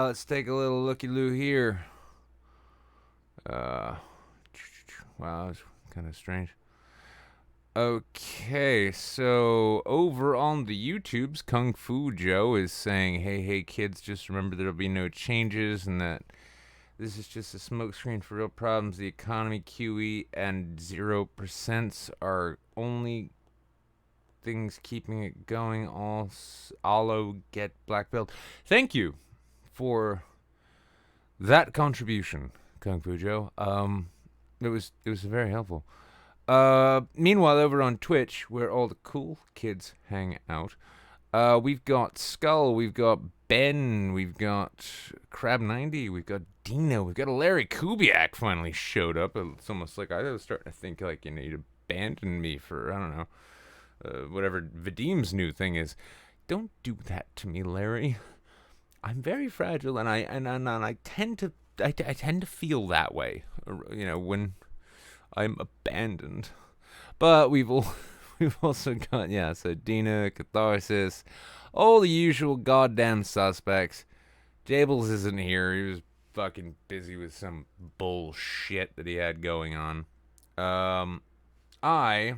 Let's take a little looky-loo here. Uh, wow, that's kind of strange. Okay, so over on the YouTubes, Kung Fu Joe is saying, hey, kids, just remember there'll be no changes and that this is just a smokescreen for real problems. The economy, QE, and 0% are only things keeping it going. Allo get black belt. Thank you for that contribution, Kung Fu Joe. It was very helpful. Meanwhile, over on Twitch, where all the cool kids hang out, we've got Skull, we've got Ben, we've got Crab90, we've got Dino, we've got Larry Kubiak finally showed up. It's almost like I was starting to think like you'd abandoned me for I don't know whatever Vadim's new thing is. Don't do that to me, Larry. I'm very fragile, and I tend to I tend to feel that way. When I'm abandoned. But we've also got so Dina, Catharsis, all the usual goddamn suspects. Jables isn't here. He was fucking busy with some bullshit that he had going on. I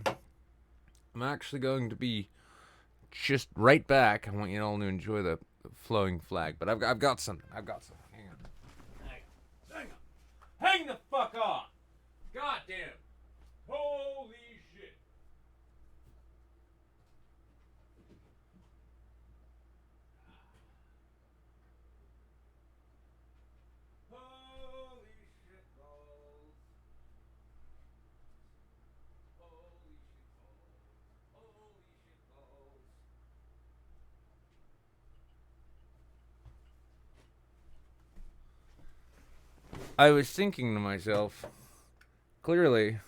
am actually going to be just right back. I want you all to enjoy the flowing flag, but I've got something. Hang on. Hang the fuck on. Goddamn. Holy shit. Holy shit balls. Holy shit balls. Holy shit balls. I was thinking to myself, clearly,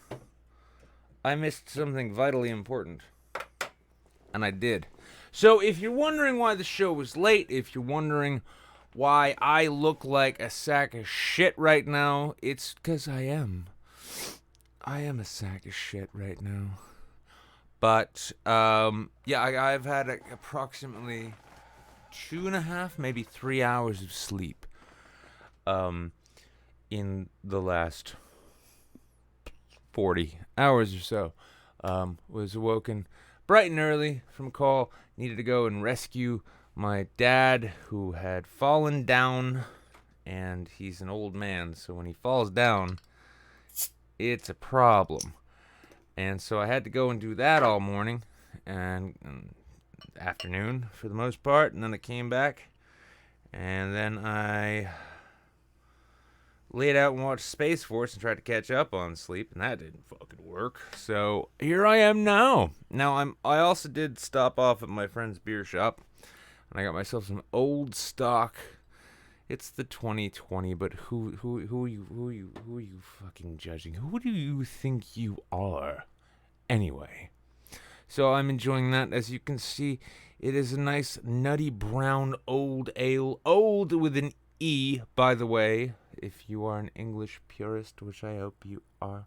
I missed something vitally important. And I did. So if you're wondering why the show was late, if you're wondering why I look like a sack of shit right now, it's because I am. I am a sack of shit right now. But, I've had approximately 2.5, maybe 3 hours of sleep in the last 40 hours or so. Was awoken bright and early from a call. Needed to go and rescue my dad, who had fallen down, and he's an old man, so when he falls down, it's a problem. And so I had to go and do that all morning and afternoon for the most part, and then I came back, and then I laid out and watched Space Force and tried to catch up on sleep, and that didn't fucking work. So here I am now. I also did stop off at my friend's beer shop, and I got myself some old stock. It's the 2020, but who are you fucking judging? Who do you think you are? Anyway, so I'm enjoying that. As you can see, it is a nice nutty brown old ale, old with an E, by the way, if you are an English purist, which I hope you are.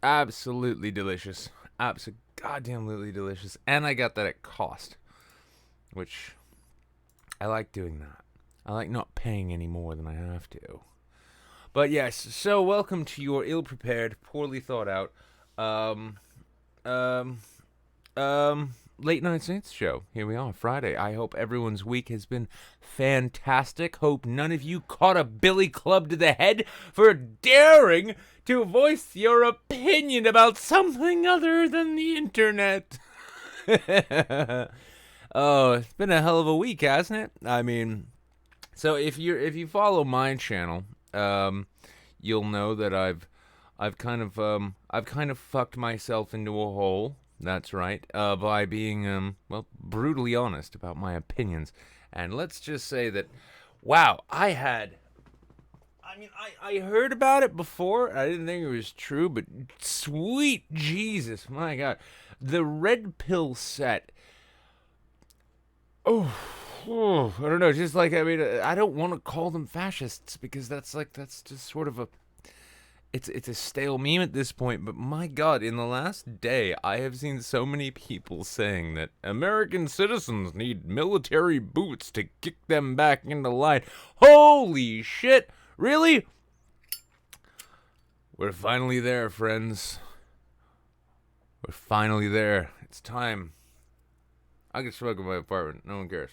Absolutely delicious. Goddamnly delicious. And I got that at cost, which I like doing that. I like not paying any more than I have to. But yes, so welcome to your ill-prepared, poorly thought out, um, um, Late Night Saints show. Here we are, Friday. I hope everyone's week has been fantastic. Hope none of you caught a billy club to the head for daring to voice your opinion about something other than the internet. Oh, it's been a hell of a week, hasn't it? I mean, so if you follow my channel, you'll know that I've kind of fucked myself into a hole. That's right. By being brutally honest about my opinions. And let's just say that, wow, I heard about it before. I didn't think it was true, but sweet Jesus, my God, the red pill set. I don't know. Just like I don't want to call them fascists because that's just sort of it's a stale meme at this point, but my God, in the last day, I have seen so many people saying that American citizens need military boots to kick them back into line. Holy shit! Really? We're finally there, friends. We're finally there. It's time. I can smoke in my apartment. No one cares.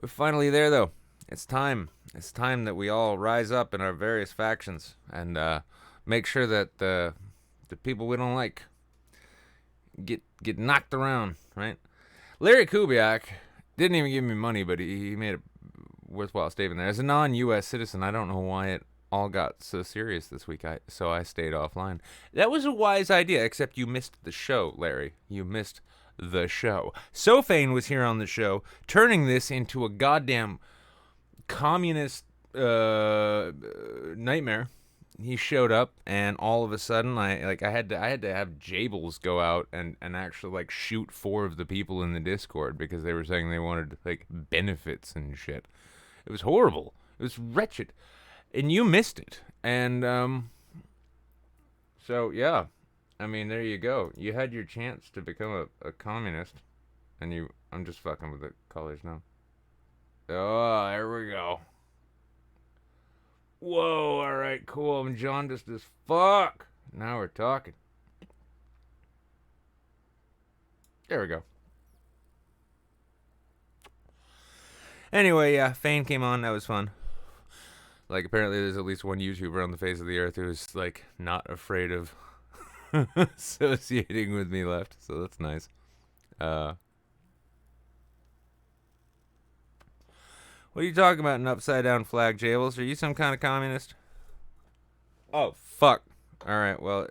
We're finally there, though. It's time. It's time that we all rise up in our various factions and make sure that the people we don't like get knocked around, right? Larry Kubiak didn't even give me money, but he made it worthwhile staying there. As a non-U.S. citizen, I don't know why it all got so serious this week, so I stayed offline. That was a wise idea, except you missed the show, Larry. You missed the show. Sophane was here on the show, turning this into a goddamn communist nightmare. He showed up, and all of a sudden, I had to have Jables go out and actually like shoot 4 of the people in the Discord because they were saying they wanted like benefits and shit. It was horrible. It was wretched, and you missed it. And so yeah, I mean, there you go. You had your chance to become a communist, and I'm just fucking with the colors now. Oh, there we go. Whoa, alright, cool. I'm jaundiced as fuck. Now we're talking. There we go. Anyway, yeah, Fane came on. That was fun. Like, apparently there's at least one YouTuber on the face of the earth who's, like, not afraid of associating with me left. So that's nice. What are you talking about, an upside-down flag, Jables? Are you some kind of communist? Oh, fuck. Alright, well,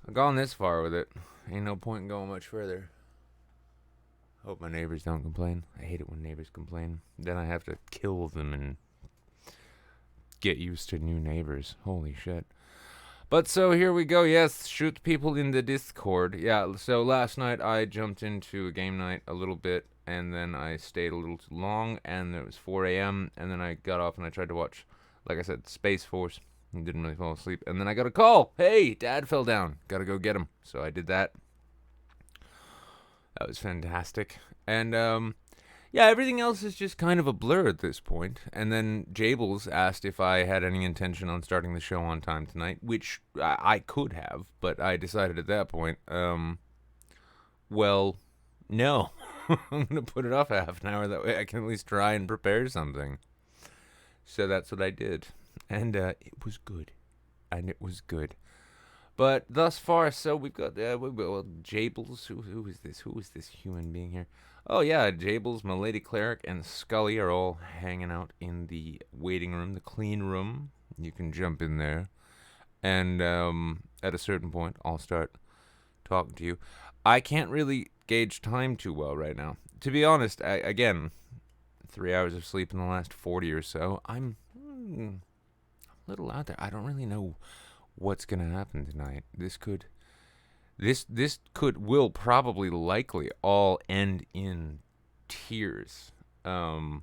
I've gone this far with it. Ain't no point in going much further. Hope my neighbors don't complain. I hate it when neighbors complain. Then I have to kill them and get used to new neighbors. Holy shit. But so here we go. Yes, shoot people in the Discord. Yeah, so last night I jumped into a game night a little bit, and then I stayed a little too long, and it was 4 a.m., and then I got off and I tried to watch, like I said, Space Force, and didn't really fall asleep, and then I got a call. Hey, Dad fell down. Gotta go get him. So I did that. That was fantastic. And, yeah, everything else is just kind of a blur at this point. And then Jables asked if I had any intention on starting the show on time tonight, which I could have, but I decided at that point, well, no. I'm going to put it off half an hour. That way I can at least try and prepare something. So that's what I did. And it was good. And it was good. But thus far, so we've got Jables. Who is this? Who is this human being here? Oh, yeah, Jables, my lady cleric, and Scully are all hanging out in the waiting room, the clean room. You can jump in there. And at a certain point, I'll start talking to you. I can't really gauge time too well right now. To be honest, again, 3 hours of sleep in the last 40 or so. I'm a little out there. I don't really know what's going to happen tonight. This will probably likely all end in tears. Oh,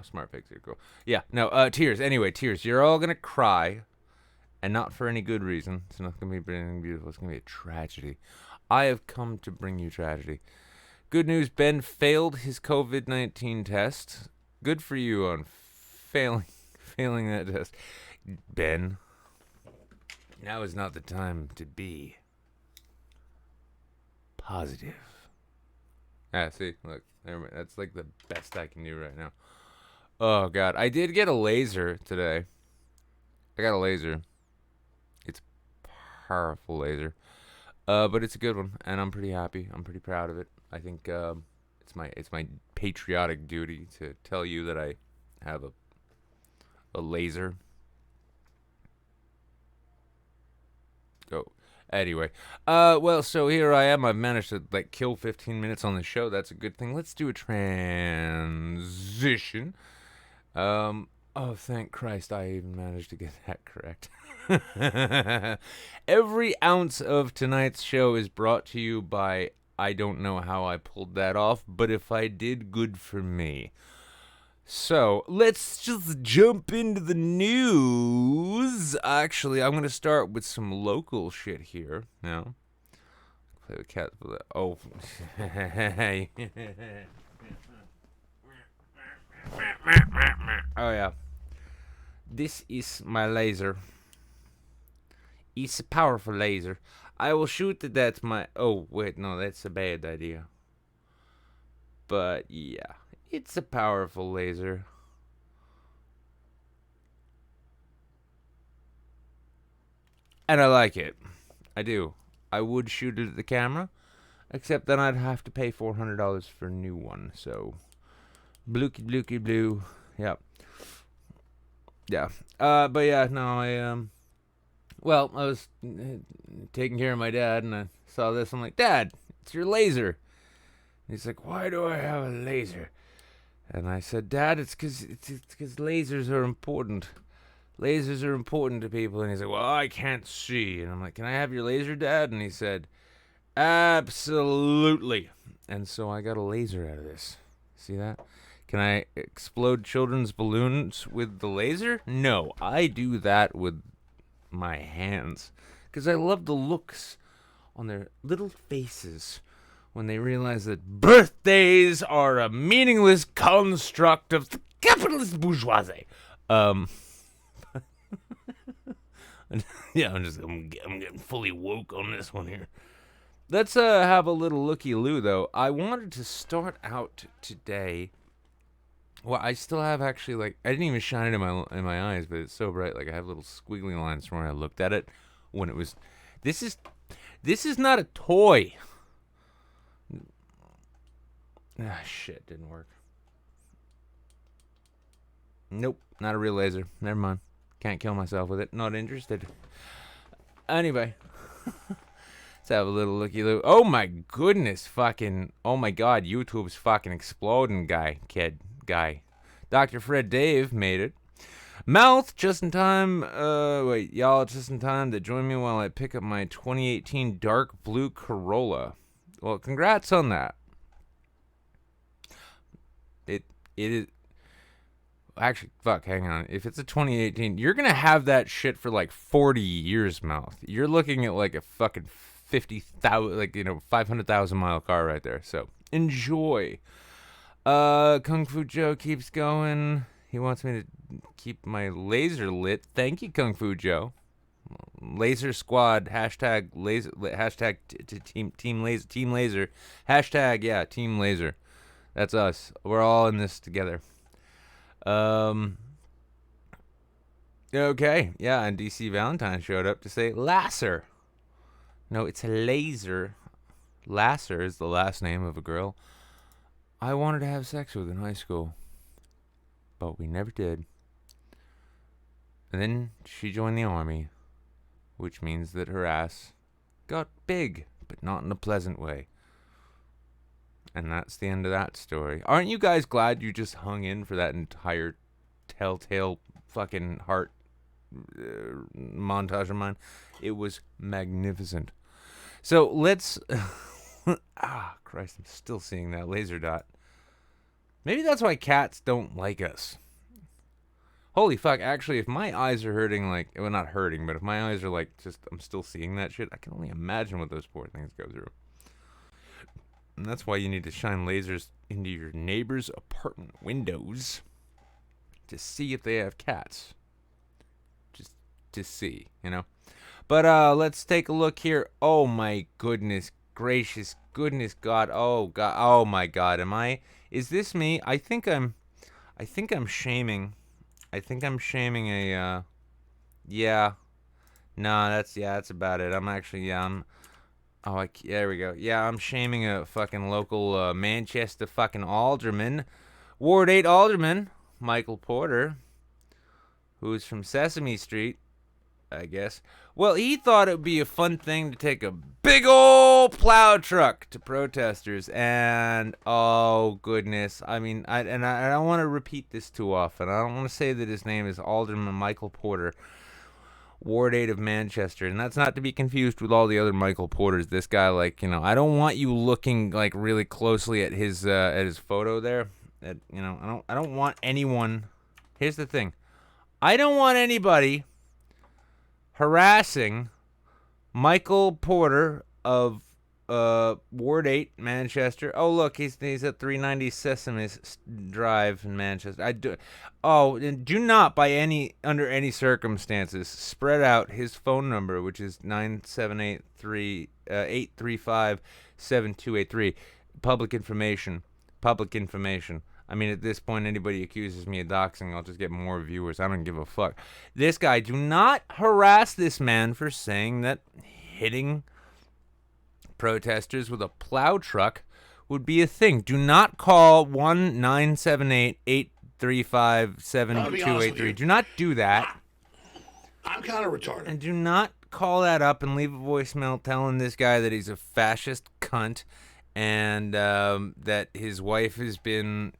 smart pigs are cool. Yeah, no, tears. Anyway, tears. You're all going to cry, and not for any good reason. It's not going to be anything beautiful. It's going to be a tragedy. I have come to bring you tragedy. Good news, Ben failed his COVID-19 test. Good for you on failing that test. Ben, now is not the time to be positive. See, look, that's like the best I can do right now. Oh, God. I did get a laser today. I got a laser. It's a powerful laser. But it's a good one, and I'm pretty happy. I'm pretty proud of it. I think it's my patriotic duty to tell you that I have a laser. Oh, anyway. Well, so here I am. I've managed to, kill 15 minutes on the show. That's a good thing. Let's do a transition. Oh, thank Christ, I even managed to get that correct. Every ounce of tonight's show is brought to you by I don't know how I pulled that off, but if I did, good for me. So, let's just jump into the news. Actually, I'm going to start with some local shit here. Now, play with cats. Oh. Oh, yeah. This is my laser. It's a powerful laser. I will shoot it at my... Oh, wait, no, that's a bad idea. But, yeah. It's a powerful laser. And I like it. I do. I would shoot it at the camera, except then I'd have to pay $400 for a new one. So, blooky blue. Yep. Yeah. But yeah, no, well, I was taking care of my dad, and I saw this. I'm like, Dad, it's your laser. And he's like, why do I have a laser? And I said, Dad, it's because lasers are important. Lasers are important to people. And he's like, well, I can't see. And I'm like, can I have your laser, Dad? And he said, absolutely. And so I got a laser out of this. See that? Can I explode children's balloons with the laser? No, I do that with my hands. Because I love the looks on their little faces when they realize that birthdays are a meaningless construct of the capitalist bourgeoisie. Yeah, I'm getting fully woke on this one here. Let's have a little looky-loo, though. I wanted to start out today. Well, I still have actually, like, I didn't even shine it in my eyes, but it's so bright. Like, I have little squiggly lines from where I looked at it when it was. This is not a toy. Ah, shit, didn't work. Nope, not a real laser. Never mind. Can't kill myself with it. Not interested. Anyway. Let's have a little looky-loo. Oh my goodness, fucking. Oh my god, YouTube's fucking exploding, guy. Dr. Fred Dave made it. Mouth, just in time. Y'all, just in time to join me while I pick up my 2018 dark blue Corolla. Well, congrats on that. It is. Actually, fuck, hang on. If it's a 2018, you're gonna have that shit for like 40 years, Mouth. You're looking at like a fucking 50,000, like, 500,000 mile car right there. So enjoy. Kung Fu Joe keeps going. He wants me to keep my laser lit. Thank you, Kung Fu Joe. Laser Squad, hashtag laser, hashtag team laser, hashtag, yeah, team laser. That's us. We're all in this together. Okay, yeah, and DC Valentine showed up to say Lasser. No, it's a laser. Lasser is the last name of a girl I wanted to have sex with in high school, but we never did. And then she joined the army, which means that her ass got big, but not in a pleasant way. And that's the end of that story. Aren't you guys glad you just hung in for that entire telltale fucking heart montage of mine? It was magnificent. So let's... Christ, I'm still seeing that laser dot. Maybe that's why cats don't like us. Holy fuck, actually, if my eyes are hurting, like... Well, not hurting, but if my eyes are like just... I'm still seeing that shit, I can only imagine what those poor things go through. And that's why you need to shine lasers into your neighbor's apartment windows to see if they have cats. Just to see, But let's take a look here. Oh my goodness gracious, goodness God. Oh God. Oh my God. Is this me? I think I'm shaming. I think I'm shaming a yeah. No, that's about it. There we go. Yeah, I'm shaming a fucking local Manchester fucking alderman, Ward 8 alderman, Michael Porter, who's from Sesame Street, I guess. Well, he thought it would be a fun thing to take a big old plow truck to protesters, and oh goodness, I don't want to repeat this too often. I don't want to say that his name is Alderman Michael Porter. Ward 8 of Manchester, and that's not to be confused with all the other Michael Porters. This guy, like, I don't want you looking like really closely at his photo there. I don't want anyone. Here's the thing, I don't want anybody harassing Michael Porter of Ward 8, Manchester. Oh, look, he's at 390 Sesame Drive in Manchester. Do not under any circumstances spread out his phone number, which is 978-835-7283. Public information. I mean, at this point, anybody accuses me of doxing, I'll just get more viewers. I don't give a fuck. This guy, do not harass this man for saying that hitting protesters with a plow truck would be a thing. Do not call 1-978-835-7283. Do not do that. I'm kind of retarded. And do not call that up and leave a voicemail telling this guy that he's a fascist cunt and that his wife has been,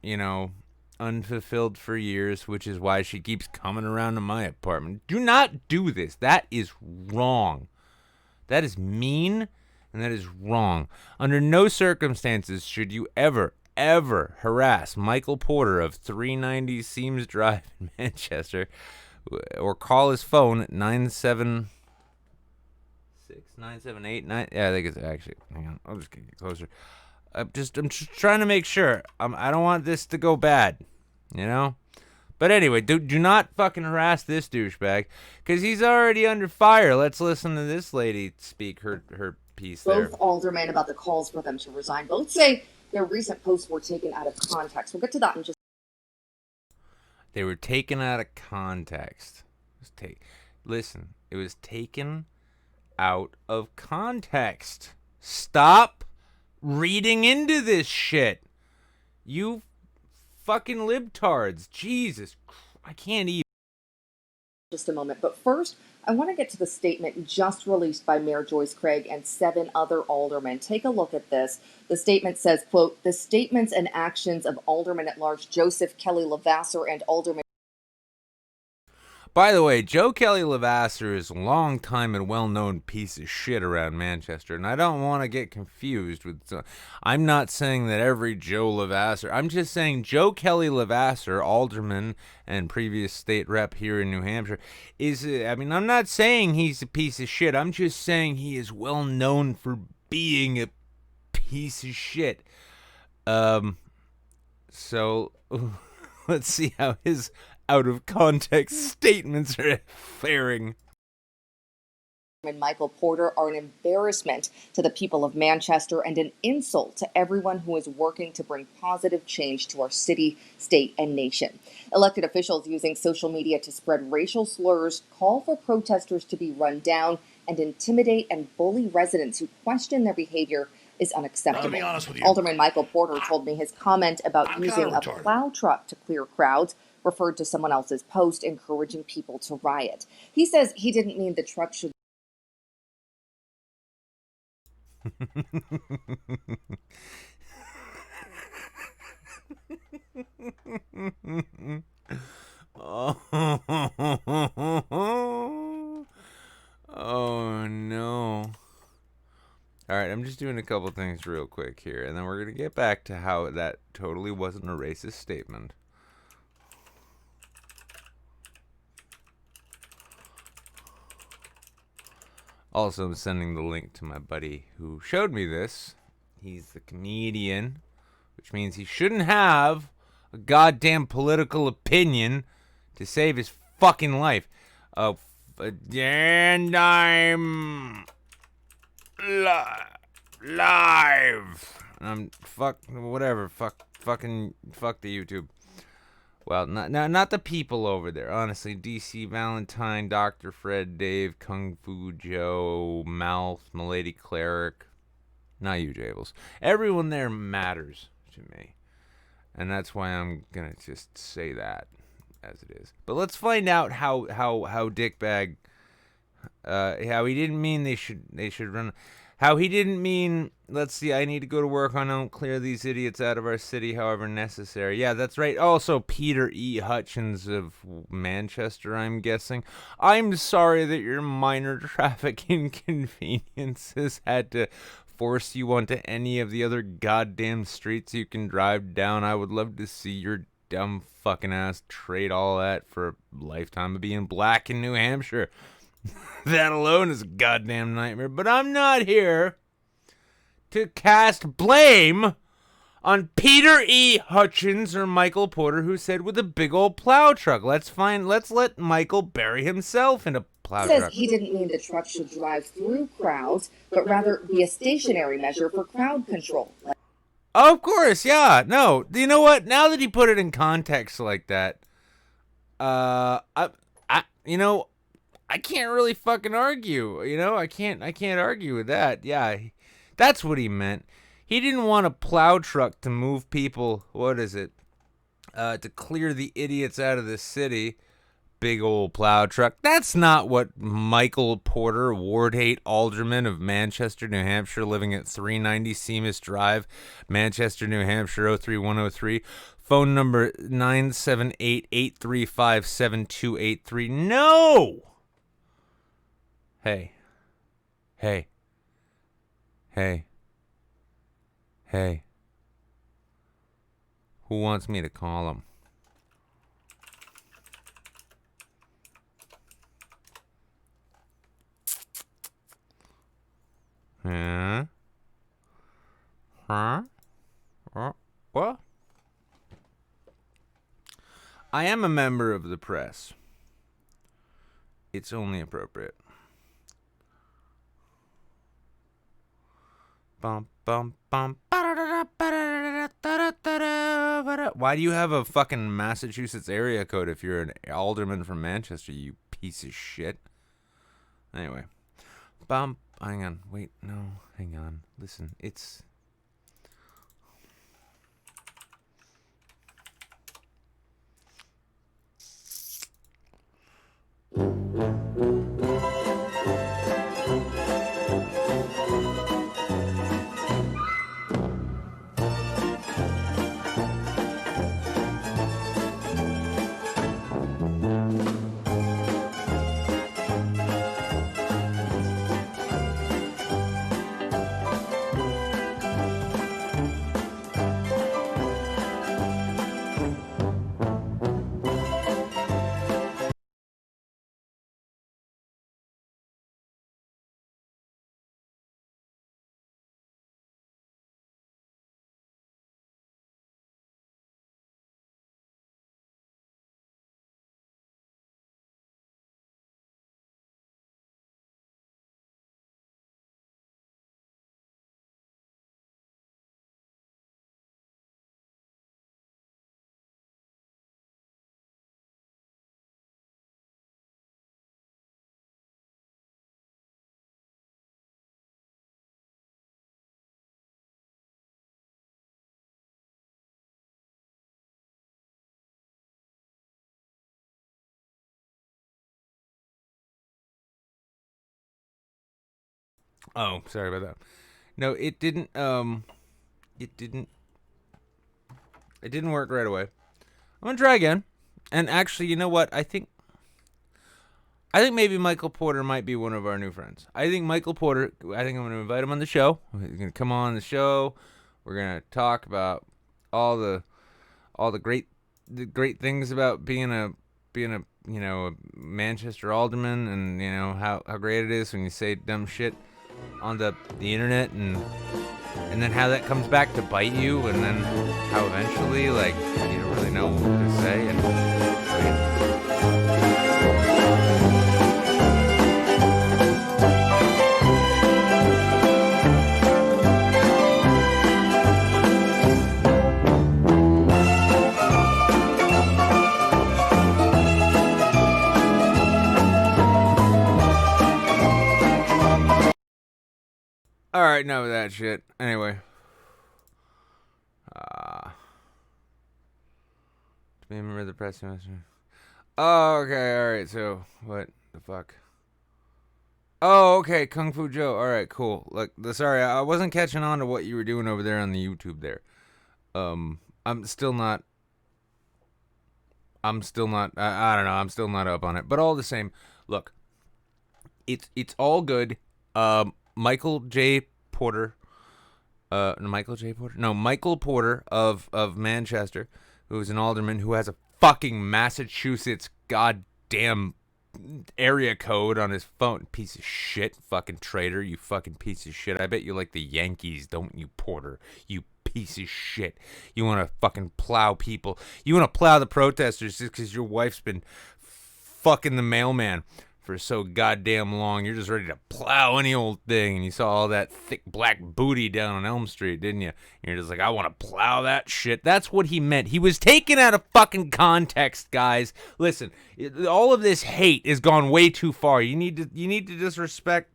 unfulfilled for years, which is why she keeps coming around to my apartment. Do not do this. That is wrong. That is mean, and that is wrong. Under no circumstances should you ever harass Michael Porter of 390 Seams Drive in Manchester, or call his phone at 978-9. Yeah, I think it's actually. Hang on, I'll just get closer. I'm just trying to make sure. I don't want this to go bad, But anyway, do not fucking harass this douchebag, because he's already under fire. Let's listen to this lady speak her piece there. Both aldermen about the calls for them to resign. Both say their recent posts were taken out of context. We'll get to that in just. They were taken out of context. Listen, it was taken out of context. Stop reading into this shit. You fucking libtards. Jesus, I can't even. Just a moment. But first, I want to get to the statement just released by Mayor Joyce Craig and 7 other aldermen. Take a look at this. The statement says, quote, "The statements and actions of Alderman at Large Joseph Kelly Levasseur and Alderman." By the way, Joe Kelly Levasseur is a long-time and well-known piece of shit around Manchester, and I don't want to get confused with. I'm not saying that every Joe Levasseur. I'm just saying Joe Kelly Levasseur, alderman and previous state rep here in New Hampshire, is. I'm not saying he's a piece of shit. I'm just saying he is well known for being a piece of shit. So let's see how his out-of-context statements are faring. And Michael Porter are an embarrassment to the people of Manchester and an insult to everyone who is working to bring positive change to our city, state, and nation. Elected officials using social media to spread racial slurs, call for protesters to be run down, and intimidate and bully residents who question their behavior is unacceptable. I'll be honest with you. Alderman Michael Porter told me his comment about using a plow truck to clear crowds referred to someone else's post encouraging people to riot. He says he didn't mean the truck should. Oh no. All right, I'm just doing a couple things real quick here, and then we're going to get back to how that totally wasn't a racist statement. Also, I'm sending the link to my buddy who showed me this. He's the comedian, which means he shouldn't have a goddamn political opinion to save his fucking life. And I'm live. Fuck the YouTube. Well, not the people over there. Honestly, DC Valentine, Dr. Fred, Dave, Kung Fu Joe, Mouth, Milady Cleric. Not you, Jables. Everyone there matters to me, and that's why I'm gonna just say that as it is. But let's find out how dickbag. How he didn't mean they should run. How he didn't mean, let's see, I need to go to work on don't clear these idiots out of our city however necessary. Yeah, that's right. Also, Peter E. Hutchins of Manchester, I'm guessing. I'm sorry that your minor traffic inconveniences had to force you onto any of the other goddamn streets you can drive down. I would love to see your dumb fucking ass trade all that for a lifetime of being black in New Hampshire. That alone is a goddamn nightmare. But I'm not here to cast blame on Peter E. Hutchins or Michael Porter, who said with a big old plow truck. Let's let Michael bury himself in a plow Says truck. he didn't mean the truck should drive through crowds, but rather be a stationary measure for crowd control. Of course, yeah. No, you know what? Now that he put it in context like that, you know, I can't really fucking argue. You know, I can't argue with that. Yeah, that's what he meant. He didn't want a plow truck to move people. What is it? To clear the idiots out of the city. Big old plow truck. That's not what Michael Porter, Ward 8 Alderman of Manchester, New Hampshire, living at 390 Seamus Drive, Manchester, New Hampshire, 03103. Phone number 978-835-7283. No! Hey. Hey. Hey. Hey. Who wants me to call him? Yeah. Huh? What? I am a member of the press. It's only appropriate. Bum bum bum. Why do you have a fucking Massachusetts area code if you're an alderman from Manchester, you piece of shit? Anyway. Hang on. Wait, no. Hang on. Listen, it's... Oh, sorry about that. No, it didn't work right away. I'm gonna try again. And actually, you know what? I think maybe Michael Porter might be one of our new friends. I think I'm gonna invite him on the show. He's gonna come on the show. We're gonna talk about all the great things about being a a Manchester alderman, and how great it is when you say dumb shit on the internet, and then how that comes back to bite you, and then how eventually, like, you don't really know what to say. And all right, enough of that shit. Anyway, remember the press master. Oh, okay, all right. So what the fuck? Oh, okay, Kung Fu Joe. All right, cool. Look, sorry, I wasn't catching on to what you were doing over there on the YouTube there. I'm still not. I'm still not. I don't know. I'm still not up on it. But all the same, look, it's all good. Michael J. Porter. No, Michael J. Porter. No, Michael Porter of Manchester, who is an alderman who has a fucking Massachusetts goddamn area code on his phone. Piece of shit, fucking traitor, you fucking piece of shit. I bet you like the Yankees, don't you, Porter? You piece of shit. You want to fucking plow people. You want to plow the protesters just because your wife's been fucking the mailman for so goddamn long. You're just ready to plow any old thing. And you saw all that thick black booty down on Elm Street, didn't you? And you're just like, I want to plow that shit. That's what he meant. He was taken out of fucking context, guys. Listen, all of this hate has gone way too far. You need to disrespect,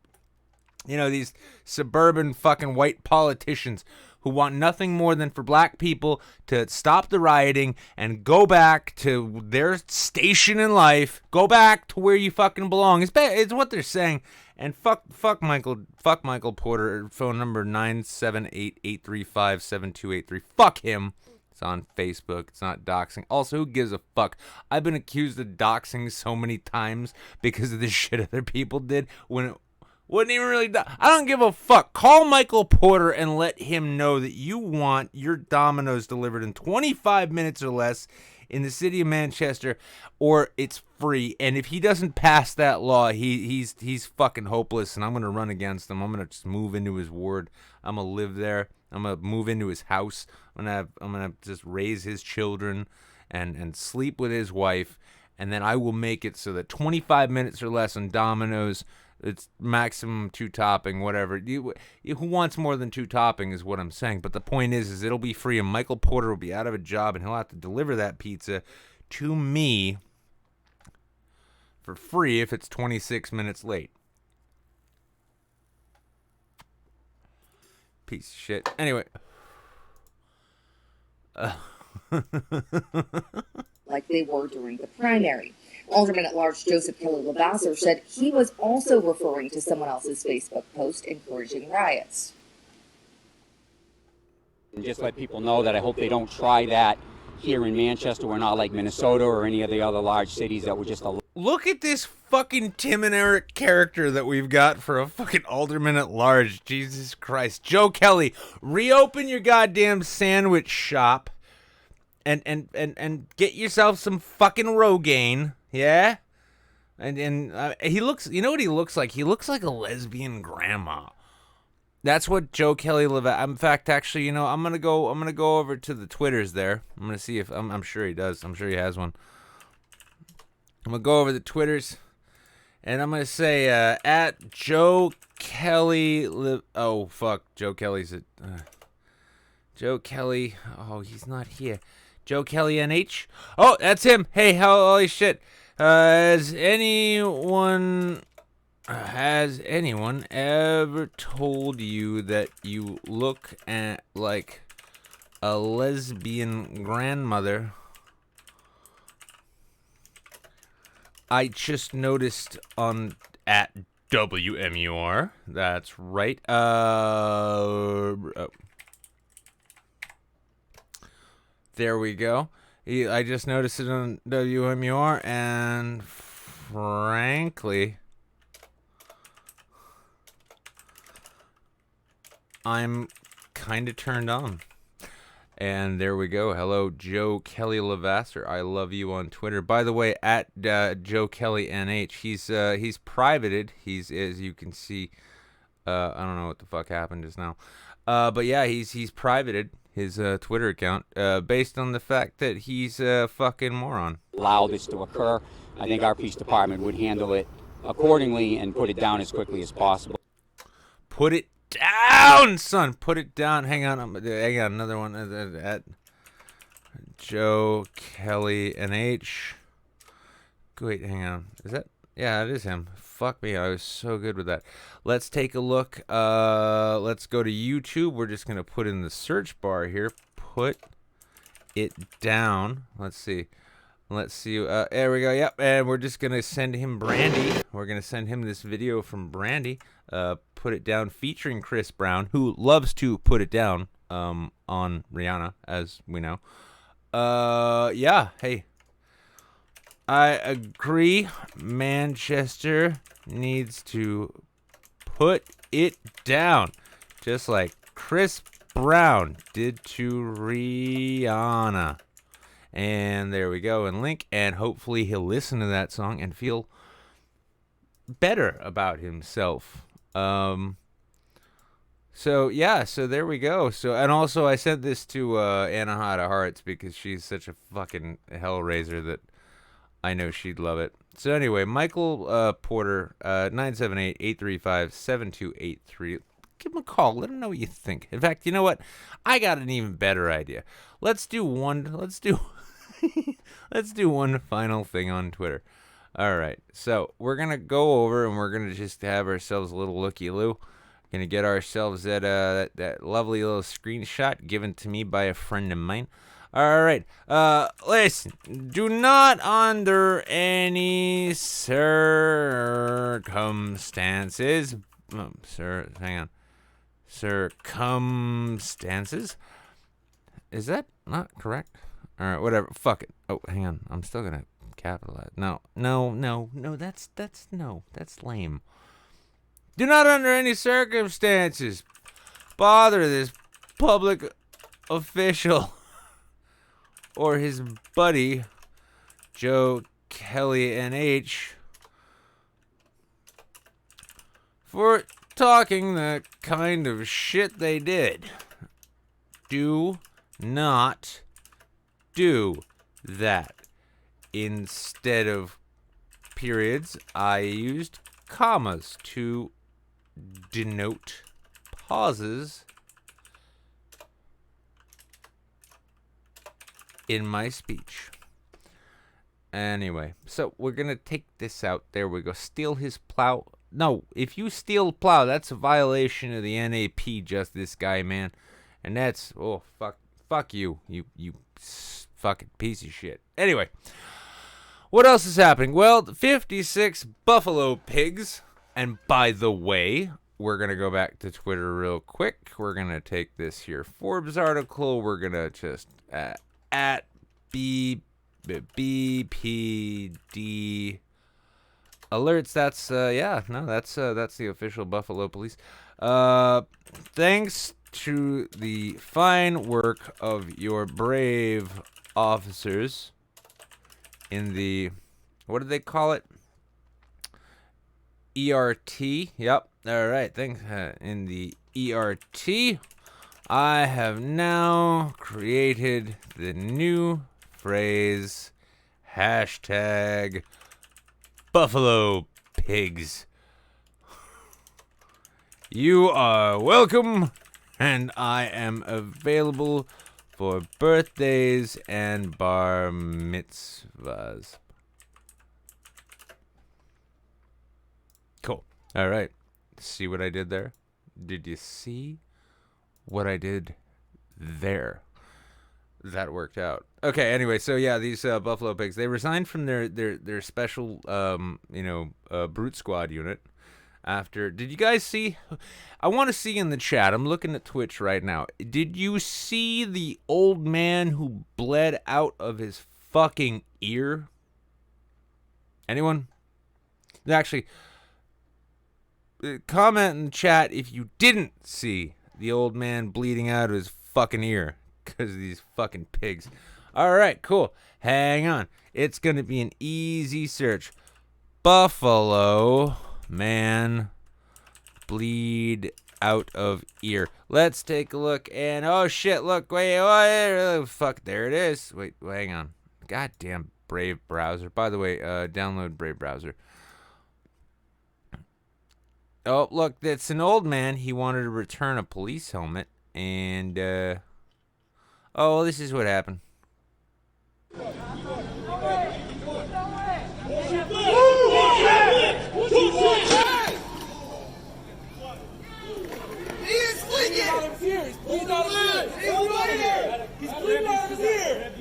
these suburban fucking white politicians who want nothing more than for black people to stop the rioting and go back to their station in life. Go back to where you fucking belong. It's what they're saying. And fuck Michael Porter. Phone number 978-835-7283. Fuck him. It's on Facebook. It's not doxing. Also, who gives a fuck? I've been accused of doxing so many times because of the shit other people did when it wouldn't even really I don't give a fuck. Call Michael Porter and let him know that you want your Domino's delivered in 25 minutes or less in the city of Manchester, or it's free. And if he doesn't pass that law, he's fucking hopeless, and I'm gonna run against him. I'm gonna just move into his ward. I'm gonna live there. I'm gonna move into his house. I'm gonna just raise his children and sleep with his wife, and then I will make it so that 25 minutes or less on Domino's. It's maximum 2 topping, whatever. Who wants more than 2 topping is what I'm saying. But the point is it'll be free, and Michael Porter will be out of a job, and he'll have to deliver that pizza to me for free if it's 26 minutes late. Piece of shit. Anyway. Like they were during the primary. Alderman at Large Joseph Kelly Levasseur said he was also referring to someone else's Facebook post encouraging riots. And just let people know that I hope they don't try that here in Manchester. We're not like Minnesota or any of the other large cities that were just a... Look at this fucking Tim and Eric character that we've got for a fucking alderman at large. Jesus Christ. Joe Kelly, reopen your goddamn sandwich shop and get yourself some fucking Rogaine. Yeah? And he looks, you know what he looks like? He looks like a lesbian grandma. That's what Joe Kelly in fact, actually, I'm gonna go over to the Twitters there. I'm gonna see if I'm sure he does. I'm sure he has one. I'm gonna go over the Twitters, and I'm gonna say at Joe Kelly. Oh fuck, Joe Kelly's at Joe Kelly. Oh, he's not here. Joe Kelly NH. Oh, that's him. Hey, holy shit. Has anyone ever told you that you look like a lesbian grandmother? I just noticed on at WMUR. That's right. There we go. I just noticed it on WMUR, and frankly, I'm kind of turned on. And there we go. Hello, Joe Kelly Levasseur. I love you on Twitter. By the way, at Joe Kelly NH. He's privated. He's, as you can see, I don't know what the fuck happened just now. But yeah, he's privated his Twitter account based on the fact that he's a fucking moron. Allow this to occur. I think our police department would handle it accordingly and put it down as quickly as possible. Put it down, son. Put it down. Hang on. Another one at Joe Kelly NH. Wait, hang on. Is that? Yeah, it is him. Fuck me. I was so good with that. Let's take a look. Let's go to YouTube. We're just going to put in the search bar here. Put it down. Let's see. Let's see. There we go. Yep. And we're just going to send him Brandy. We're going to send him this video from Brandy. Put It Down featuring Chris Brown, who loves to put it down on Rihanna, as we know. Yeah. Hey. I agree. Manchester needs to put it down. Just like Chris Brown did to Rihanna. And there we go, and link, and hopefully he'll listen to that song and feel better about himself. So yeah, so there we go. So, and also I sent this to Anahata Hearts because she's such a fucking hellraiser that I know she'd love it. So anyway, Michael Porter, 978-835-7283. Give him a call. Let him know what you think. In fact, you know what? I got an even better idea. Let's do one final thing on Twitter. All right. So we're going to go over and we're going to just have ourselves a little looky-loo. Going to get ourselves that lovely little screenshot given to me by a friend of mine. All right. Listen. Do not under any circumstances... hang on. Circumstances? Is that not correct? All right, whatever. Fuck it. Oh, hang on. I'm still gonna capitalize. No. That's lame. Do not, under any circumstances, bother this public official or his buddy Joe Kelly NH for talking the kind of shit they did. Do not do that. Instead of periods, I used commas to denote pauses in my speech. Anyway, so we're gonna take this out. There we go. Steal his plow. No, if you steal plow, that's a violation of the NAP, just this guy, man. And that's, oh, fuck you fucking piece of shit. Anyway, what else is happening? Well, 56 buffalo pigs. And by the way, we're going to go back to Twitter real quick. We're going to take this here Forbes article. We're going to just, at BPD alerts. That's that's the official Buffalo Police. Thanks to the fine work of your brave officers in the, what did they call it? ERT. Yep. All right. Thanks. In the ERT, I have now created the new phrase hashtag Buffalo Pigs. You are welcome, and I am available for birthdays and bar mitzvahs. Cool. All right. See what I did there? Did you see what I did there? That worked out. Okay, anyway, so yeah, these Buffalo Pigs, they resigned from their special, Brute Squad unit after... Did you guys see? I want to see in the chat. I'm looking at Twitch right now. Did you see the old man who bled out of his fucking ear? Anyone? Actually, comment in the chat if you didn't see the old man bleeding out of his fucking ear. Because of these fucking pigs. Alright, cool. Hang on. It's going to be an easy search. Buffalo man bleed out of ear. Let's take a look. And oh shit, look. Wait. Fuck, there it is. Wait, hang on. Goddamn Brave browser. By the way, download Brave browser. Oh, look. It's an old man. He wanted to return a police helmet. And, oh, this is what happened. He's bleeding out of his ear.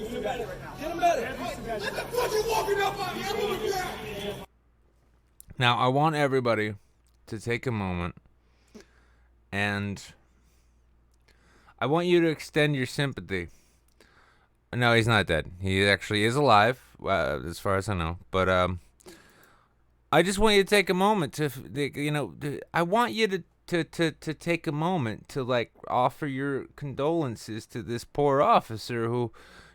Now, I want everybody to take a moment and I want you to extend your sympathy. No, he's not dead. He actually is alive, as far as I know. But I just want you to take a moment I want you to take a moment to, like, offer your condolences to this poor officer who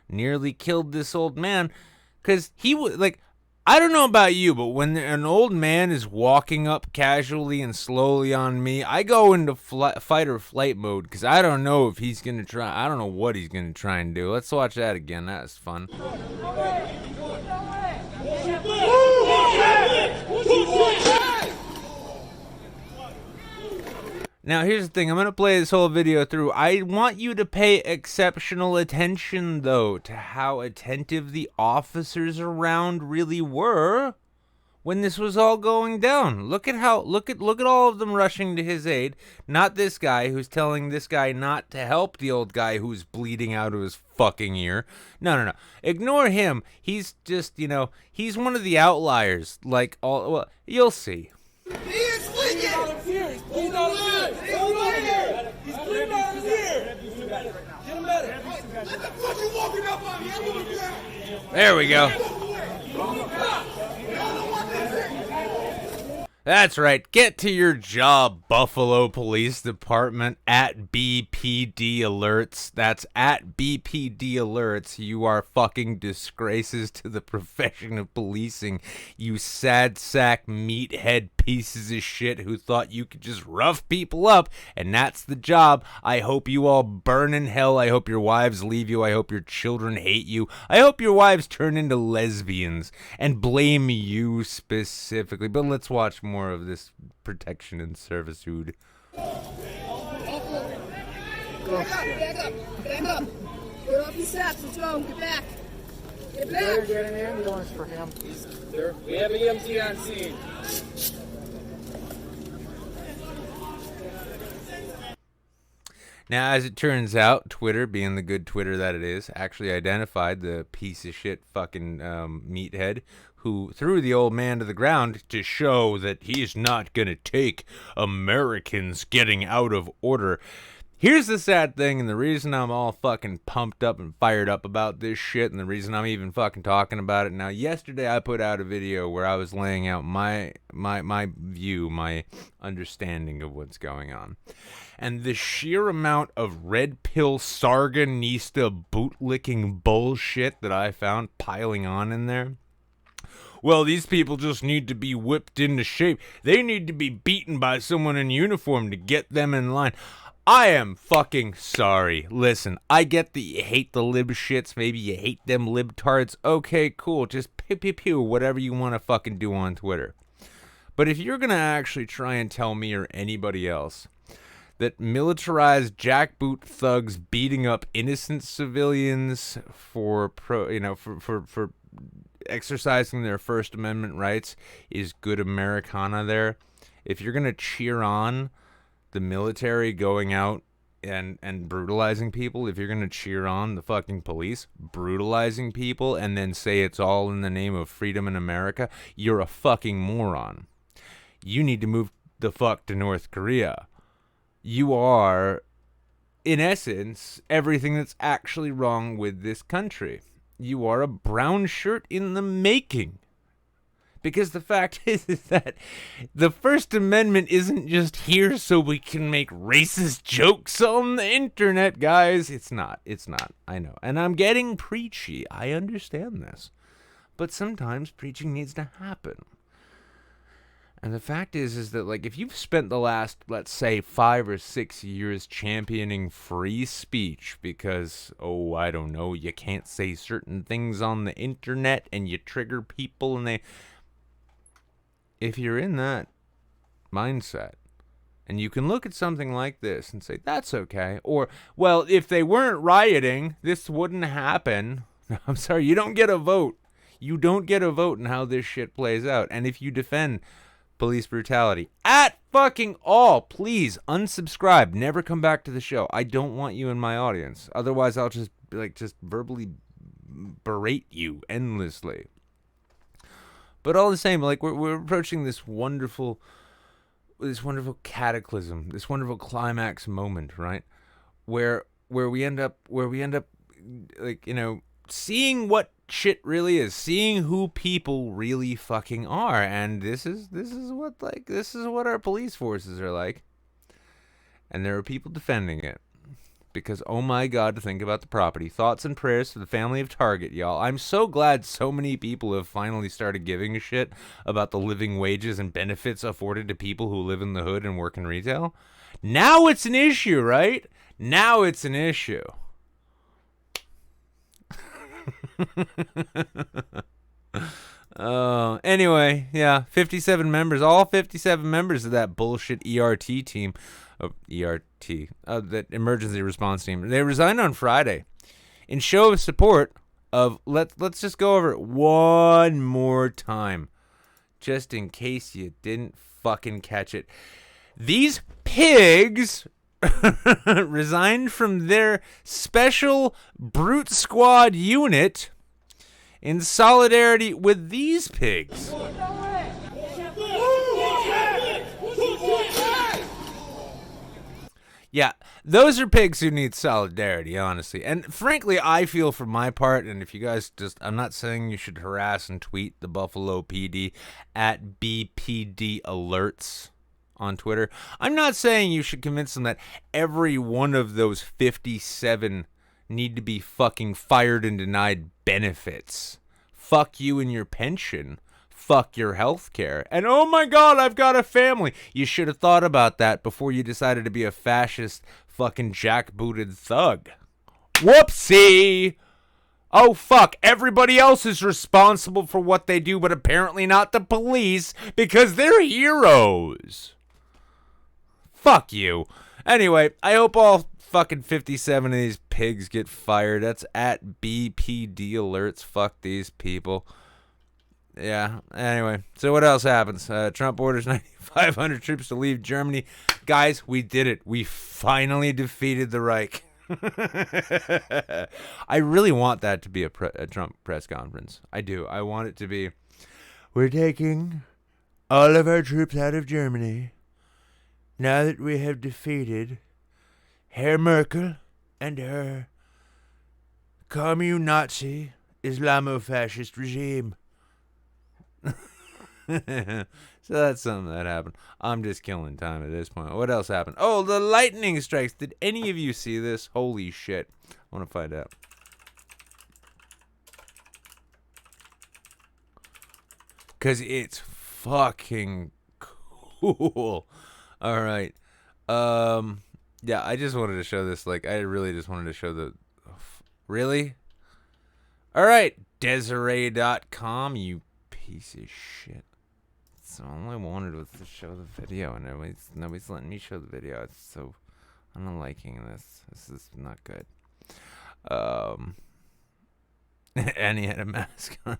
nearly killed this old man. Because he was, like, I don't know about you, but when an old man is walking up casually and slowly on me, I go into fight or flight mode because I don't know if he's going to try. I don't know what he's going to try and do. Let's watch that again. That was fun. Now, here's the thing. I'm going to play this whole video through. I want you to pay exceptional attention, though, to how attentive the officers around really were when this was all going down. Look at all of them rushing to his aid. Not this guy who's telling this guy not to help the old guy who's bleeding out of his fucking ear. No. Ignore him. He's just, he's one of the outliers. Like, you'll see. He is bleeding! He's bleeding out of his ear! He's bleeding out of his ear! Get him better! What the fuck you walking up on me? There we go. That's right. Get to your job, Buffalo Police Department, at BPD Alerts. That's at BPD Alerts. You are fucking disgraces to the profession of policing. You sad sack meathead pieces of shit who thought you could just rough people up, and that's the job. I hope you all burn in hell. I hope your wives leave you. I hope your children hate you. I hope your wives turn into lesbians and blame you specifically. But let's watch more of this protection and servitude. Back up. Get off your steps. Let's go. Get back. Get back. Get an ambulance for him. We have EMT on scene. Now, as it turns out, Twitter, being the good Twitter that it is, actually identified the piece of shit fucking meathead who threw the old man to the ground to show that he's not going to take Americans getting out of order. Here's the sad thing, and the reason I'm all fucking pumped up and fired up about this shit, and the reason I'm even fucking talking about it now. Yesterday I put out a video where I was laying out my view, my understanding of what's going on. And the sheer amount of red pill Sargonista bootlicking bullshit that I found piling on in there. Well, these people just need to be whipped into shape. They need to be beaten by someone in uniform to get them in line. I am fucking sorry. Listen, I get that you hate the lib shits. Maybe you hate them libtards. Okay, cool. Just pew, whatever you want to fucking do on Twitter. But if you're going to actually try and tell me or anybody else that militarized jackboot thugs beating up innocent civilians for exercising their First Amendment rights is good Americana there, if you're going to cheer on the military going out and brutalizing people, if you're going to cheer on the fucking police brutalizing people and then say it's all in the name of freedom in America, you're a fucking moron. You need to move the fuck to North Korea. You are, in essence, everything that's actually wrong with this country. You are a brown shirt in the making. Because the fact is that the First Amendment isn't just here so we can make racist jokes on the internet, guys. It's not. I know. And I'm getting preachy. I understand this. But sometimes preaching needs to happen. And the fact is that, like, if you've spent the last, let's say, 5 or 6 years championing free speech because, I don't know, you can't say certain things on the internet and you trigger people and if you're in that mindset, and you can look at something like this and say, that's okay. Or, well, if they weren't rioting, this wouldn't happen. I'm sorry, you don't get a vote. You don't get a vote in how this shit plays out. And if you defend police brutality at fucking all, please unsubscribe. Never come back to the show. I don't want you in my audience. Otherwise, I'll just verbally berate you endlessly. But all the same, like we're approaching this wonderful cataclysm, this wonderful climax moment, right? Where we end up like, you know, seeing what shit really is, seeing who people really fucking are, and this is what our police forces are like. And there are people defending it. Because, oh my God, to think about the property. Thoughts and prayers to the family of Target, y'all. I'm so glad so many people have finally started giving a shit about the living wages and benefits afforded to people who live in the hood and work in retail. Now it's an issue, right? Now it's an issue. Anyway, yeah, 57 members, all 57 members of that bullshit ERT team, that emergency response team, they resigned on Friday in show of support of, let's just go over it one more time, just in case you didn't fucking catch it. These pigs resigned from their special brute squad unit in solidarity with these pigs. Yeah, those are pigs who need solidarity, honestly. And frankly, I feel for my part, and if you guys I'm not saying you should harass and tweet the Buffalo PD at BPD Alerts on Twitter. I'm not saying you should convince them that every one of those 57 need to be fucking fired and denied benefits. Fuck you and your pension. Fuck your health care. And oh my God, I've got a family. You should have thought about that before you decided to be a fascist fucking jackbooted thug. Whoopsie! Oh fuck, everybody else is responsible for what they do, but apparently not the police because they're heroes. Fuck you. Anyway, I hope all fucking 57 of these pigs get fired. That's at BPD Alerts. Fuck these people. Yeah, anyway, so what else happens? Trump orders 9,500 troops to leave Germany. Guys, we did it. We finally defeated the Reich. I really want that to be a Trump press conference. I do. I want it to be, we're taking all of our troops out of Germany now that we have defeated Herr Merkel and her commune Nazi Islamo-fascist regime. So that's something that happened. I'm just killing time at this point. What else happened? Oh, the lightning strikes. Did any of you see this? Holy shit. I want to find out. Because it's fucking cool. All right. Yeah, I just wanted to show this. Like, I really just wanted to show the... Really? All right. Desiree.com, you piece of shit. So all I wanted was to show the video, and nobody's letting me show the video. It's so... I'm not liking this. This is not good. And he had a mask on.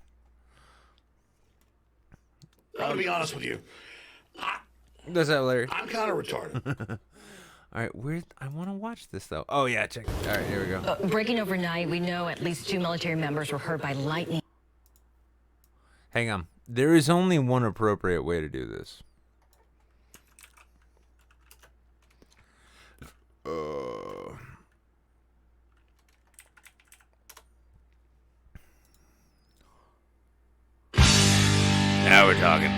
I'm gonna be honest with you. That's that, Larry. I'm kind of retarded. All right, I want to watch this, though. Oh, yeah, check it. All right, here we go. Breaking overnight, we know at least 2 military members were hurt by lightning. Hang on. There is only one appropriate way to do this. Now we're talking.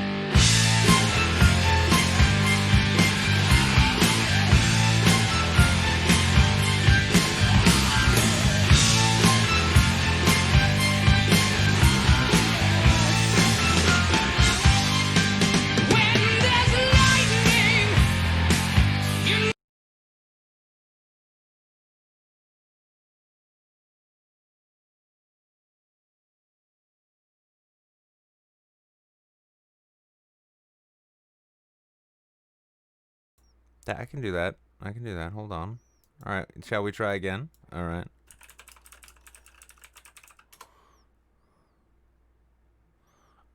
I can do that. I can do that. Hold on. All right. Shall we try again? All right.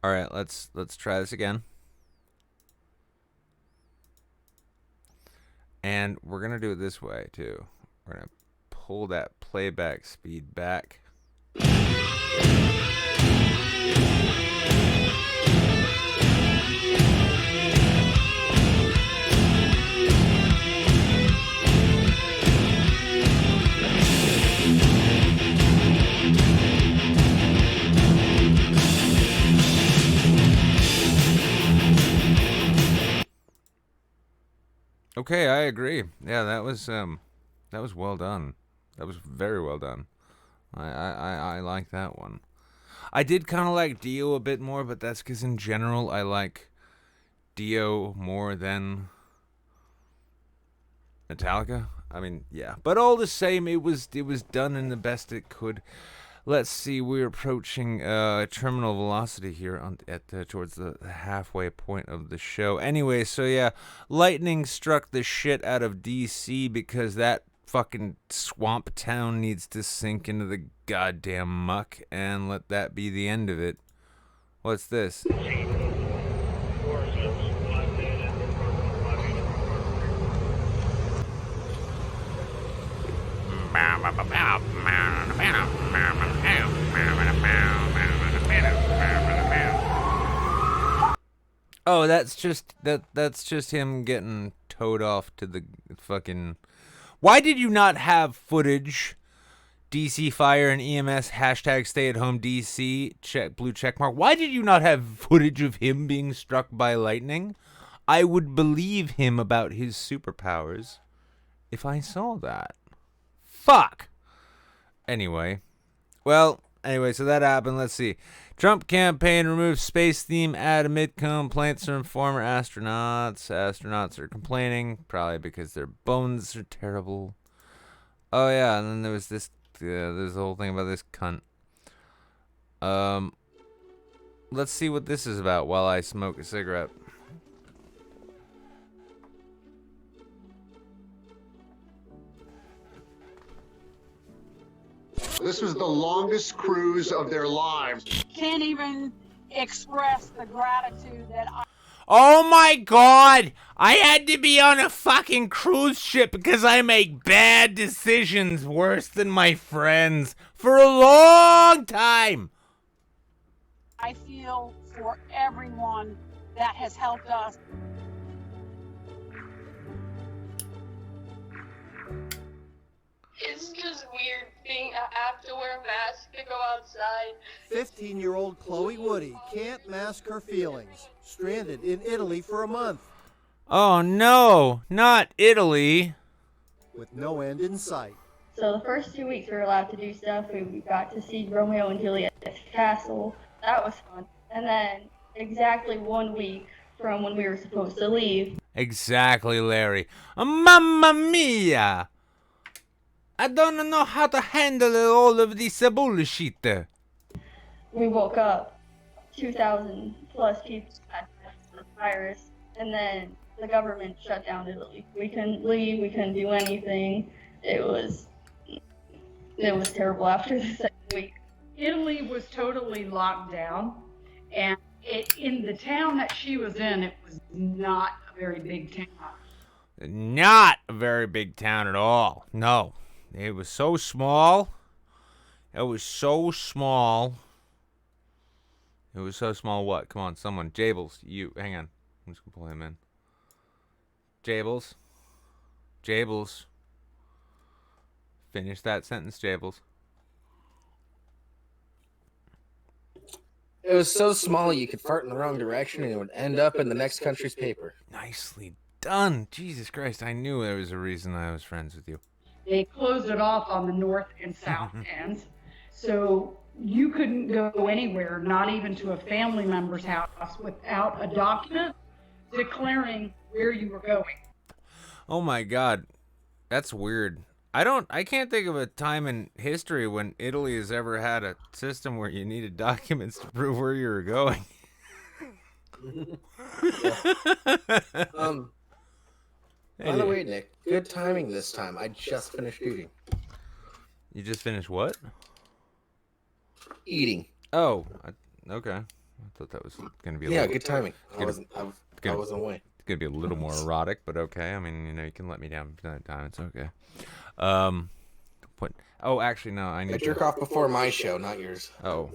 All right. Let's try this again. And we're gonna do it this way too. We're gonna pull that playback speed back. Okay, I agree. Yeah, that was well done. That was very well done. I like that one. I did kind of like Dio a bit more, but that's because in general I like Dio more than Metallica. I mean, yeah, but all the same, it was done in the best it could. Let's see, we're approaching terminal velocity here towards the halfway point of the show. Anyway, so yeah, lightning struck the shit out of DC because that fucking swamp town needs to sink into the goddamn muck, and let that be the end of it. What's this? Oh, that's just him getting towed off to the fucking... Why did you not have footage? DC Fire and EMS hashtag stay at home DC blue checkmark. Why did you not have footage of him being struck by lightning? I would believe him about his superpowers if I saw that. Fuck. Anyway, so that happened. Let's see. Trump campaign removes space theme ad amid complaints from former astronauts. Astronauts are complaining, probably because their bones are terrible. Oh yeah, and then there was this. There's the whole thing about this cunt. Let's see what this is about while I smoke a cigarette. This was the longest cruise of their lives. Can't even express the gratitude that I... Oh my god! I had to be on a fucking cruise ship because I make bad decisions worse than my friends for a long time! I feel for everyone that has helped us. It's just weird being I have to wear a mask to go outside. 15-year-old Chloe Woody can't mask her feelings. Stranded in Italy for a month. Oh no, not Italy. With no end in sight. So the first 2 weeks we were allowed to do stuff. We got to see Romeo and Juliet's castle. That was fun. And then exactly 1 week from when we were supposed to leave. Exactly, Larry. Mamma mia! I don't know how to handle all of this bullshit. We woke up, 2,000 plus people had the virus, and then the government shut down Italy. We couldn't leave, we couldn't do anything. It was terrible after the second week. Italy was totally locked down, and in the town that she was in, it was not a very big town. Not a very big town at all. No. It was so small. It was so small. It was so small what? Come on, someone. Jables, you. Hang on. I'm just going to pull him in. Jables. Jables. Finish that sentence, Jables. It was so small you could fart in the wrong direction and it would end up in the next country's paper. Nicely done. Jesus Christ, I knew there was a reason I was friends with you. They closed it off on the north and south ends, so you couldn't go anywhere, not even to a family member's house, without a document declaring where you were going. Oh my God, that's weird. I can't think of a time in history when Italy has ever had a system where you needed documents to prove where you were going. By the way, Nick, good timing this time. I just finished eating. You just finished what? Eating. Oh, okay. I thought that was going to be good timing. I wasn't away. It's going to be a little more erotic, but okay. I mean, you can let me down from that time. It's okay. What? Oh, actually, no. I I need jerk to. off before my show, not yours. Oh.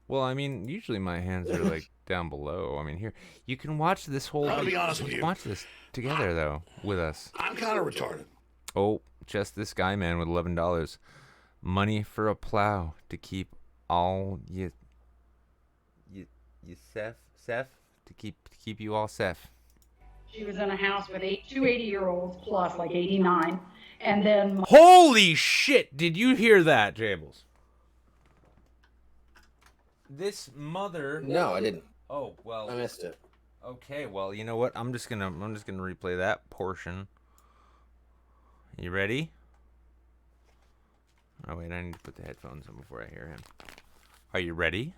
Well, I mean, usually my hands are like down below. I mean, here you can watch this whole. I'll be honest with you. Watch this together though with us. I'm kind of retarded. Oh, just this guy, man, with $11. Money for a plow to keep all you Seth to keep you all safe. She was in a house with two 80-year-olds plus, like 89, and then Holy shit! Did you hear that, Jables? This mother. No, I didn't. Oh well. I missed it. Okay, well, you know what? I'm just gonna replay that portion. You ready? Oh wait, I need to put the headphones on before I hear him. Are you ready?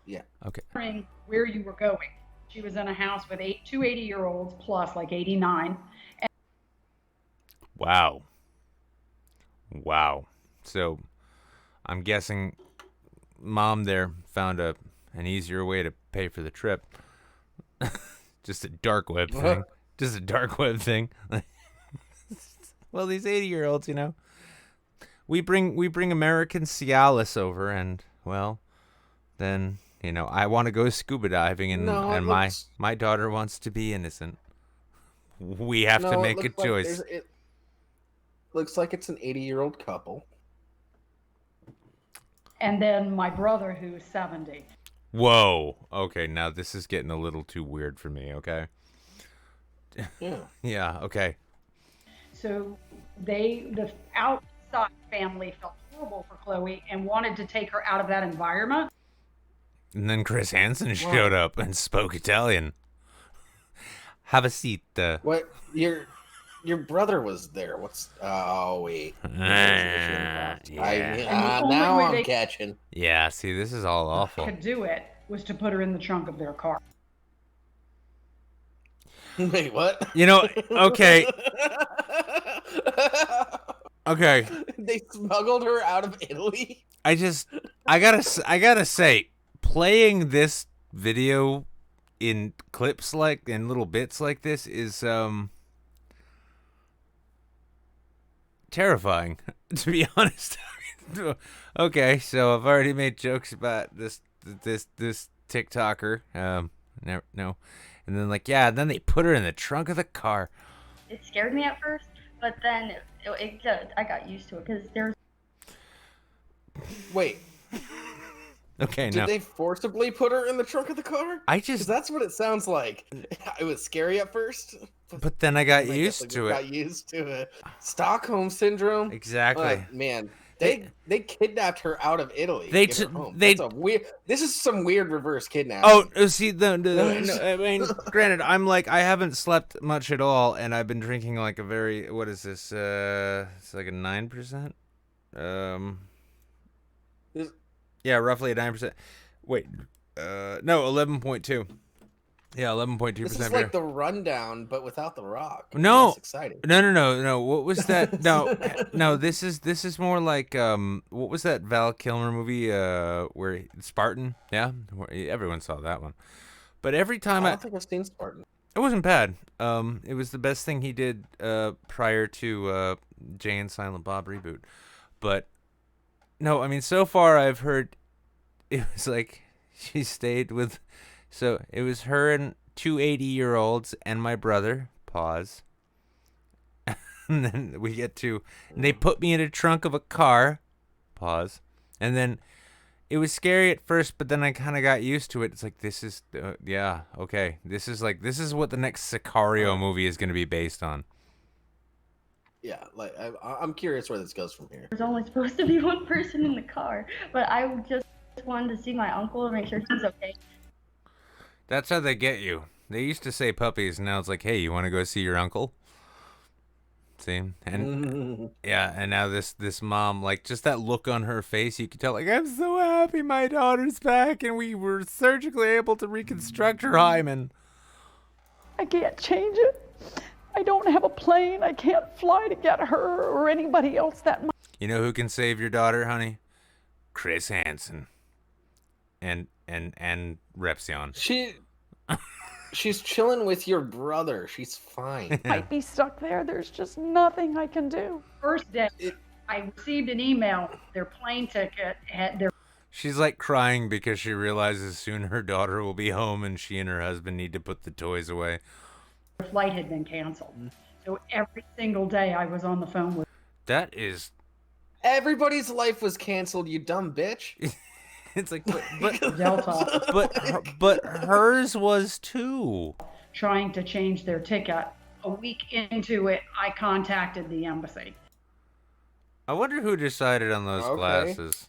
Yeah. Okay. wondering where you were going. She was in a house with two 80-year-olds plus, like 89. Wow. Wow. So, I'm guessing mom there found an easier way to pay for the trip. Just a dark web thing. Just a dark web thing. Well, these 80-year-olds, you know, we bring American Cialis over, and well, then you know I want to go scuba diving, and my daughter wants to be innocent. We have to make a choice. It looks like it's an 80-year-old couple. And then my brother, who's 70. Whoa. Okay, now this is getting a little too weird for me. Okay. Yeah. Yeah. Okay. So the outside family felt horrible for Chloe and wanted to take her out of that environment. And then Chris Hansen showed up and spoke Italian. Have a seat. What? Your brother was there. What's? Oh wait. Yeah. Now I'm catching. Yeah. See, this is all awful. Could do it was to put her in the trunk of their car. Wait, what? You know, okay. Okay. They smuggled her out of Italy. I gotta say, playing this video in clips in little bits like this is terrifying, to be honest. Okay, so I've already made jokes about this TikToker. No. And then then they put her in the trunk of the car. It scared me at first, but then I got used to it because there's. Wait. Okay, Did they forcibly put her in the trunk of the car? That's what it sounds like. It was scary at first. But then I got used to it. Got used to it. Stockholm syndrome. Exactly. Man, they kidnapped her out of Italy. This is some weird reverse kidnapping. Oh, see, no, I mean, granted, I haven't slept much at all, and I've been drinking like a very, what is this? It's like a 9%. Yeah, roughly a 9%. Wait, no, 11.2. Yeah, 11.2%. This is like the Rundown, but without the Rock. No, that's exciting. No. What was that? No. This is more like what was that Val Kilmer movie? Where Spartan? Yeah, everyone saw that one. But every time I don't think I've seen Spartan. It wasn't bad. It was the best thing he did prior to Jay and Silent Bob reboot. But no, I mean, so far I've heard it was like she stayed with. So it was her and two 80-year-olds and my brother. Pause. And then we get to, and they put me in a trunk of a car. Pause. And then it was scary at first, but then I kind of got used to it. It's like, this is, yeah, okay. This is what the next Sicario movie is going to be based on. Yeah, like I'm curious where this goes from here. There's only supposed to be one person in the car, but I just wanted to see my uncle and make sure he's okay. That's how they get you. They used to say puppies, and now it's like, hey, you want to go see your uncle? See? And yeah, and now this mom, like, just that look on her face, you could tell, like, I'm so happy my daughter's back, and we were surgically able to reconstruct her hymen. I can't change it. I don't have a plane. I can't fly to get her or anybody else that much. You know who can save your daughter, honey? Chris Hansen. And Repsion. She's chilling with your brother. She's fine. Might be stuck there. There's just nothing I can do. First day, I received an email. Their plane ticket had their. She's like crying because she realizes soon her daughter will be home and she and her husband need to put the toys away. Their flight had been canceled. So every single day I was on the phone with. That is. Everybody's life was canceled, you dumb bitch. It's like, but Delta. but hers was too. Trying to change their ticket. A week into it, I contacted the embassy. I wonder who decided on those glasses.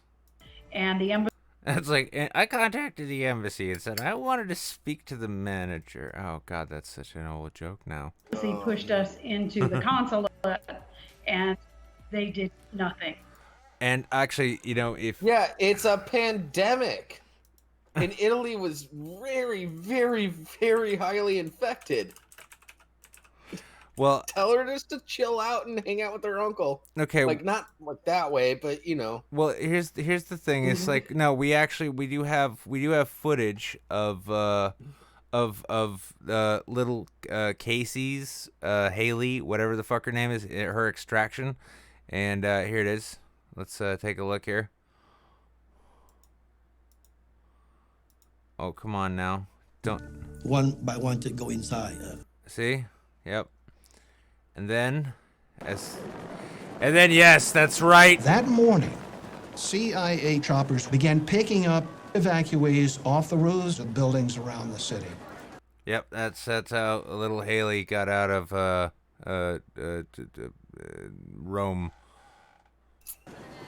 And the embassy. It's like, I contacted the embassy and said I wanted to speak to the manager. Oh God, that's such an old joke now. He pushed us into the consulate, and they did nothing. And actually, you know, if it's a pandemic, and Italy was very, very, very highly infected. Well, tell her just to chill out and hang out with her uncle. Okay, like not like that way, but you know. Well, here's the thing. It's like no, we do have footage of little Casey's Haley, whatever the fuck her name is, her extraction, and here it is. Let's take a look here. Oh, come on now. Don't. One by one to go inside. See? Yep. And then, yes, that's right. That morning, CIA choppers began picking up evacuees off the roofs of buildings around the city. Yep, that's how little Haley got out of Rome.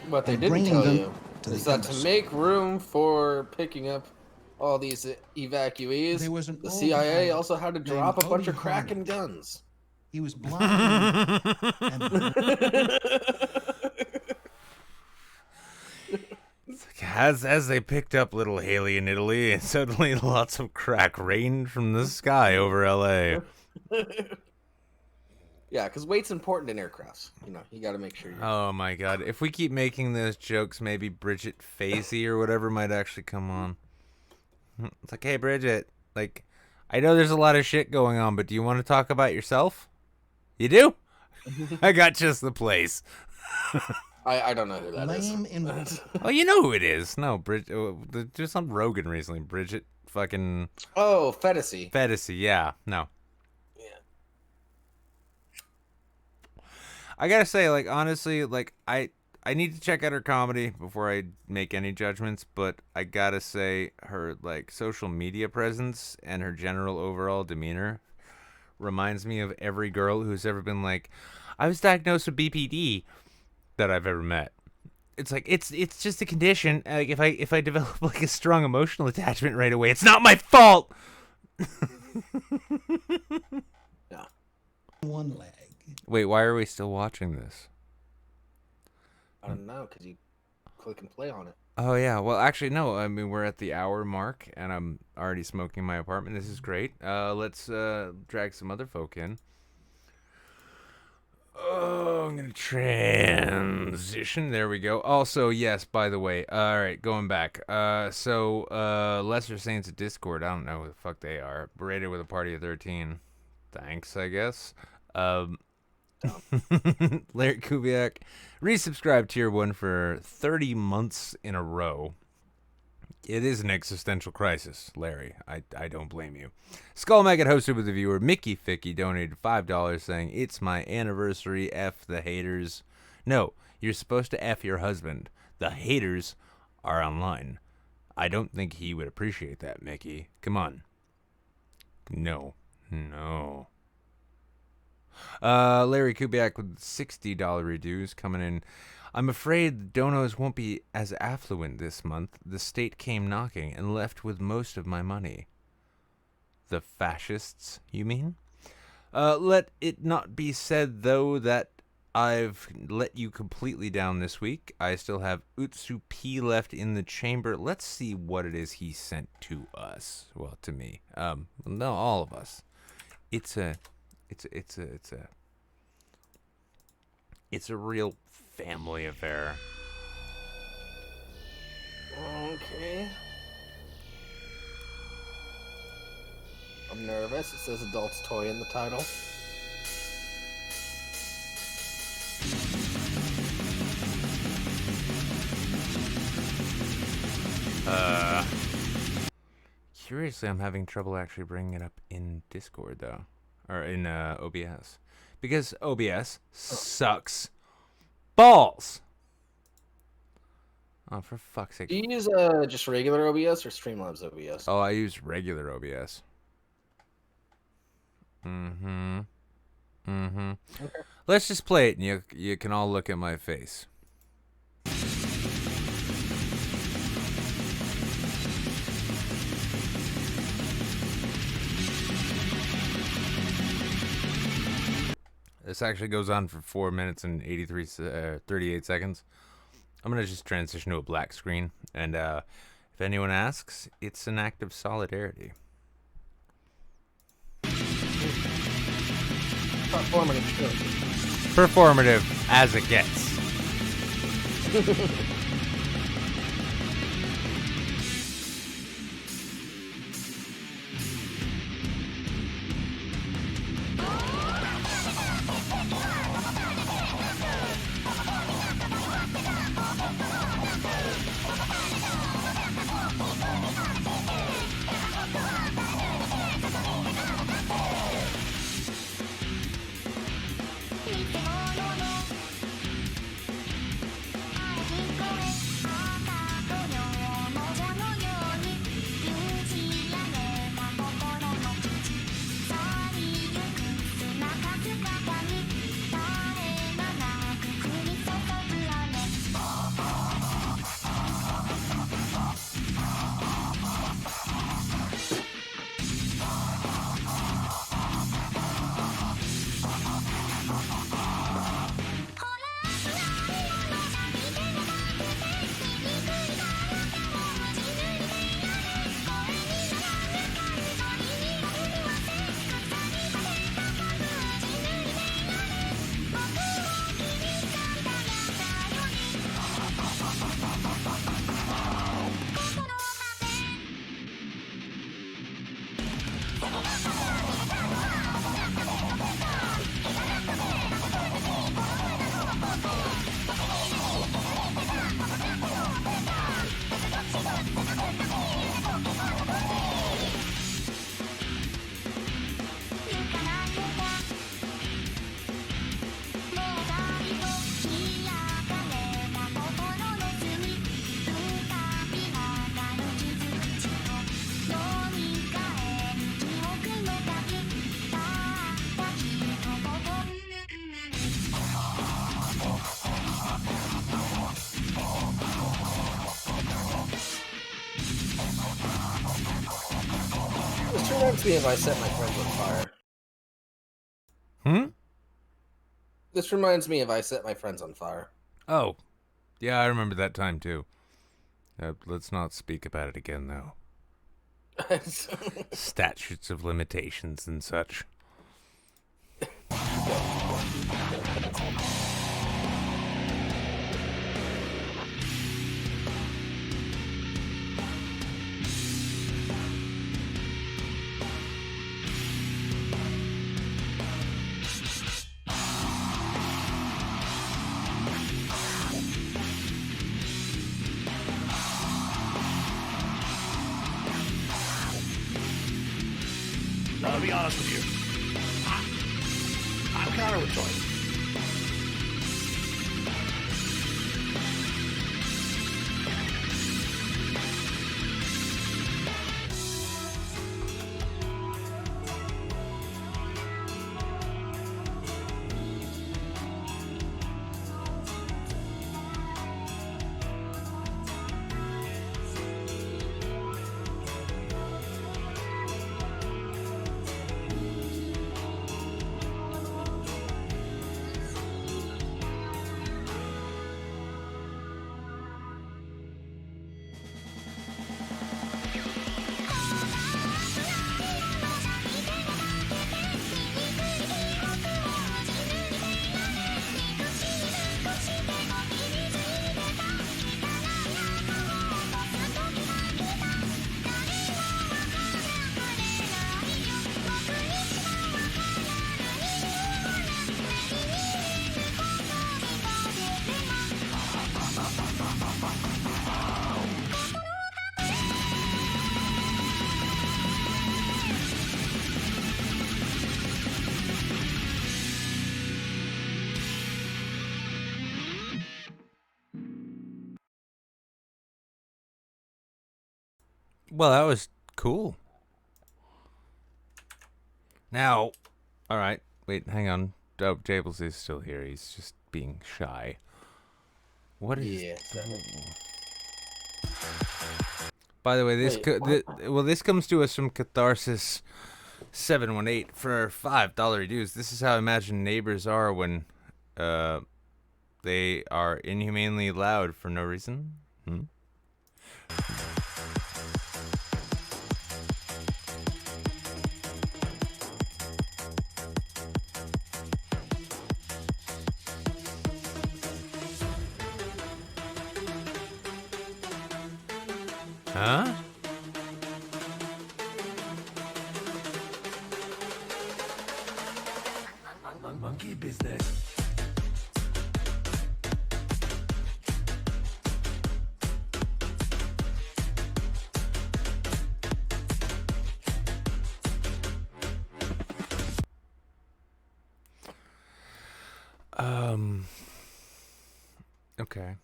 What they didn't tell you is that to make room for picking up all these evacuees, the CIA also had to drop a bunch of Kraken guns. He was blind. As they picked up little Haley in Italy, and suddenly lots of crack rained from the sky over LA. Yeah, because weight's important in aircrafts. You know, you got to make sure you're... Oh my God. If we keep making those jokes, maybe Bridget Facey or whatever might actually come on. It's like, hey, Bridget, like, I know there's a lot of shit going on, but do you want to talk about yourself? You do? I got just the place. I don't know who that is. Oh, you know who it is. No, Bridget. There's some Rogan recently. Bridget fucking... Oh, Fedesi. Fedesi, yeah. No. I gotta say, like, honestly, like, I need to check out her comedy before I make any judgments, but I gotta say her, like, social media presence and her general overall demeanor reminds me of every girl who's ever been like, I was diagnosed with BPD that I've ever met. It's like, it's just a condition. Like, if I develop, like, a strong emotional attachment right away, it's not my fault! Yeah. One leg. Wait, why are we still watching this? I don't know, because you click and play on it. Oh, yeah. Well, actually, no. I mean, we're at the hour mark, and I'm already smoking in my apartment. This is great. Let's drag some other folk in. Oh, I'm going to transition. There we go. Also, yes, by the way. All right, going back. So, Lesser Saints of Discord. I don't know who the fuck they are. Rated with a party of 13. Thanks, I guess. Larry Kubiak, resubscribe tier 1 for 30 months in a row. It is an existential crisis, Larry. I don't blame you. Skull Maggot hosted with the viewer. Mickey Ficky donated $5 saying, it's my anniversary, F the haters. No, you're supposed to F your husband. The haters are online. I don't think he would appreciate that, Mickey. Come on. No. Larry Kubiak with $60 reduce coming in. I'm afraid the donos won't be as affluent this month. The state came knocking and left with most of my money. The fascists, you mean? Let it not be said, though, that I've let you completely down this week. I still have Utsu P left in the chamber. Let's see what it is he sent to us. Well, to me. No, all of us. It's a real family affair. Okay. I'm nervous. It says adult's toy in the title. Curiously, I'm having trouble actually bringing it up in Discord, though. Or in OBS. Because OBS sucks balls! Oh, for fuck's sake. Do you use just regular OBS or Streamlabs OBS? Oh, I use regular OBS. Okay. Let's just play it, and you can all look at my face. This actually goes on for 4 minutes and 38 seconds. I'm going to just transition to a black screen. And if anyone asks, it's an act of solidarity. Performative as it gets. This reminds me of I Set My Friends on Fire. This reminds me of I Set My Friends on Fire. Oh. Yeah, I remember that time, too. Let's not speak about it again, though. Statutes of limitations and such. I'll be honest with you. I'm kind of retarded. Well, that was cool. Now, all right. Wait, hang on. Jables is still here. He's just being shy. What is? Yeah. By the way, this Wait, this comes to us from Catharsis 718 for $5 dues. This is how I imagine neighbors are when they are inhumanely loud for no reason. Huh? Monkey business. Okay.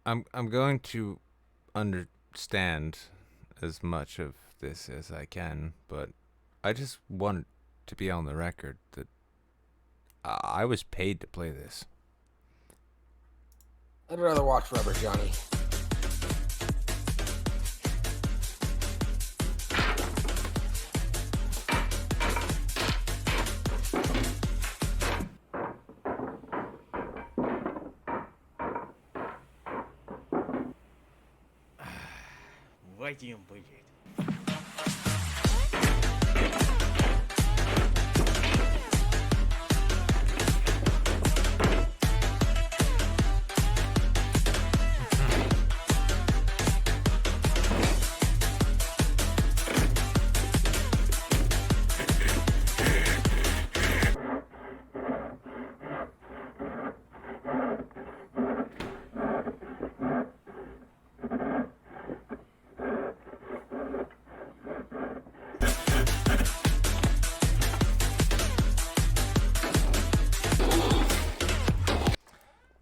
I'm going to understand as much of this as I can, but I just want to be on the record that I was paid to play this. I'd rather watch Rubber Johnny. Вадим будет.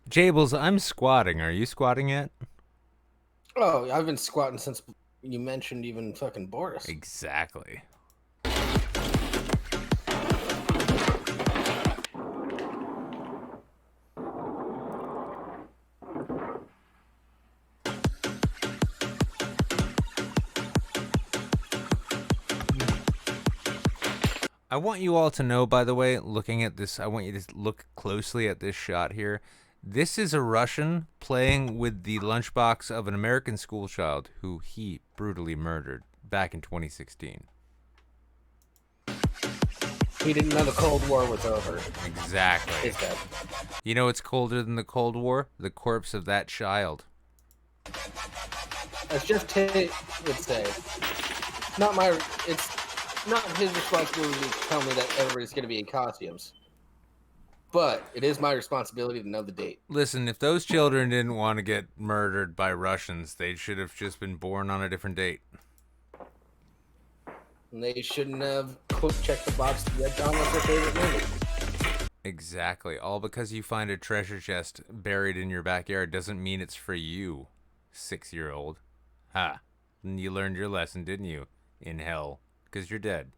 Jables, I'm squatting. Are you squatting yet? Oh, I've been squatting since you mentioned even fucking Boris. Exactly. I want you all to know, by the way, looking at this, I want you to look closely at this shot here. This is a Russian playing with the lunchbox of an American schoolchild who he brutally murdered back in 2016. He didn't know the Cold War was over. Exactly. He's dead. You know what's colder than the Cold War? The corpse of that child. As Jeff Tate would say, it's not his responsibility to tell me that everybody's going to be in costumes. But it is my responsibility to know the date. Listen, if those children didn't want to get murdered by Russians, they should have just been born on a different date. And they shouldn't have checked the box that John was their favorite movie. Exactly. All because you find a treasure chest buried in your backyard doesn't mean it's for you, 6-year-old. Ha. And you learned your lesson, didn't you? In hell. Because you're dead.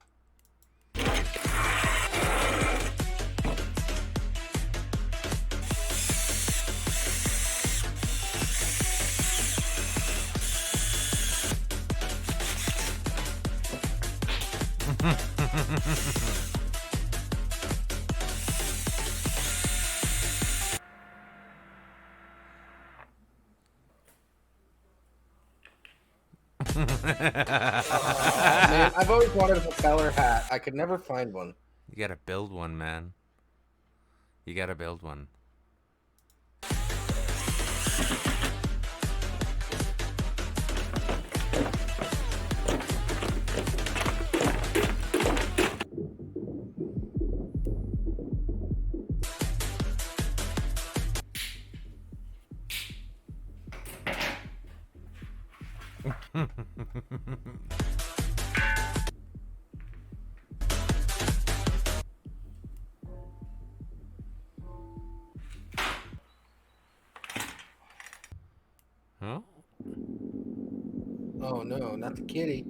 Man, I've always wanted a propeller hat. I could never find one. You gotta build one, man. You gotta build one. Oh no, not the kitty.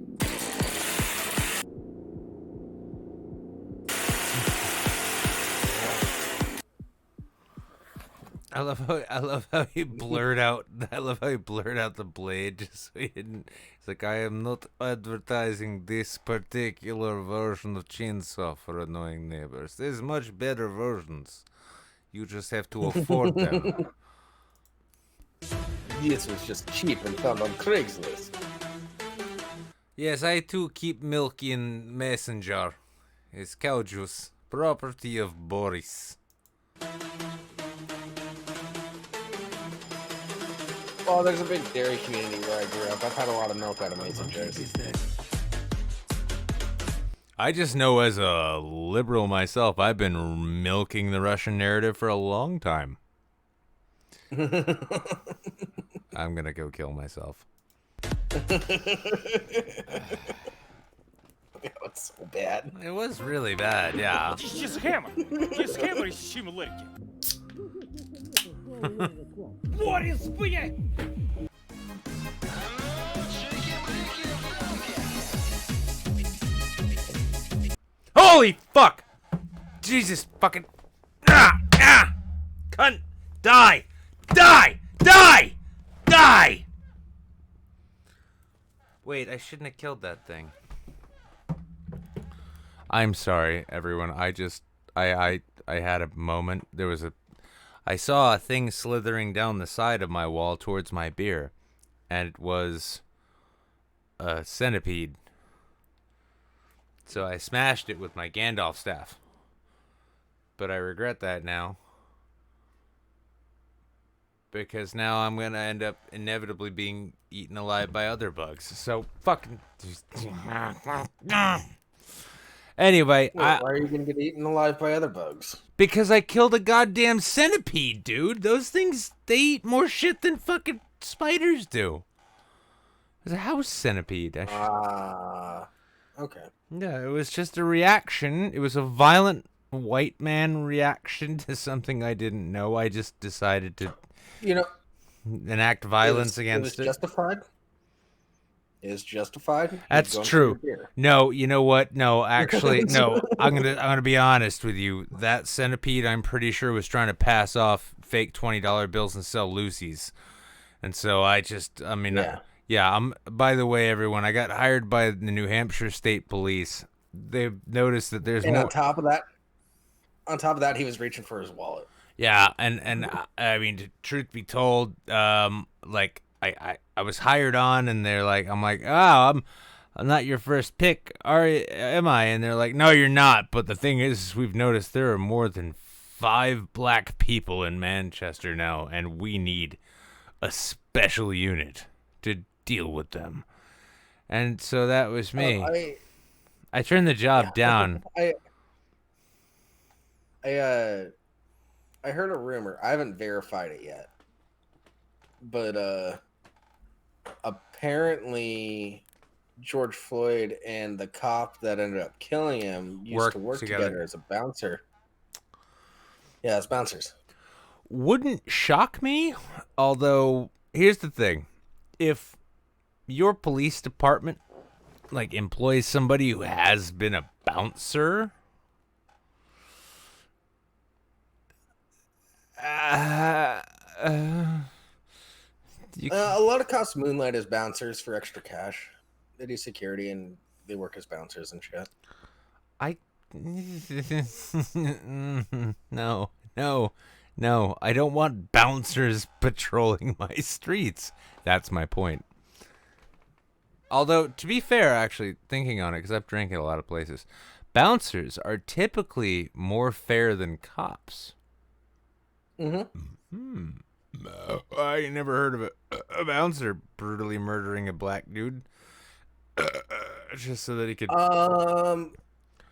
I love how he blurred out the blade just so he didn't. It's like, I am not advertising this particular version of chainsaw for annoying neighbors. There's much better versions. You just have to afford them. This was just cheap and found on Craigslist. Yes, I too keep milk in messenger. It's cow juice, property of Boris. Oh, there's a big dairy community where I grew up. I've had a lot of milk out of Mason Jars. I just know as a liberal myself, I've been milking the Russian narrative for a long time. I'm gonna go kill myself. It's so bad. It was really bad, yeah. What is блядь? Holy fuck! Jesus fucking... Cunt! Die! Die! Die! Die! Wait, I shouldn't have killed that thing. I'm sorry, everyone. I had a moment. I saw a thing slithering down the side of my wall towards my beer, and it was a centipede. So I smashed it with my Gandalf staff. But I regret that now. Because now I'm going to end up inevitably being eaten alive by other bugs. So fucking... Anyway, why are you going to get eaten alive by other bugs? Because I killed a goddamn centipede, dude. Those things, they eat more shit than fucking spiders do. It was a house centipede. Okay. Yeah, it was just a reaction. It was a violent white man reaction to something I didn't know. I just decided to, enact violence against it. Justified? Is justified? That's true. No, you know what? No, actually, no. I'm gonna be honest with you. That centipede, I'm pretty sure, was trying to pass off fake $20 bills and sell Lucy's, and so by the way, everyone, I got hired by the New Hampshire State Police. They've noticed that there's more. On top of that, he was reaching for his wallet. Yeah, and I mean, truth be told, I was hired on, and they're like, I'm like, I'm not your first pick, am I? And they're like, no, you're not. But the thing is, we've noticed there are more than 5 black people in Manchester now, and we need a special unit to deal with them. And so that was me. I turned the job down. I heard a rumor. I haven't verified it yet, but apparently George Floyd and the cop that ended up killing him used to work together as a bouncer. Yeah, as bouncers. Wouldn't shock me, although here's the thing. If your police department employs somebody who has been a bouncer, a lot of cops moonlight as bouncers for extra cash. They do security and they work as bouncers and shit. No. I don't want bouncers patrolling my streets. That's my point. Although, to be fair, actually, thinking on it, because I've drank at a lot of places, bouncers are typically more fair than cops. Mm-hmm. I ain't never heard of a bouncer brutally murdering a black dude. Just so that he could... I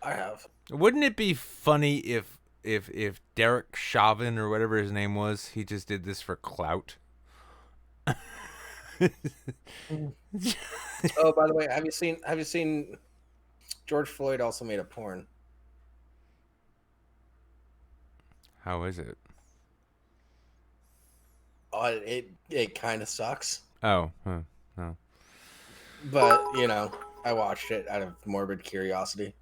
have. Wouldn't it be funny if Derek Chauvin, or whatever his name was, he just did this for clout? Oh, by the way, have you seen George Floyd also made a porn? How is it? Oh, it kind of sucks. Oh, no. but I watched it out of morbid curiosity.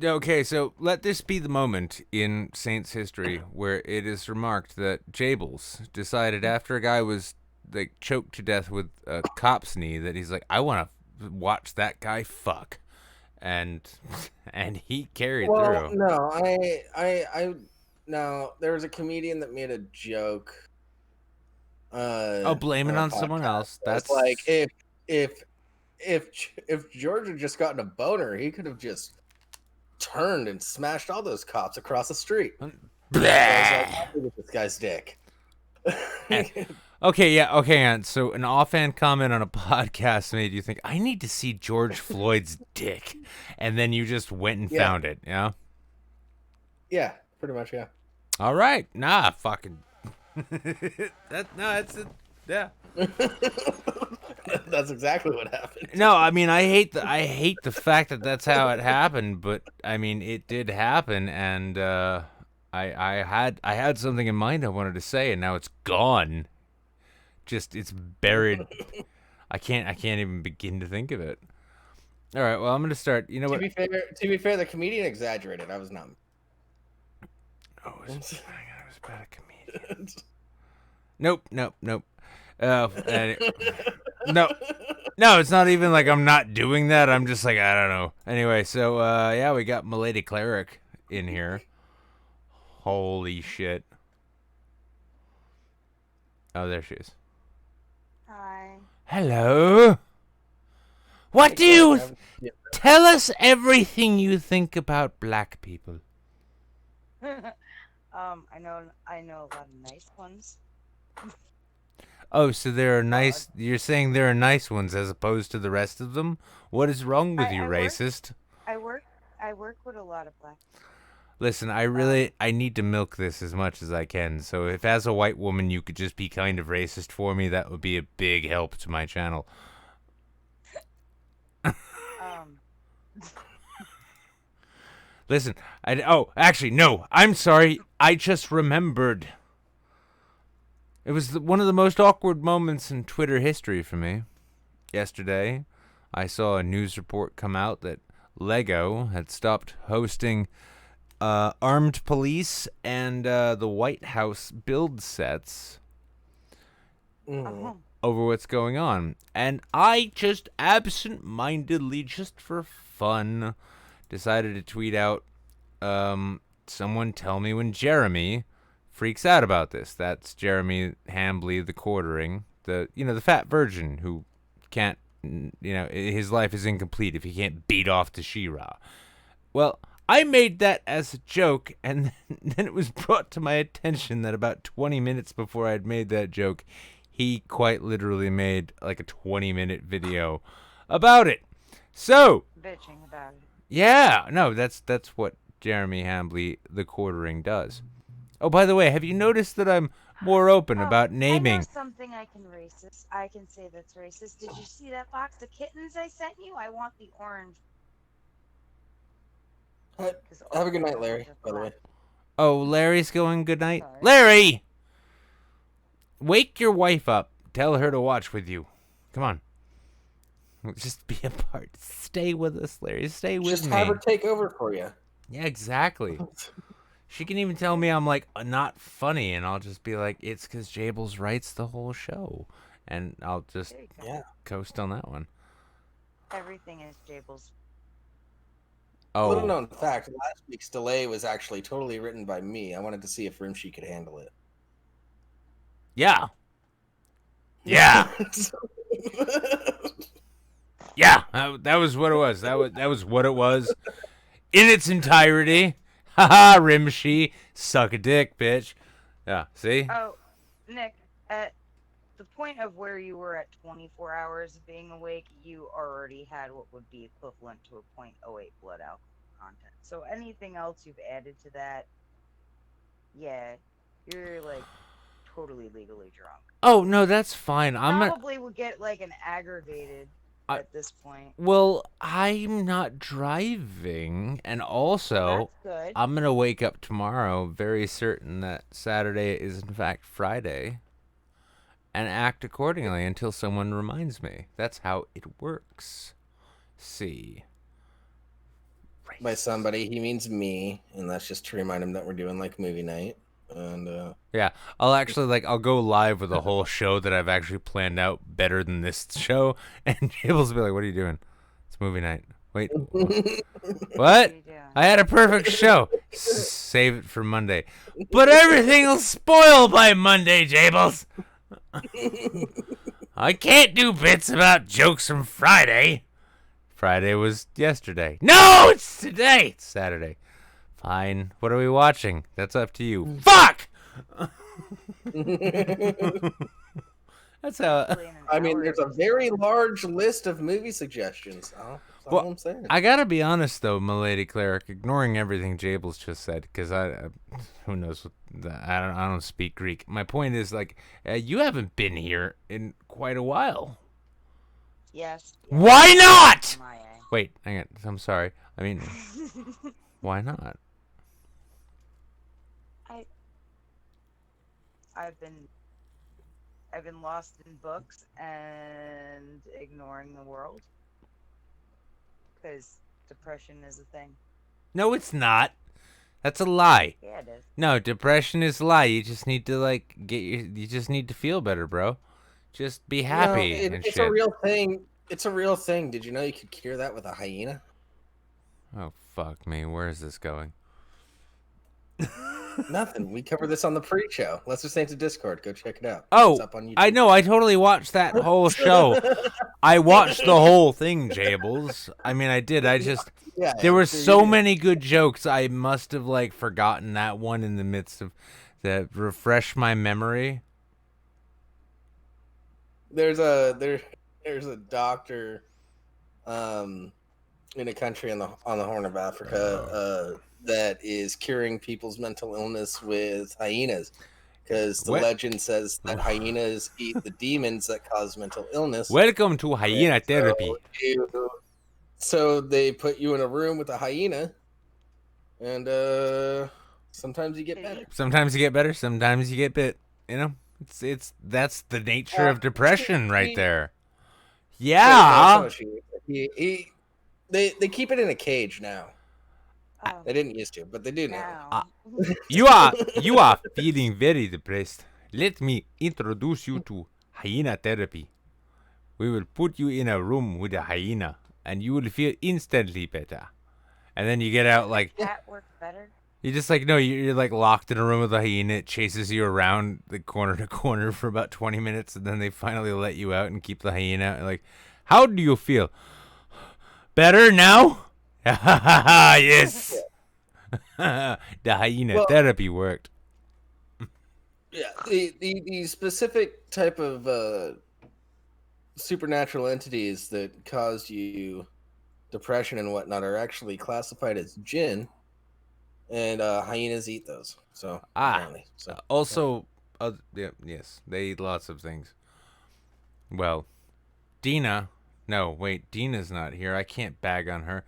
Okay, so let this be the moment in Saints history where it is remarked that Jables decided after a guy was like choked to death with a cop's knee that he's like, I want to watch that guy fuck, and he carried through. No, there was a comedian that made a joke. Blame it on someone else. That's like if George had just gotten a boner, he could have just turned and smashed all those cops across the street. Look at this guy's dick. Okay, and so an offhand comment on a podcast made you think, I need to see George Floyd's dick, and then you just went and found it, yeah? Yeah, pretty much, yeah. All right, fucking. Yeah. That's exactly what happened. No, I mean, I hate the fact that that's how it happened, but I mean, it did happen, and I had something in mind I wanted to say, and now it's gone. Just it's buried. I can't even begin to think of it. All right, well, I'm gonna start. You know what? To be fair, the comedian exaggerated. I was not. Oh, I was about a comedian. Nope. No, it's not even like I'm not doing that. I'm just like, I don't know. Anyway, so yeah, we got Milady Cleric in here. Holy shit. Oh, there she is. Hi. Hello. What do you tell us everything you think about black people? I know a lot of nice ones. Oh, so there are nice. You're saying there are nice ones as opposed to the rest of them? What is wrong with you, racist? I work with a lot of black. Listen, I need to milk this as much as I can. So if as a white woman you could just be kind of racist for me, that would be a big help to my channel. Listen, actually, no. I'm sorry. I just remembered. It was one of the most awkward moments in Twitter history for me. Yesterday, I saw a news report come out that Lego had stopped hosting armed police and the White House build sets over what's going on. And I just absent-mindedly, just for fun, decided to tweet out, someone tell me when Jeremy freaks out about this. That's Jeremy Hambley, the quartering, the fat virgin who can't, his life is incomplete if he can't beat off to She-Ra. Well, I made that as a joke, and then it was brought to my attention that about 20 minutes before I'd made that joke, he quite literally made like a 20-minute video about it. So, bitching about it. Yeah, no, that's what Jeremy Hambley, the quartering, does. Oh, by the way, have you noticed that I'm more open about naming? I know something I can say that's racist. Did you see that box of kittens I sent you? I want the orange. Have a good night, Larry, by the way. Oh, Larry's going good night? Sorry. Larry! Wake your wife up. Tell her to watch with you. Come on. Just be a part. Stay with us, Larry. Stay with me. Just have her take over for you. Yeah, exactly. She can even tell me I'm like not funny, and I'll just be like, it's because Jables writes the whole show, and I'll just coast on that one. Everything is Jables. Oh. Little known fact: last week's delay was actually totally written by me. I wanted to see if Rimshi could handle it. Yeah. Yeah. Yeah, that was what it was. That was what it was in its entirety. Haha, Rimshi, suck a dick, bitch. Yeah, see? Oh, Nick, at the point of where you were at 24 hours of being awake, you already had what would be equivalent to a 0.08 blood alcohol content. So anything else you've added to that, yeah, you're like totally legally drunk. Oh, no, that's fine. Probably would get like an aggravated at this point. Well, I'm not driving, and also I'm gonna wake up tomorrow very certain that Saturday is in fact Friday, and act accordingly until someone reminds me. That's how it works. See. By somebody, he means me, and that's just to remind him that we're doing like movie night. And yeah, I'll go live with a whole show that I've actually planned out better than this show, and Jables will be like, "What are you doing? It's movie night." Wait, what? I had a perfect show. Save it for Monday. But everything will spoil by Monday, Jables. I can't do bits about jokes from Friday. Friday was yesterday. No, it's today. It's Saturday. Fine. What are we watching? That's up to you. Fuck! That's how... I mean, there's a very large list of movie suggestions. That's all I'm saying. I gotta be honest, though, Milady Cleric, ignoring everything Jables just said, because who knows what I don't speak Greek. My point is, like, you haven't been here in quite a while. Yes. Why not? Wait, hang on. I'm sorry. I mean, why not? I've been lost in books and ignoring the world because depression is a thing. No, it's not. That's a lie. Yeah, it is. No, depression is a lie. You just need to you just need to feel better, bro. Just be happy and it's shit. a real thing. It's a real thing. Did you know you could cure that with a hyena? Oh, fuck me. Where is this going? Nothing. We covered this on the pre-show. Let's just say to Discord. Go check it out. Oh, It's up on YouTube. I know. I totally watched that whole show. I watched the whole thing, Jables. I mean, I did. There were so many good jokes. I must have forgotten that one in the midst of that. Refresh my memory. There's a doctor in a country on the Horn of Africa that is curing people's mental illness with hyenas, because the legend says that hyenas eat the demons that cause mental illness. Welcome to hyena therapy. So they put you in a room with a hyena, and sometimes you get better. Sometimes you get better. Sometimes you get bit. You know, that's the nature of depression right there. Yeah. They keep it in a cage now. They didn't used to, but they do now. You are feeling very depressed. Let me introduce you to hyena therapy. We will put you in a room with a hyena, and you will feel instantly better. And then you get out that works better. You just you're locked in a room with a hyena. It chases you around the corner to corner for about 20 minutes, and then they finally let you out and keep the hyena. How do you feel? Better now? Yes. The hyena therapy worked. Yeah, the specific type of supernatural entities that caused you depression and whatnot are actually classified as jinn, and hyenas eat those. So apparently. Yes, they eat lots of things. Well, Dina. No, wait, Dina's not here. I can't bag on her.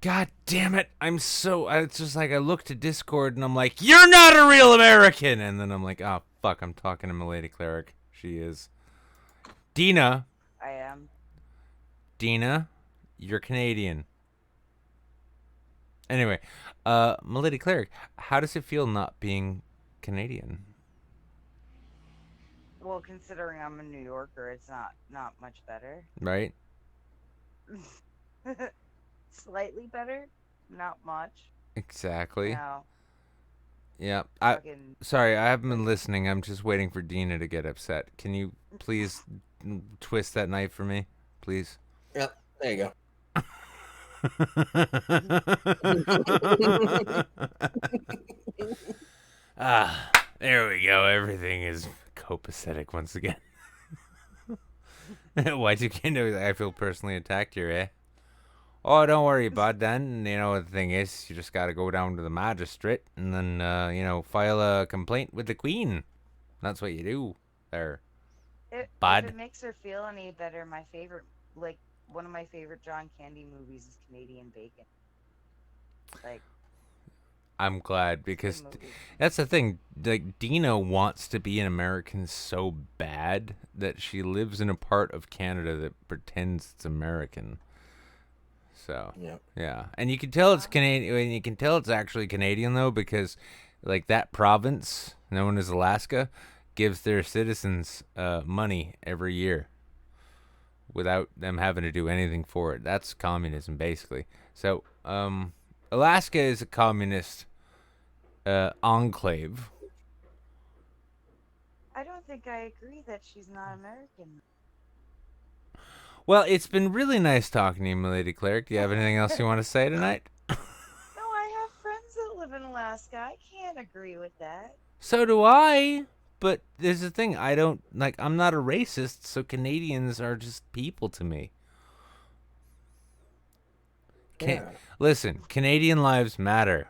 God damn it. It's just I looked at Discord and I'm like, you're not a real American! And then I'm like, oh, fuck, I'm talking to Milady Cleric. She is. Dina. I am. Dina, you're Canadian. Anyway, Milady Cleric, how does it feel not being Canadian? Well, considering I'm a New Yorker, it's not much better. Right? Slightly better, not much. Exactly. No. Yeah. Sorry, I haven't been listening. I'm just waiting for Dina to get upset. Can you please twist that knife for me, please? Yeah. There you go. There we go. Everything is copacetic once again. Y2K, I feel personally attacked here, eh? Oh, don't worry, bud. Then, the thing is, you just gotta go down to the magistrate and then, file a complaint with the Queen. That's what you do there, bud. If it makes her feel any better, one of my favorite John Candy movies is Canadian Bacon. I'm glad because that's the thing. Like Dina wants to be an American so bad that she lives in a part of Canada that pretends it's American. So yeah, and you can tell it's Canadian. And you can tell it's actually Canadian though because, like that province known as Alaska, gives their citizens money every year without them having to do anything for it. That's communism basically. So Alaska is a communist enclave. I don't think I agree that she's not American. Well, it's been really nice talking to you, Milady Cleric. Do you have anything else you want to say tonight? No, I have friends that live in Alaska. I can't agree with that. So do I. But there's the thing. I'm not a racist, so Canadians are just people to me. Listen, Canadian lives matter.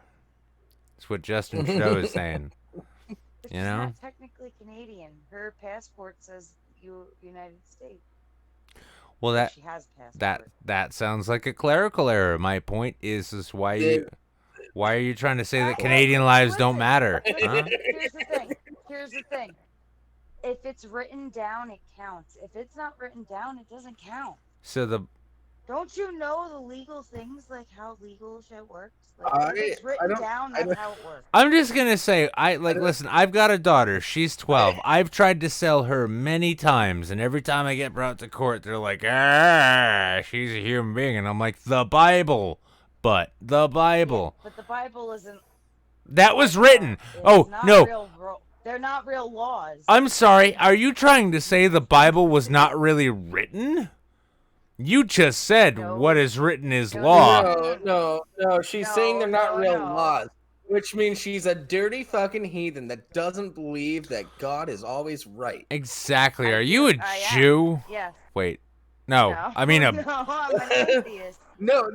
That's what Justin Trudeau is saying. But You she's know? not technically Canadian. Her passport says United States. Well, She has a passport. that sounds like a clerical error. My point is why are you trying to say that Canadian lives don't matter? Huh? Here's the thing. If it's written down, it counts. If it's not written down, it doesn't count. So Don't you know the legal things, like how legal shit works? Like, if it's written down, that's how it works. I'm just gonna say, listen, I've got a daughter. She's 12. I've tried to sell her many times, and every time I get brought to court, they're like, she's a human being, and I'm like, the Bible, but the Bible. But the Bible isn't. That was written. It's Oh not no. They're not real laws. I'm sorry. Are you trying to say the Bible was not really written? You just said what is written is law. No. She's saying they're not real laws, which means she's a dirty fucking heathen that doesn't believe that God is always right. Exactly. Are you a Jew? Yes. Wait. No. I mean a. No, I'm an atheist. No.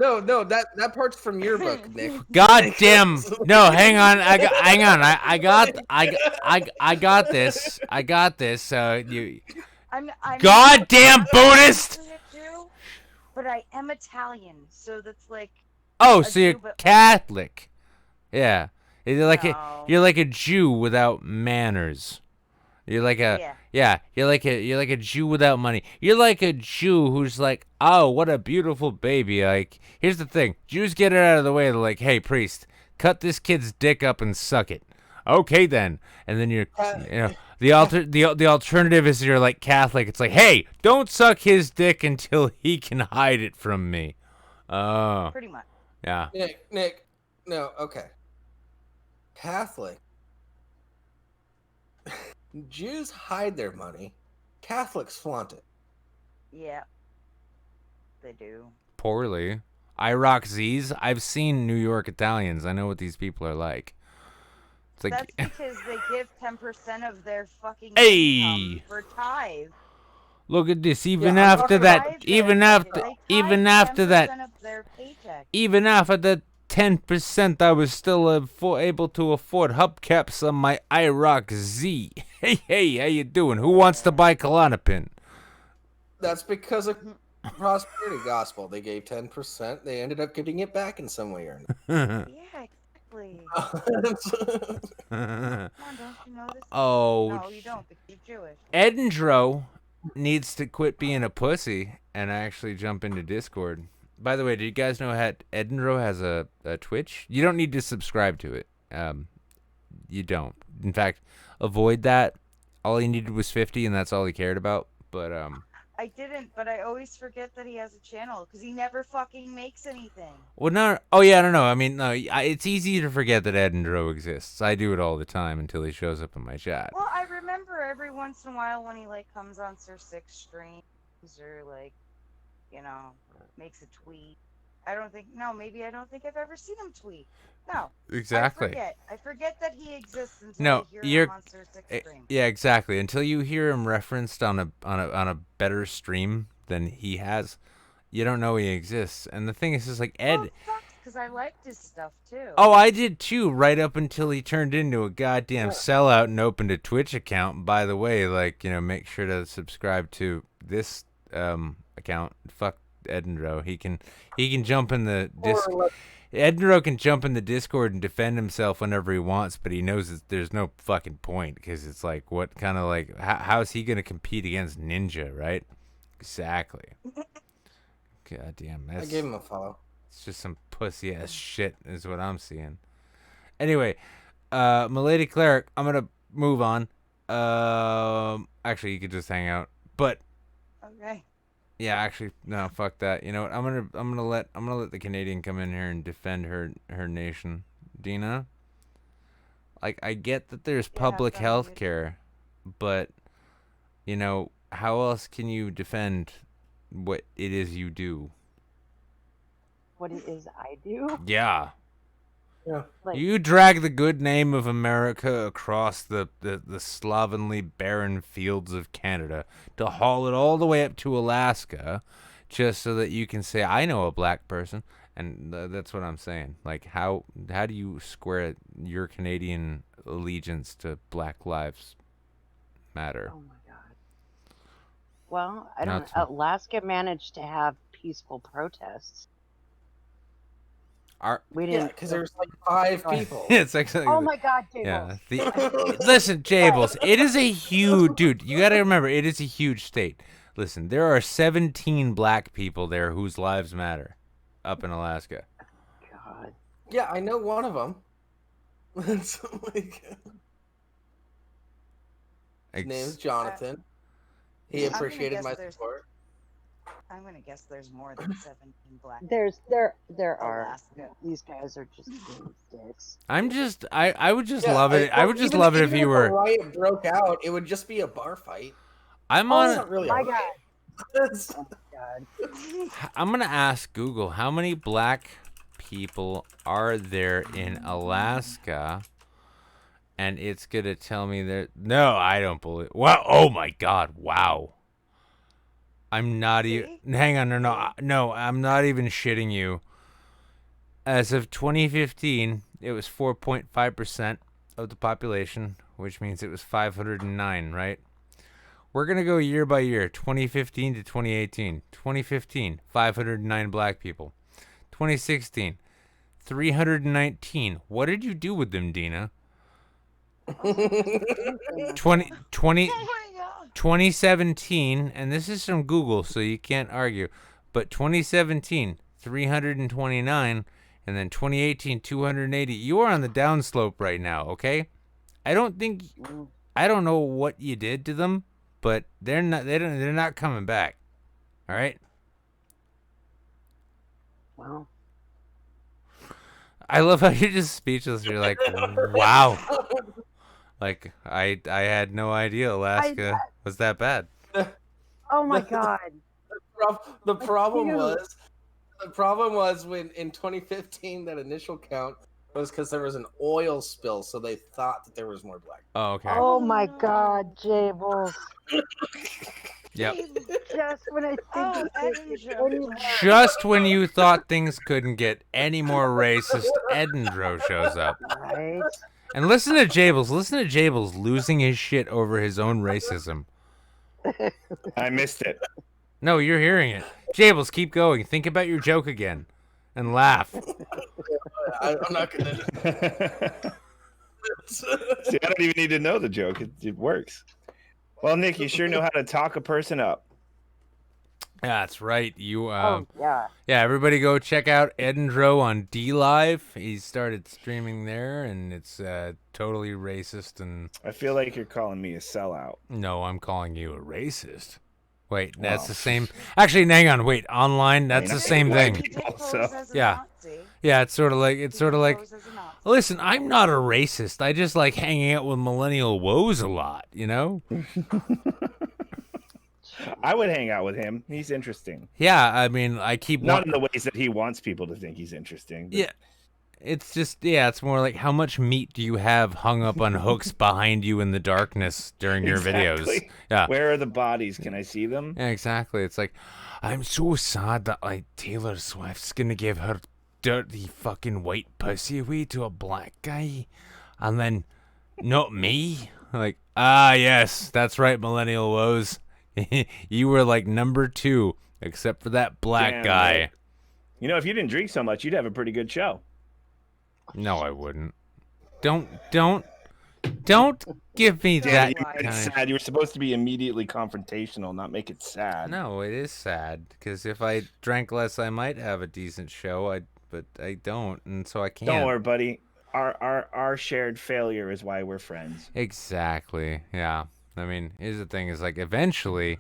That part's from your book, Nick. God damn! No, hang on. Hang on. I got this. I got this. You. I'm Goddamn not Buddhist! a Jew, but I am Italian, so that's like. Oh, a so you're Jew, but- Catholic? Yeah. You're like a Jew without manners. You're like a You're like a Jew without money. You're like a Jew who's like, oh, what a beautiful baby. Like, here's the thing: Jews get it out of the way. They're like, hey, priest, cut this kid's dick up and suck it. Okay, then. And then the alternative is you're like Catholic. It's like, hey, don't suck his dick until he can hide it from me. Oh. Pretty much. Yeah. Nick, no, okay. Catholic. Jews hide their money. Catholics flaunt it. Yeah. They do. Poorly. I rock Z's. I've seen New York Italians. I know what these people are like. It's like That's because they give 10% of their fucking Hey! income for tithe. Look at this. Even after that, even after that, even after the 10%, I was still able to afford hubcaps on my IROC Z. Hey, how you doing? Who wants to buy Klonopin? That's because of prosperity gospel. They gave 10%. They ended up getting it back in some way or another. Yeah, exactly. Oh. Don't you know this? Oh. No, you don't, because you're Jewish. Edendro needs to quit being a pussy and actually jump into Discord. By the way, do you guys know Edendro has a Twitch? You don't need to subscribe to it. You don't. In fact, avoid that. All he needed was 50, and that's all he cared about. But I didn't, but I always forget that he has a channel because he never fucking makes anything. well, no. Oh yeah, I don't know. I mean, no. It's easy to forget that Edendro exists. I do it all the time until he shows up in my chat. Well, I remember every once in a while when he like comes on Sir Six streams or like, you know, makes a tweet. I don't think I've ever seen him tweet. No. Exactly. I forget that he exists until No, I hear him on Sir Six stream. yeah, exactly. Until you hear him referenced on a better stream than he has, you don't know he exists. And the thing is like Ed. Well, it sucks because I liked his stuff too. Oh, I did too, right up until he turned into a goddamn sellout and opened a Twitch account. By the way, like, you know, make sure to subscribe to this account. Fuck Edinro. He can jump in the Edinro can jump in the Discord and defend himself whenever he wants, but he knows that there's no fucking point because it's like, what kind of like, how is he gonna compete against Ninja, right? Exactly. God damn, I gave him a follow. It's just some pussy ass shit, is what I'm seeing. Anyway, Milady Cleric, I'm gonna move on. Actually, you could just hang out, but. Okay. Yeah, actually, no, fuck that. You know what? I'm gonna let the Canadian come in here and defend her nation. Dina, like, I get that there's public health care, but you know, how else can you defend what it is you do? What it is I do? Yeah. Yeah. Like, You drag the good name of America across the slovenly barren fields of Canada to haul it all the way up to Alaska just so that you can say, I know a black person. And that's what I'm saying. Like, how do you square your Canadian allegiance to Black Lives Matter? oh my god. Well, I don't know. Alaska managed to have peaceful protests. We didn't. Because there was like 5 people. It's actually. Oh my god, Jables. Yeah. Listen, Jables, it is a huge dude. You got to remember, it is a huge state. Listen, there are 17 black people there whose lives matter, up in Alaska. God. Yeah, I know one of them. It's like, his name's Jonathan. He appreciated my support. I'm gonna guess there's more than 17 black. There are. Alaska. These guys are just being dicks. I would just love it. I would just love it if you were. If a riot broke out, it would just be a bar fight. I'm on. It's not really My a riot. God. I'm gonna ask Google how many black people are there in Alaska, and it's gonna tell me there. No, I don't believe. Wow! Oh my God! Wow! I'm not even. Hang on, no, I'm not even shitting you. As of 2015, it was 4.5% of the population, which means it was 509, right? We're going to go year by year, 2015 to 2018. 2015, 509 black people. 2016, 319. What did you do with them, Dina? 2017, and this is from Google, so you can't argue, but 2017, 329, and then 2018, 280. You are on the downslope right now, okay? I don't know what you did to them, but they're not coming back. All right? Wow. I love how you're just speechless. You're like, wow. Like, I had no idea Alaska was that bad. Oh my God. The problem was when in 2015 that initial count was because there was an oil spill, so they thought that there was more black. Oh, okay. Oh my God, Jables. Yep. Just when I think Just when you thought things couldn't get any more racist, Edinro shows up. Right. And listen to Jables. Listen to Jables losing his shit over his own racism. I missed it. No, you're hearing it. Jables, keep going. Think about your joke again. And laugh. I'm not going to. See, I don't even need to know the joke. It works. Well, Nick, you sure know how to talk a person up. Yeah, that's right. You, yeah. Yeah, everybody go check out Edinro on DLive. He started streaming there, and it's totally racist. And I feel like you're calling me a sellout. No, I'm calling you a racist. Wait, that's the same. Actually, hang on. Wait, online, that's the same thing. Yeah. Yeah, it's sort of like. Listen, I'm not a racist. I just like hanging out with millennial woes a lot, you know? I would hang out with him. He's interesting. Yeah, I mean, I keep not in the ways that he wants people to think he's interesting. But... Yeah, it's just it's more like how much meat do you have hung up on hooks behind you in the darkness during your videos? Yeah, where are the bodies? Can I see them? Yeah, exactly. It's like I'm so sad that like Taylor Swift's gonna give her dirty fucking white pussy away to a black guy, and then not me. Like yes, that's right, millennial woes. You were like number 2 except for that black Damn guy. right. You know, if you didn't drink so much, you'd have a pretty good show. No, I wouldn't. Don't give me Damn, that. it's sad. You were supposed to be immediately confrontational, not make it sad. No, it is sad because if I drank less, I might have a decent show. But I don't, and so I can't. Don't worry, buddy. Our shared failure is why we're friends. Exactly. Yeah. I mean, here's the thing: is like eventually,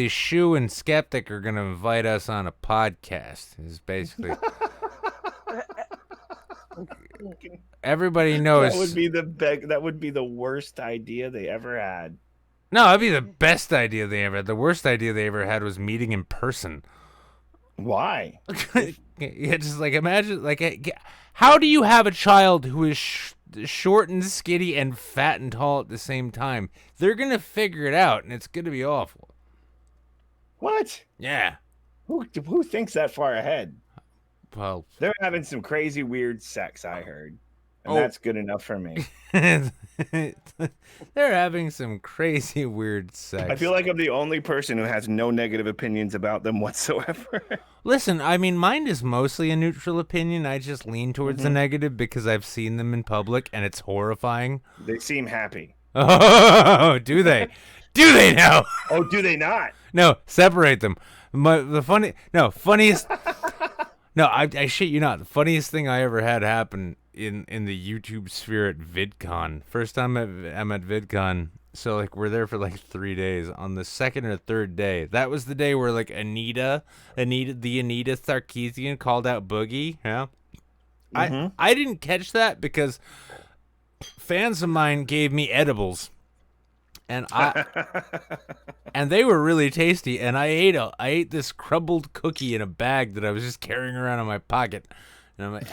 Shu and Skeptic are gonna invite us on a podcast. Is basically. Everybody knows that would be the worst idea they ever had. No, that'd be the best idea they ever had. The worst idea they ever had was meeting in person. Why? Yeah, just like imagine, like, how do you have a child who is short and skinny and fat and tall at the same time? They're gonna figure it out, and it's gonna be awful. What? Yeah. Who thinks that far ahead? Well, they're having some crazy weird sex, I heard. And Oh. that's good enough for me. They're having some crazy weird sex. I feel like I'm the only person who has no negative opinions about them whatsoever. Listen, I mean, mine is mostly a neutral opinion. I just lean towards the negative because I've seen them in public, and it's horrifying. They seem happy. Oh, do they? Do they now? Oh, do they not? No, separate them. Funniest. No, I shit you not. The funniest thing I ever had happen in the YouTube sphere at VidCon. First time I'm at VidCon. So like we're there for like 3 days. On the second or third day, that was the day where like Anita Sarkeesian called out Boogie. Yeah, I didn't catch that because fans of mine gave me edibles, and and they were really tasty. And I ate this crumbled cookie in a bag that I was just carrying around in my pocket, and I'm like.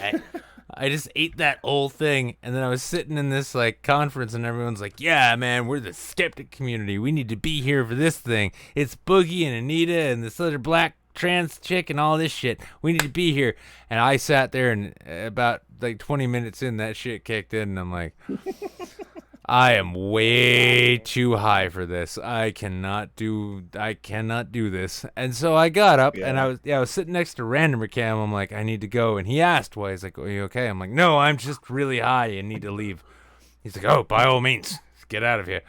I just ate that whole thing, and then I was sitting in this like conference, and everyone's like, "Yeah, man, we're the skeptic community. We need to be here for this thing. It's Boogie and Anita and this other black trans chick and all this shit. We need to be here." And I sat there, and about like 20 minutes in, that shit kicked in, and I'm like, I am way too high for this. I cannot do this. And so I got up and I was sitting next to Randomer Cam. I'm like, I need to go. And he asked why. He's like, are you okay? I'm like, no, I'm just really high and need to leave. He's like, oh, by all means, get out of here.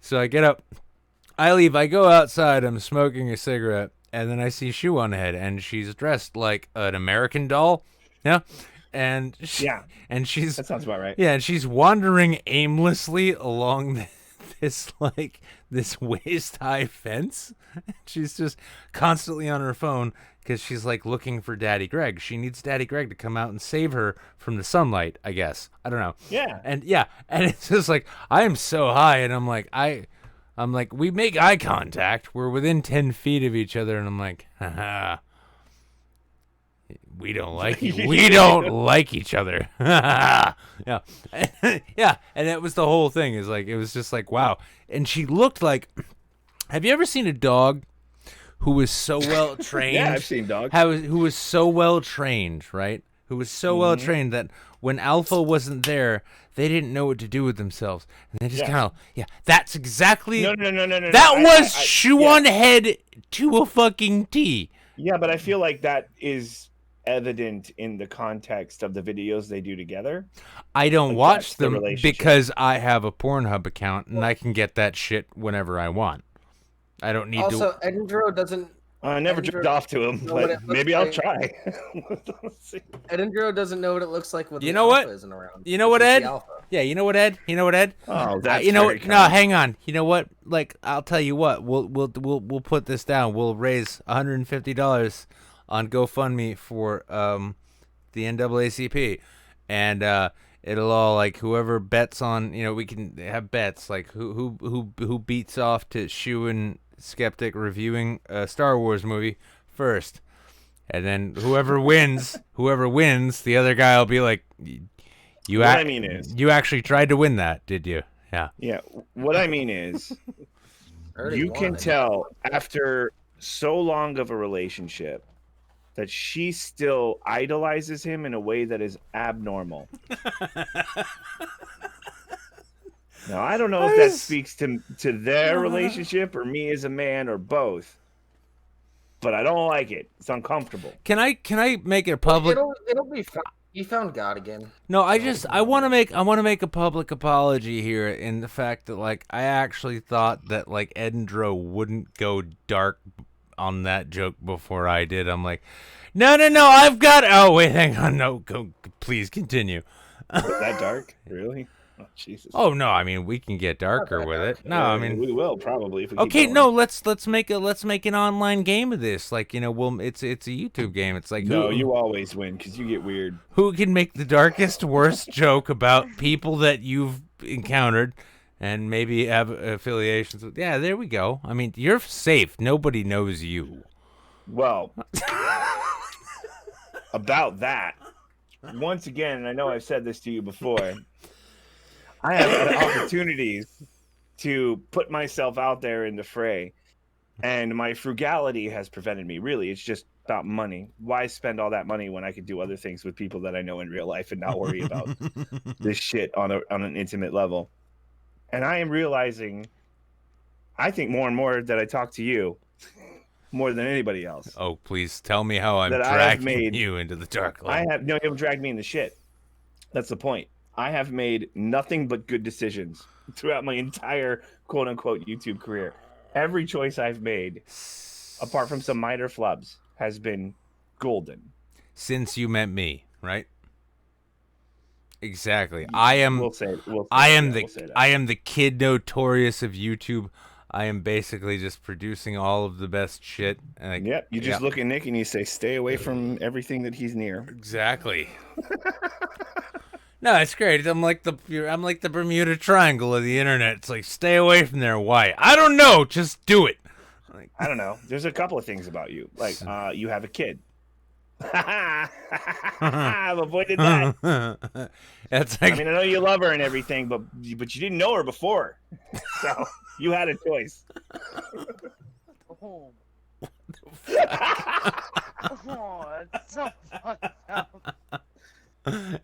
So I get up, I leave, I go outside, I'm smoking a cigarette, and then I see Shu on ahead, and she's dressed like an American doll. Yeah. And she's that sounds about right. Yeah, and she's wandering aimlessly along this waist high fence. She's just constantly on her phone because she's like looking for Daddy Greg. She needs Daddy Greg to come out and save her from the sunlight, I guess. I don't know. Yeah. And it's just like I am so high, and I'm like we make eye contact. We're within 10 feet of each other, and I'm like, haha. We don't like each other. Yeah. Yeah. And that was the whole thing. Is like it was just like wow. And she looked like have you ever seen a dog who was so well trained? Yeah, I've seen dogs. Who was so well trained, right? Who was so well trained that when Alpha wasn't there, they didn't know what to do with themselves. And they just kind of that's exactly No. That was Shu on head to a fucking T. Yeah, but I feel like that is evident in the context of the videos they do together. I don't watch them because I have a Pornhub account and I can get that shit whenever I want. I don't need to. Also, Edinburgh doesn't. I never jerked off to him, but maybe I'll try. Edinburgh doesn't know what it looks like when you the know alpha what? isn't around. You know what, Ed? Yeah, you know what, Ed? You know what, Ed? Oh, that's you know very what? No, hang on. You know what? Like, I'll tell you what. We'll put this down. We'll raise $150 on GoFundMe for the NAACP, and it'll all like whoever bets on, we can have bets like who beats off to Shu and Skeptic reviewing a Star Wars movie first, and then whoever wins, the other guy will be like, you actually tried to win that, did you? Yeah. What I mean is, you can tell after so long of a relationship that she still idolizes him in a way that is abnormal. Now, I don't know if that speaks to their relationship or me as a man or both. but I don't like it. It's uncomfortable. Can I make it public? It'll be fine. You found God again. No, I want to make a public apology here in the fact that like I actually thought that like Ed and Dro wouldn't go dark on that joke before I did. I'm like, no, I've got. Oh wait, hang on, no, go, please continue. Was that dark? Really? Oh, Jesus. Oh no, I mean we can get darker with it. No, I mean we will probably. If we okay, keep going. no, let's make an online game of this. Like it's a YouTube game. It's like no, you always win because you get weird. Who can make the darkest, worst joke about people that you've encountered, and maybe have affiliations with? Yeah, there we go. I mean, you're safe. Nobody knows you. Well, about that. Once again, and I know I've said this to you before. I have had opportunities to put myself out there in the fray, and my frugality has prevented me. Really, it's just about money. Why spend all that money when I could do other things with people that I know in real life and not worry about this shit on an intimate level? And I am realizing, I think more and more that I talk to you more than anybody else. Oh, please tell me how I'm that dragging you into the dark light. You haven't dragged me into shit. That's the point. I have made nothing but good decisions throughout my entire quote unquote YouTube career. Every choice I've made, apart from some minor flubs, has been golden. Since you met me, right? Exactly. I am the Kid Notorious of YouTube. I am basically just producing all of the best shit. Yep. You just look at Nick and you say, stay away from everything that he's near. Exactly. No, it's great. I'm like the Bermuda Triangle of the internet. It's like, stay away from there. Why? I don't know. Just do it. Like, I don't know. There's a couple of things about you. Like, you have a kid. I've avoided that. That's like, I mean, I know you love her and everything, but you didn't know her before, so you had a choice. Oh, it's so fucked up.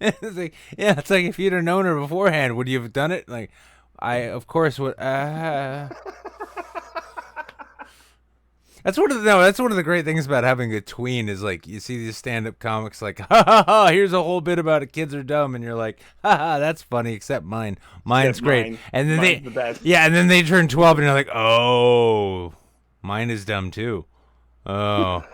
It's like, yeah, it's like if you'd have known her beforehand, would you have done it? Like, I of course would. That's one of the great things about having a tween is like you see these stand-up comics like, ha ha ha, here's a whole bit about it, kids are dumb, and you're like, ha ha, that's funny, except mine's great. And then and then they turn 12 and you're like, oh, mine is dumb too. Oh,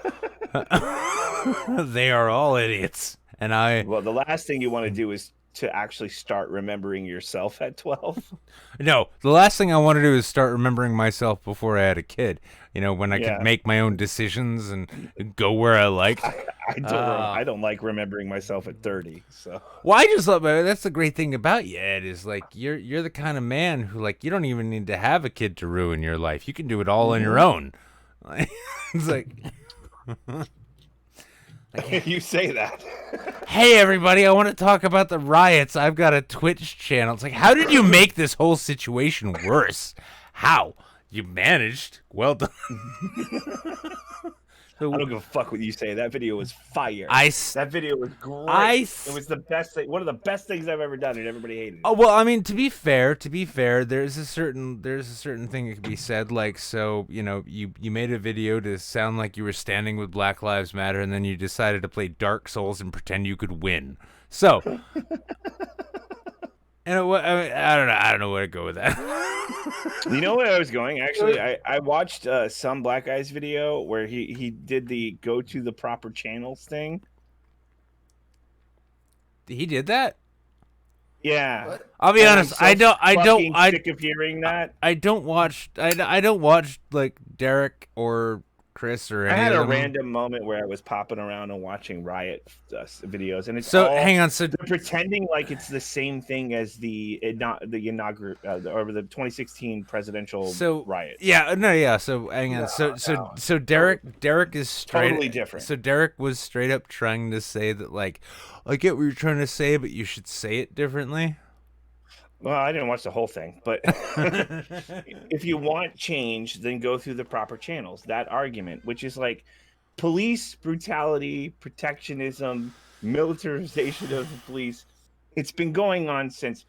they are all idiots. And well, the last thing you want to do is to actually start remembering yourself at 12. No, the last thing I want to do is start remembering myself before I had a kid. You know, when I could make my own decisions and go where I liked. I don't like remembering myself at 30. So. Well, I just love that's the great thing about you, Ed, is like you're the kind of man who like you don't even need to have a kid to ruin your life. You can do it all on your own. It's like. You say that. Hey, everybody, I want to talk about the riots. I've got a Twitch channel. It's like, how did you make this whole situation worse? How? You managed. Well done. I don't give a fuck what you say. That video was fire. That video was great. It was the best thing, one of the best things I've ever done, and everybody hated it. Oh well, I mean, to be fair, there's a certain thing that can be said. Like, so you know, you made a video to sound like you were standing with Black Lives Matter, and then you decided to play Dark Souls and pretend you could win. So. And I don't know where to go with that. You know where I was going? Actually, I watched some Black Guy's video where he did the go to the proper channels thing. He did that? Yeah. What? I'll be honest. I don't. Sick of hearing that. I don't watch like Derek or Chris or any I had of a them. random moment where I was popping around and watching Riot videos, and it's hang on. So they're pretending like it's the same thing as the inaugural or the 2016 presidential riot. Yeah, no, yeah. So hang on. So Derek is straight totally different. So Derek was straight up trying to say that like, I get what you're trying to say, but you should say it differently. Well, I didn't watch the whole thing, but if you want change, then go through the proper channels. That argument, which is like police brutality, protectionism, militarization of the police, it's been going on since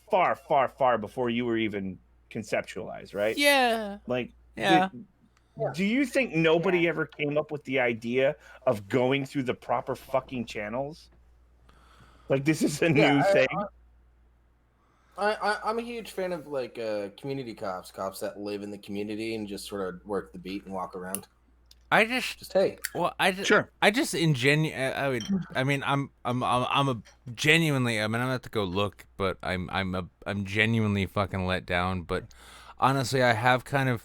far, far, far before you were even conceptualized, right? Yeah. Like, yeah. Do you think nobody ever came up with the idea of going through the proper fucking channels? Like, this is a new thing. I'm a huge fan of like community cops that live in the community and just sort of work the beat and walk around. I just hey. Well, I just sure. I just I'm a genuinely. I mean, I'm gonna have to go look, but I'm genuinely fucking let down. But honestly, I've gotten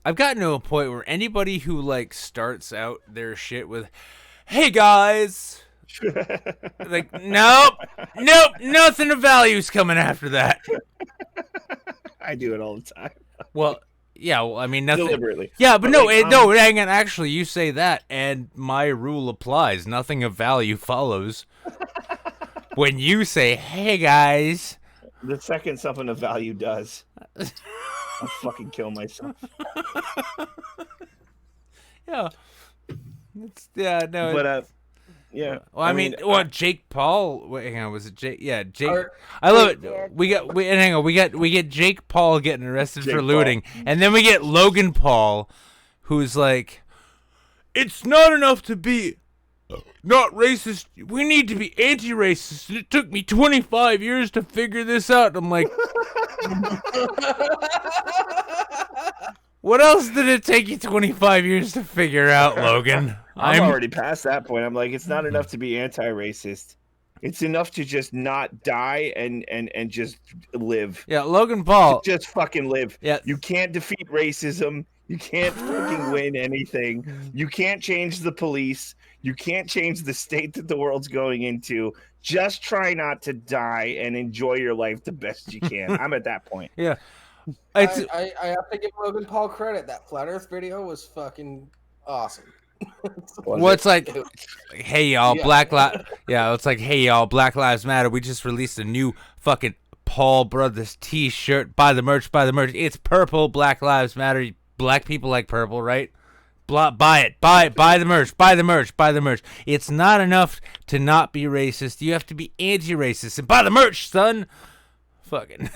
to a point where anybody who like starts out their shit with, "Hey guys," like nope, nothing of value's coming after that. I do it all the time. Well. Yeah, well, I mean, nothing. Deliberately. Yeah, but no, no, hang on. Actually, you say that, and my rule applies. Nothing of value follows. When you say, "Hey, guys," the second something of value does, I'll fucking kill myself. Yeah. No. But yeah. Well, I mean, Jake Paul. Wait, hang on. Was it Jake? Yeah, Jake. I love it. We get Jake Paul getting arrested for looting, and then we get Logan Paul, who's like, "It's not enough to be not racist. We need to be anti-racist. It took me 25 years to figure this out." I'm like, what else did it take you 25 years to figure out, Logan? I'm already past that point. I'm like, it's not enough to be anti-racist. It's enough to just not die and just live. Yeah, Logan Paul. Just fucking live. Yeah. You can't defeat racism. You can't fucking win anything. You can't change the police. You can't change the state that the world's going into. Just try not to die and enjoy your life the best you can. I'm at that point. Yeah. I have to give Logan Paul credit. That Flat Earth video was fucking awesome. Well, it's like, "Hey y'all, it's like, "Hey y'all, Black Lives Matter. We just released a new fucking Paul Brothers T-shirt. Buy the merch. It's purple. Black Lives Matter. Black people like purple, right? Buy it. Buy the merch. Buy the merch. It's not enough to not be racist. You have to be anti-racist and buy the merch, son." Fucking.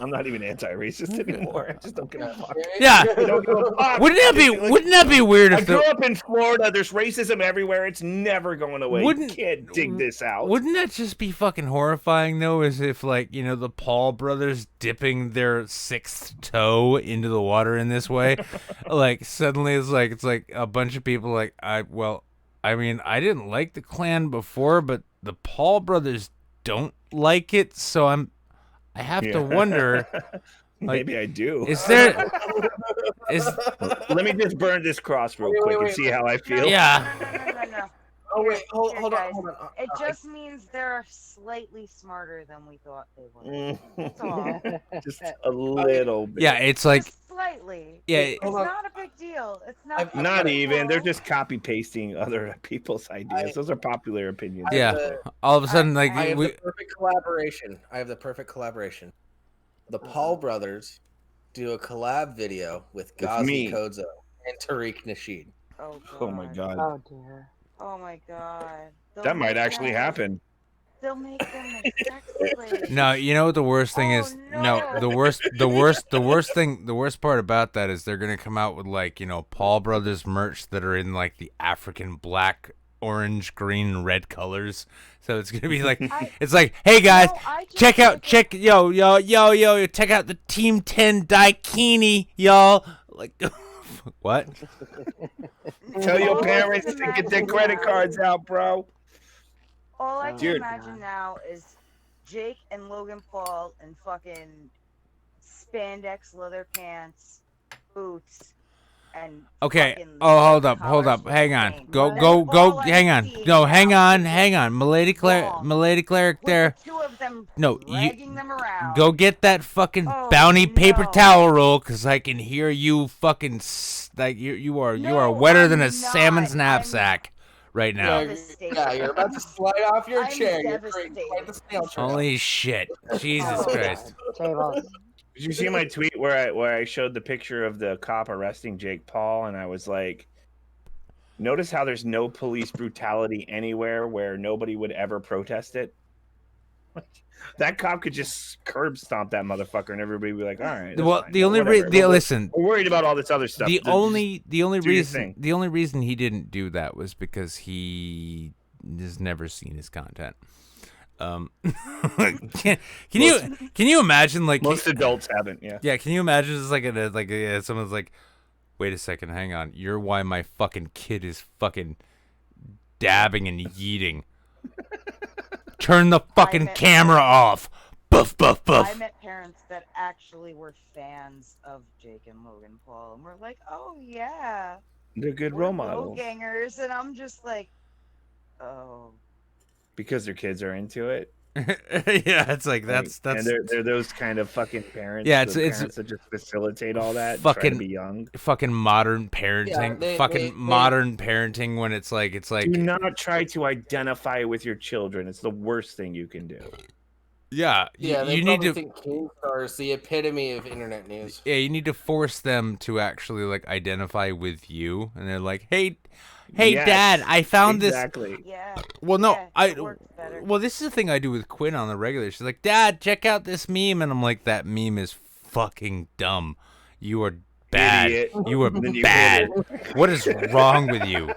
I'm not even anti-racist anymore. I just don't give a fuck. Yeah. I don't give a fuck. Wouldn't that be weird if I grew up in Florida. There's racism everywhere. It's never going away. You can't dig this out. Wouldn't that just be fucking horrifying though? As if like, you know, the Paul brothers dipping their sixth toe into the water in this way, like suddenly it's like a bunch of people like I didn't like the Klan before, but the Paul brothers don't like it, so I have to wonder. Like, maybe I do. Let me just burn this cross real quick and see how I feel. Yeah. No. Oh wait, hold on. It just means they're slightly smarter than we thought they were. That's all. Just a little bit. Yeah, it's like just slightly. Yeah, it's not a big deal. It's not even. They're just copy pasting other people's ideas. Those are popular opinions. Yeah. All of a sudden, like I have the perfect collaboration. The Paul brothers do a collab video with Ghazi Kodzo and Tariq Nasheed. Oh my god. Oh dear. Oh my god. That might actually happen. They'll make them the sex slaves. No, you know what the worst thing is? No, the worst part about that is they're gonna come out with like, you know, Paul Brothers merch that are in like the African black, orange, green, and red colors. So it's gonna be like, it's like, "Hey guys, check out the Team 10 Daikini, y'all." Like, what? Tell your parents to get their credit cards out, bro. All I can imagine now is Jake and Logan Paul in fucking spandex leather pants, boots, and okay. Oh, hold up. Hang on. Go. Hang on. No, hang on. Milady Cleric there. Two of them no, dragging them around. Go get that fucking bounty paper towel roll, cause I can hear you fucking like you are wetter than a salmon's knapsack right now. Yeah, you're about to slide off your chair. You're quite the snail trail. Holy shit! Jesus Christ! Did you see my tweet where I showed the picture of the cop arresting Jake Paul, and I was like, notice how there's no police brutality anywhere where nobody would ever protest it? That cop could just curb stomp that motherfucker, and everybody would be like, "All right." Well, fine. the only Whatever. listen, we're worried about all this other stuff. the Just only do your reason thing. he didn't do that was because he has never seen his content. Can you imagine, like, most adults haven't? Yeah. Can you imagine it's like someone's like, wait a second, hang on, you're why my fucking kid is fucking dabbing and yeeting. Turn the fucking camera off. Buff, buff, buff. I met parents that actually were fans of Jake and Logan Paul, and we're like, "Oh yeah, They're good we're role models gangers," and I'm just like, "Oh." because their kids are into it. Yeah, it's like that's and they're those kind of fucking parents. Yeah, those it's parents that just facilitate all that. And try to be young. Fucking modern parenting. Modern parenting when it's like do not try to identify with your children. It's the worst thing you can do. Yeah, They you probably need to think Keemstar is the epitome of internet news. Yeah, you need to force them to actually like identify with you, and they're like, "Hey, yes, Dad, I found this." Yeah. Well, no, it works better. Well, this is the thing I do with Quinn on the regular. She's like, "Dad, check out this meme," and I'm like, "That meme is fucking dumb. You are bad. Idiot. You are Then you bad. hit it. What is wrong with you?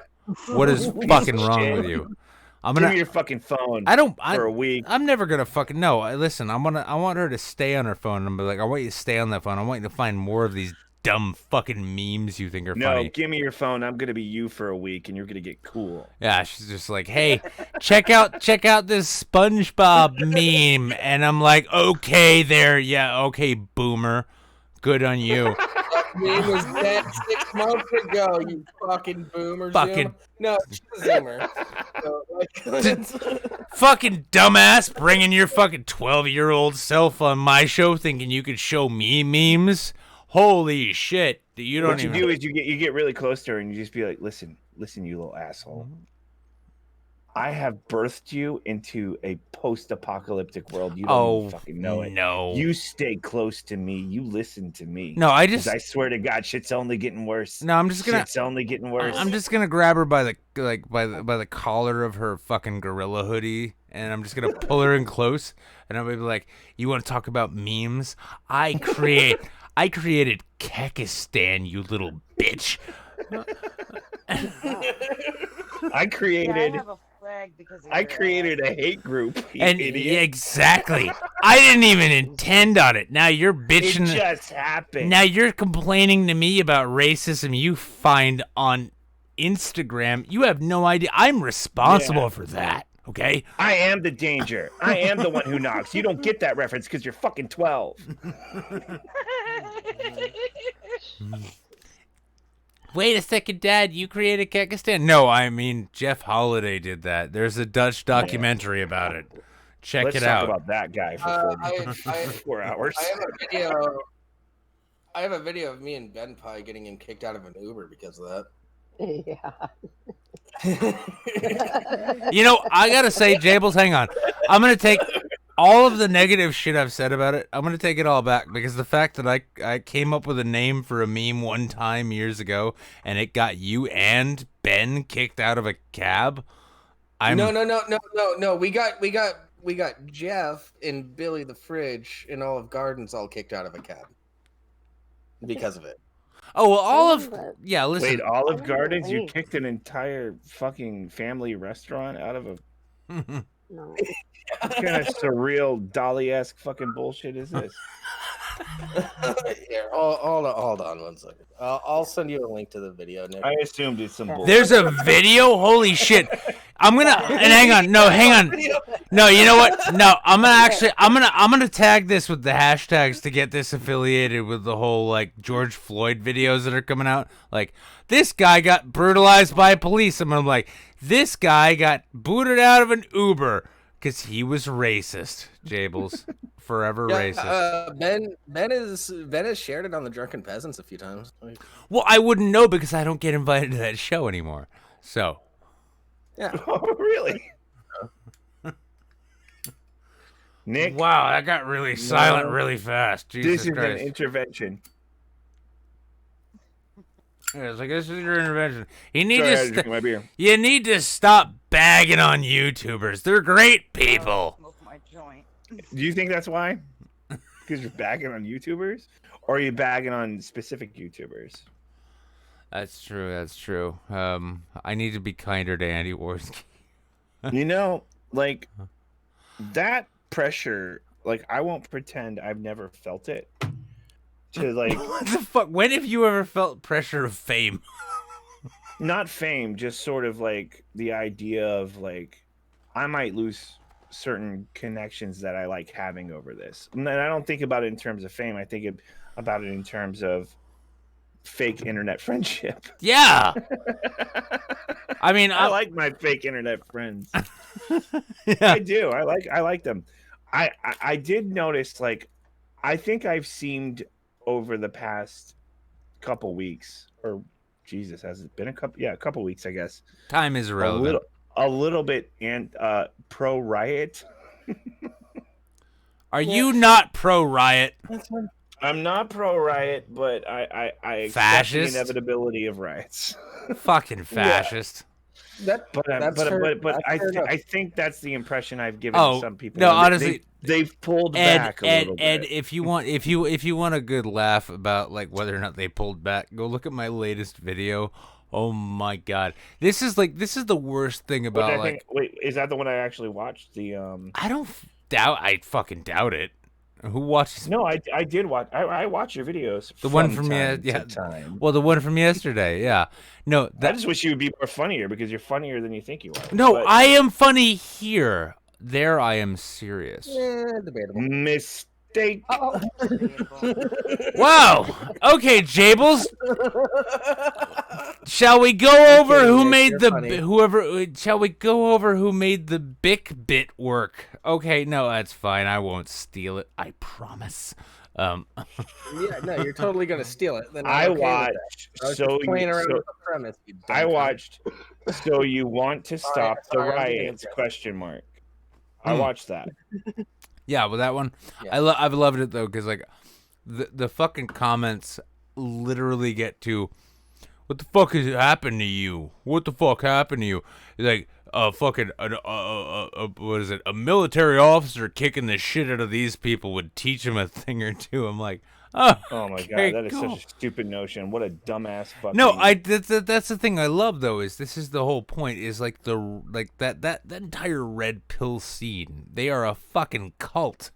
What is fucking wrong shit. with you?" Give me your fucking phone. For a week. I'm never gonna fucking listen. I want her to stay on her phone. I'm like, I want you to stay on that phone. I want you to find more of these dumb fucking memes you think are funny. No, give me your phone. I'm gonna be you for a week, and you're gonna get cool. Yeah, she's just like, hey, check out this SpongeBob meme, and I'm like, okay, there, yeah, okay, boomer, good on you. Meme was dead 6 months ago, you fucking boomer. Fucking Zoomer. No, she's a zoomer. So, fucking dumbass, bringing your fucking 12-year-old self on my show, thinking you could show me memes. Holy shit! You don't What even. you do is you get really close to her, and you just be like, listen, you little asshole. I have birthed you into a post-apocalyptic world. You don't even fucking know it. No. You stay close to me. You listen to me. No, I 'Cause I swear to God, shit's only getting worse. No, I'm just gonna. Shit's only getting worse. I'm just gonna grab her by the collar of her fucking gorilla hoodie, and I'm just gonna pull her in close, and I'm gonna be like, "You want to talk about memes? I created Kekistan, you little bitch." I created. I have a flag because of I your created a hate group. You And idiot. exactly, I didn't even intend on it. Now you're bitching. It just happened. Now you're complaining to me about racism you find on Instagram. You have no idea. I'm responsible for that. Okay. I am the danger. I am the one who knocks. You don't get that reference because you're fucking 12. Wait a second, Dad. You created Kekistan? No, I mean Jeff Holiday did that. There's a Dutch documentary about it. Check Let's it talk out. about that guy for 4 hours. I have a video of me and Ben Pye getting him kicked out of an Uber because of that. You know, I gotta say, Jables, hang on. I'm gonna take all of the negative shit I've said about it. I'm gonna take it all back because the fact that I came up with a name for a meme one time years ago and it got you and Ben kicked out of a cab. No. We got Jeff and Billy the Fridge and Olive Gardens all kicked out of a cab because of it. Oh, well, listen. Wait, Olive Gardens? You kicked an entire fucking family restaurant out of a... No. What kind of surreal, Dolly-esque fucking bullshit is this? Here, hold on 1 second. I'll send you a link to the video, Nick. I assumed it's some bullshit. There's a video? Holy shit. I'm gonna hang on. No, you know what? No, I'm gonna tag this with the hashtags to get this affiliated with the whole like George Floyd videos that are coming out. Like, this guy got brutalized by police. I'm like, this guy got booted out of an Uber because he was racist. Jables. Forever racist. Ben has shared it on the Drunken Peasants a few times. Well, I wouldn't know because I don't get invited to that show anymore. So. Yeah. Oh, really? Nick? Wow, that got really silent really fast. Jesus This is Christ. an intervention. Yeah, it's like, this is your intervention. You Sorry, I had to drink my beer. You need to stop bagging on YouTubers. They're great people. Smoke my joint. Do you think that's why? Because you're bagging on YouTubers, or are you bagging on specific YouTubers? That's true. That's true. I need to be kinder to Andy Warski. You know, like that pressure. Like I won't pretend I've never felt it. To like, what the fuck? When have you ever felt pressure of fame? Not fame, just sort of like the idea of like I might lose certain connections that I like having over this. And I don't think about it in terms of fame. I think about it in terms of fake internet friendship. Yeah. I mean, I like my fake internet friends. Yeah. I do. I like them. I did notice, like, I think I've seemed over the past couple weeks, or Jesus, has it been a couple weeks, I guess. Time is irrelevant. A little bit pro Riot. Are you not pro Riot? I'm not pro Riot, but I accept Fascist? the inevitability of riots. Fucking fascist. I think that's the impression I've given to some people. No, honestly, they've pulled back a little bit. Ed, if you want a good laugh about like whether or not they pulled back, go look at my latest video. Oh my god, this is the worst thing about wait, is that the one I actually watched? I fucking doubt it. Who watches? No, I did watch. I watch your videos. The one from time. Well, the one from yesterday. Yeah. No, I just wish you would be more funnier because you're funnier than you think you are. No, I am funny here. There, I am serious. Debatable. Mistake. Wow. Okay, Jables. Shall we go over who made Shall we go over who made the Bic bit work? Okay, no, that's fine. I won't steal it. I promise. Yeah, no, you're totally gonna steal it. Then I okay watched. So playing around with the premise. I watched. So you want to stop the sorry, riots? Question mark. I watched that. Yeah, well, that one, Yeah. I've loved it though, because like the fucking comments literally get to, what the fuck has happened to you? What the fuck happened to you? Like what is it? A military officer kicking the shit out of these people would teach them a thing or two. I'm like, oh my okay, god, that is cool. such a stupid notion. What a dumbass fucking. No, that's the thing I love though, is this is the whole point, is like that entire red pill scene. They are a fucking cult.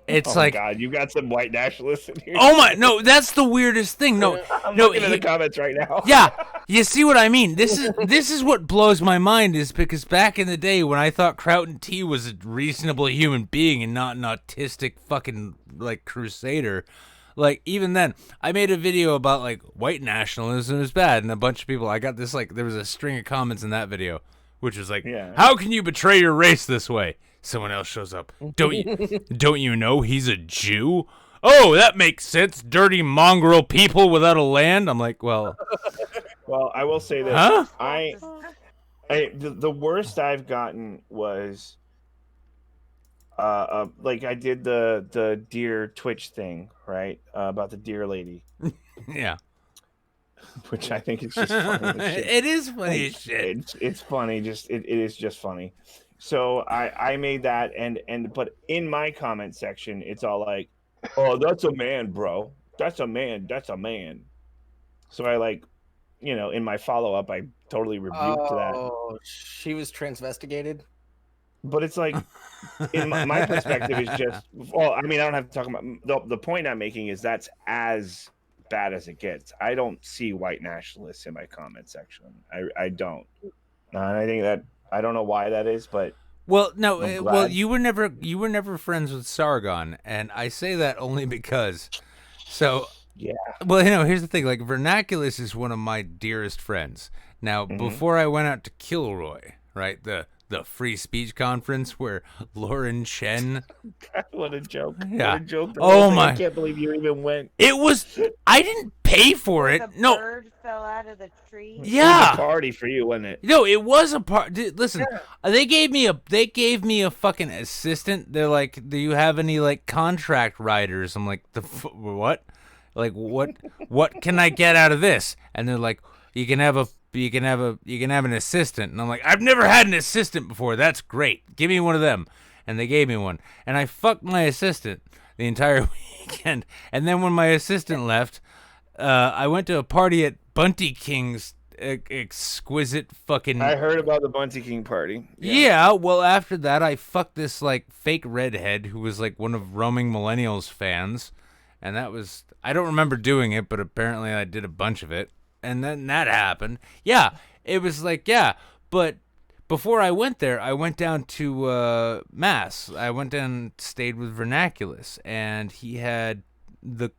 It's my like, god, you got some white nationalists in here. oh my, no, that's the weirdest thing. No, I'm no, looking at the comments right now. Yeah, you see what I mean? This is what blows my mind, is because back in the day when I thought Crouten T was a reasonable human being and not an autistic fucking like crusader, like even then I made a video about like white nationalism is bad, and a bunch of people, I got this, like there was a string of comments in that video which was like, how can you betray your race this way? Someone else shows up. Don't you know he's a Jew? Oh, that makes sense. Dirty mongrel people without a land. I'm like, well. Well, I will say this. Huh? The worst I've gotten was, like I did the deer Twitch thing, right? About the deer lady. Yeah. Which I think is just funny as shit. It is funny as shit. It's funny. It is just funny. So I made that, but in my comment section, it's all like, oh, that's a man, bro. That's a man. That's a man. So I like, in my follow up, I totally rebuked that. Oh, she was transvestigated. But it's like, in my perspective, is just, well, I mean, I don't have to talk about the point I'm making is that's as bad as it gets. I don't see white nationalists in my comment section. I don't. And I think that, I don't know why that is, but well, no, well, you were never friends with Sargon, and I say that only because, so yeah. Well, here's the thing. Like, Vernaculus is one of my dearest friends. Now, before I went out to Kilroy, right, the free speech conference where Lauren Chen. God, what a joke! Yeah. What a joke! Oh my! I can't believe you even went. It was. I didn't pay for it. The No. bird fell out of the tree. Yeah. It was a party for you, wasn't it? No, it was a party. Listen, they gave me a fucking assistant. They're like, do you have any like contract writers? I'm like, what? Like what can I get out of this? And they're like, you can have an assistant. And I'm like, I've never had an assistant before. That's great. Give me one of them. and they gave me one. And I fucked my assistant the entire weekend. And then when my assistant left, I went to a party at Bunty King's exquisite fucking... I heard about the Bunty King party. Yeah, well, after that, I fucked this, like, fake redhead who was, like, one of Roaming Millennials fans. And that was... I don't remember doing it, but apparently I did a bunch of it. And then that happened. Yeah, it was like, yeah, but... Before I went there, I went down to Mass. I went down and stayed with Vernaculus, and he had the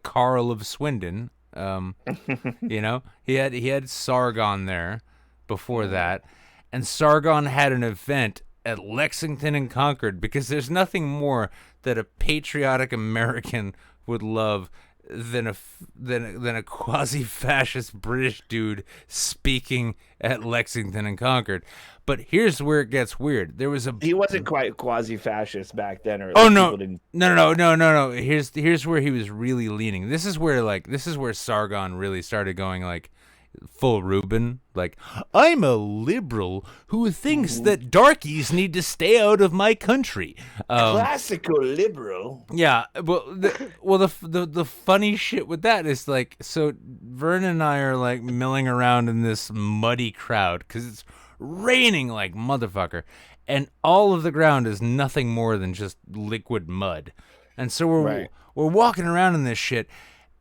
Carl of Swindon. You know, he had Sargon there before that, and Sargon had an event at Lexington and Concord, because there's nothing more that a patriotic American would love than a quasi-fascist British dude speaking at Lexington and Concord. But here's where it gets weird. He wasn't quite quasi-fascist back then, or oh no, no. Here's where he was really leaning. This is where Sargon really started going like full Reuben. Like, I'm a liberal who thinks that darkies need to stay out of my country. Classical liberal. Yeah, the funny shit with that is like, so Vern and I are like milling around in this muddy crowd because it's raining like motherfucker, and all of the ground is nothing more than just liquid mud, and so we're walking around in this shit.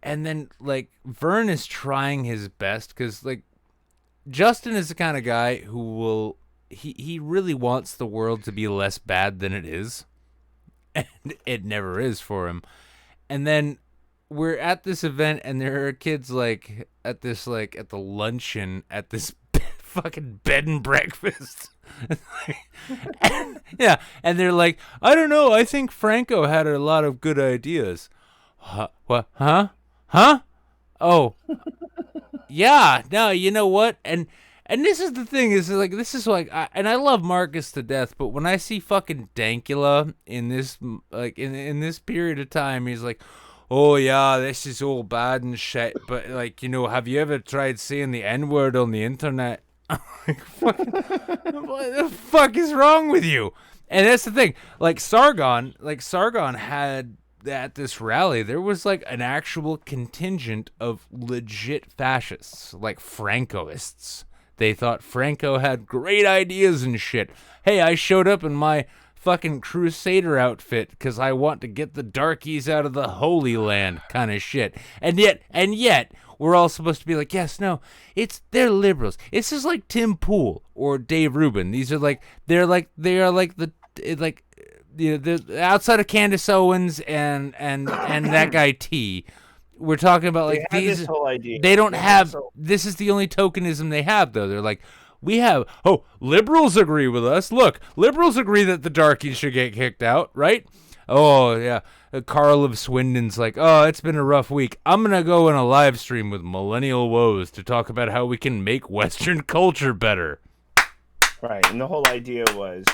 And then, like, Vern is trying his best because, like, Justin is the kind of guy who will... He really wants the world to be less bad than it is. And it never is for him. And then we're at this event, and there are kids, like, at the luncheon at this fucking bed and breakfast. Yeah, and they're like, I don't know, I think Franco had a lot of good ideas. What? Huh? Oh, yeah. No, you know what? And this is the thing is like I love Marcus to death, but when I see fucking Dankula in this like in this period of time, he's like, oh yeah, this is all bad and shit. But like, you know, have you ever tried saying the N-word on the internet? Like, fucking, what the fuck is wrong with you? And that's the thing. Like Sargon had. At this rally, there was like an actual contingent of legit fascists, like Francoists. They thought Franco had great ideas and shit. Hey, I showed up in my fucking crusader outfit because I want to get the darkies out of the Holy Land kind of shit. And yet, we're all supposed to be like, yes, no, they're liberals. It's just like Tim Pool or Dave Rubin. These are like, they are like you know, outside of Candace Owens and that guy T, we're talking about like these. This whole idea. They don't have. This is the only tokenism they have, though. They're like, we have. Oh, liberals agree with us. Look, liberals agree that the darkies should get kicked out, right? Oh yeah. Carl of Swindon's like, oh, it's been a rough week. I'm gonna go in a live stream with Millennial Woes to talk about how we can make Western culture better. Right, and the whole idea was.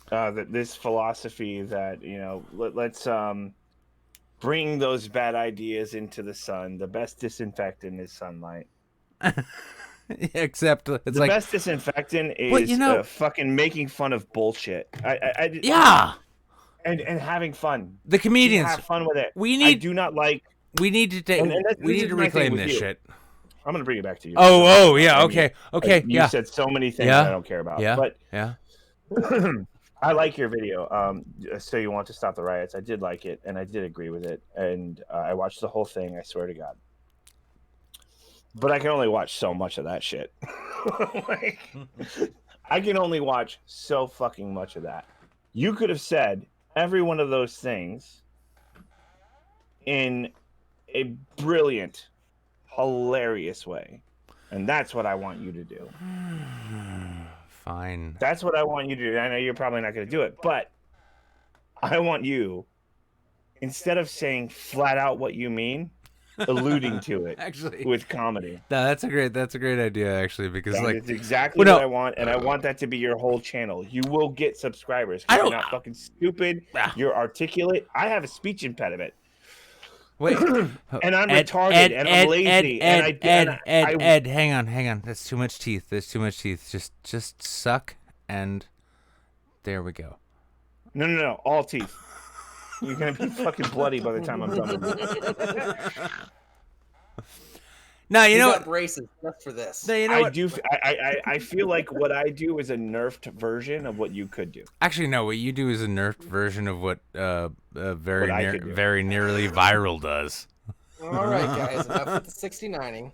That this philosophy that, you know, let's bring those bad ideas into the sun. The best disinfectant is sunlight. Except it's the like best disinfectant is fucking making fun of bullshit. Yeah, and having fun. The comedians have fun with it. We need to reclaim this shit. I'm gonna bring it back to you. Oh yeah, okay. You said so many things I don't care about. Yeah. I like your video. So you want to stop the riots? I did like it, and I did agree with it, and I watched the whole thing. I swear to God. But I can only watch so much of that shit. Like, I can only watch so fucking much of that. You could have said every one of those things in a brilliant, hilarious way, and that's what I want you to do. Fine. That's what I want you to do. I know you're probably not going to do it, but I want you, instead of saying flat out what you mean, alluding to it actually with comedy. No, that's a great idea actually, because it's exactly what I want, and I want that to be your whole channel. You will get subscribers. You're not fucking stupid. You're articulate. I have a speech impediment. Wait, and I'm retarded, and I'm lazy, Ed, hang on. That's too much teeth. There's too much teeth. Just suck, and there we go. No, all teeth. You're gonna be fucking bloody by the time I'm done with you. No, you know got what? braces just for this. No, you know I what? do. I feel like what I do is a nerfed version of what you could do. Actually, no. What you do is a nerfed version of what very What I could do. very nearly viral does. All right, guys, enough with the 69ing.